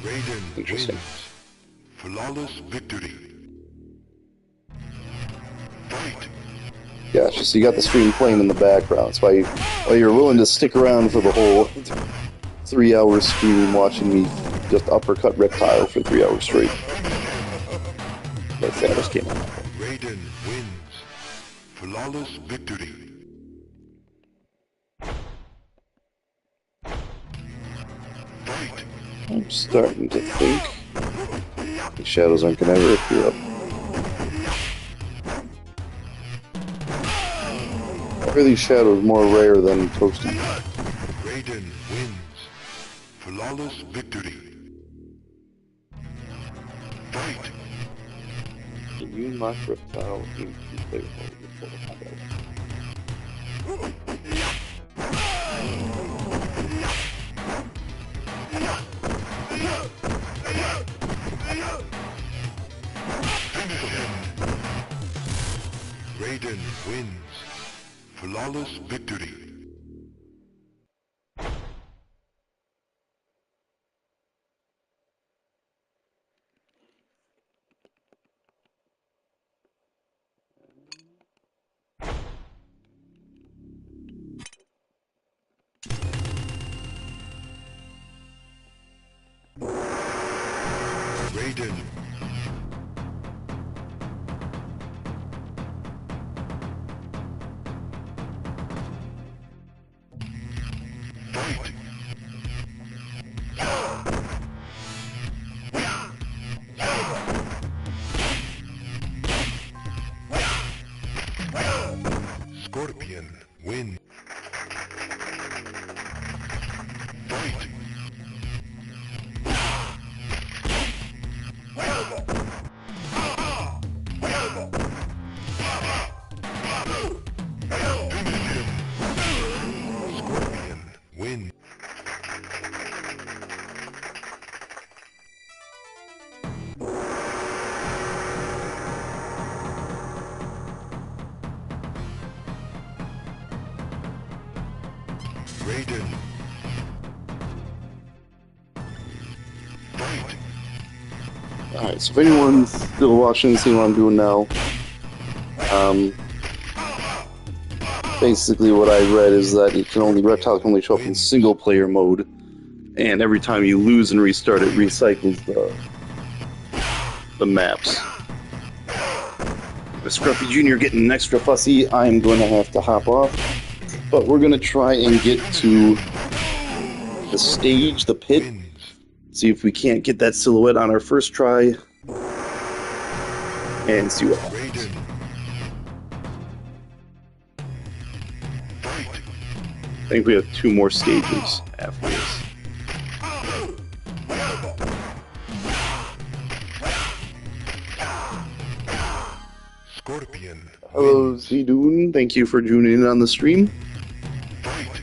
Raiden Interesting. wins. Flawless victory. Fight. Gotcha, so you got the stream playing in the background. So why you're willing to stick around for the whole 3-hour stream watching me just uppercut Reptile for 3 hours straight. That Thanos came out. Raiden wins. Flawless victory. Fight. I'm starting to think the shadows aren't gonna ever appear up. Why are these shadows more rare than Toasty? Raiden wins. Flawless victory. Fight. Can you unlock Reptile in 2-player mode before the combat? Raiden wins. Flawless victory. Raiden. Fight. Scorpion win. Fight. Scorpion win. Raiden. Fight. Alright, so if anyone's still watching, seeing what I'm doing now, basically what I read is that Reptile can only show up in single player mode, and every time you lose and restart, it recycles the maps. With Scruffy Jr. getting extra fussy, I'm going to have to hop off, but we're going to try and get to the stage, the pit, Wins. see if we can't get that silhouette on our first try, and see what happens. Raiden. Fight. I think we have 2 more stages after this. Scorpion. Hello, Zidune. Thank you for tuning in on the stream. Fight.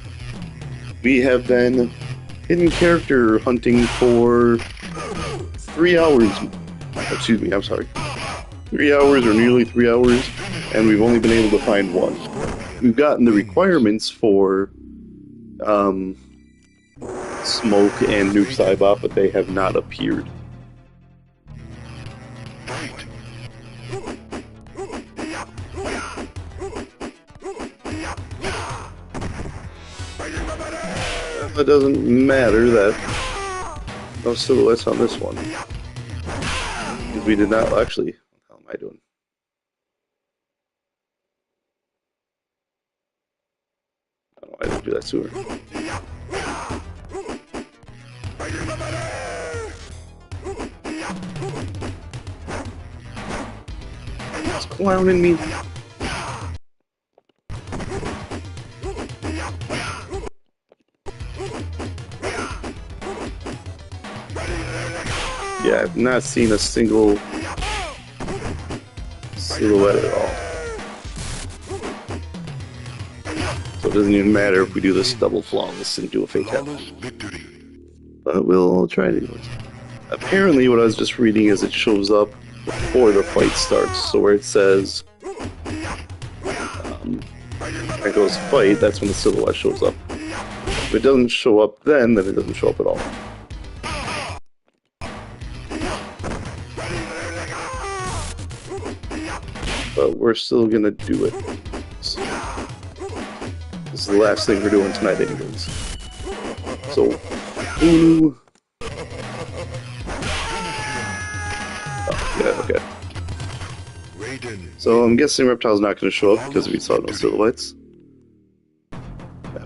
We have been hidden character hunting for 3 hours. Excuse me, I'm sorry. 3 hours or nearly 3 hours, and we've only been able to find 1. We've gotten the requirements for Smoke and Nuke Saibot, but they have not appeared. Fight. It doesn't matter that no silhouettes on this one. Because we did not actually. How am I doing? I don't know why I didn't do that sooner. It's clowning me. Yeah, I've not seen a single silhouette at all. So it doesn't even matter if we do this double flawless and do a fake out. Flawless victory. But we'll try to do it. Apparently what I was just reading is it shows up before the fight starts. So where it says it goes fight, that's when the silhouette shows up. If it doesn't show up then it doesn't show up at all. But we're still gonna do it. So, this is the last thing we're doing tonight anyways. So, ooh. Oh, yeah, okay. Raiden. So I'm guessing Reptile's not gonna show up because we saw no silhouettes.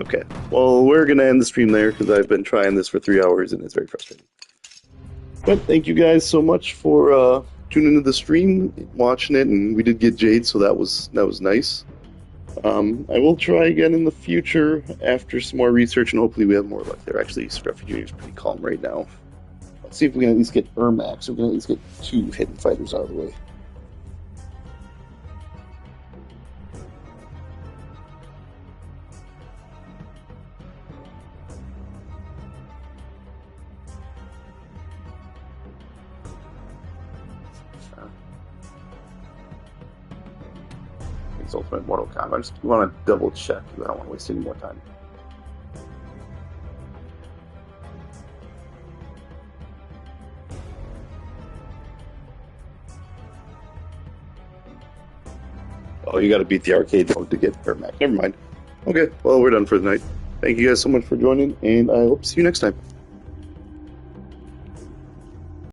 Okay. Well, we're gonna end the stream there because I've been trying this for 3 hours and it's very frustrating. But thank you guys so much for tuning into the stream, watching it, and we did get Jade, so that was nice. I will try again in the future after some more research, and hopefully we have more luck there. Actually, Scruffy Jr. is pretty calm right now. Let's see if we can at least get Ermac, so we can at least get 2 hidden fighters out of the way. Ultimate Mortal Kombat. I just want to double check because I don't want to waste any more time. Oh, you got to beat the arcade mode to get Ermac. Never mind. Okay, well, we're done for the night. Thank you guys so much for joining, and I hope to see you next time.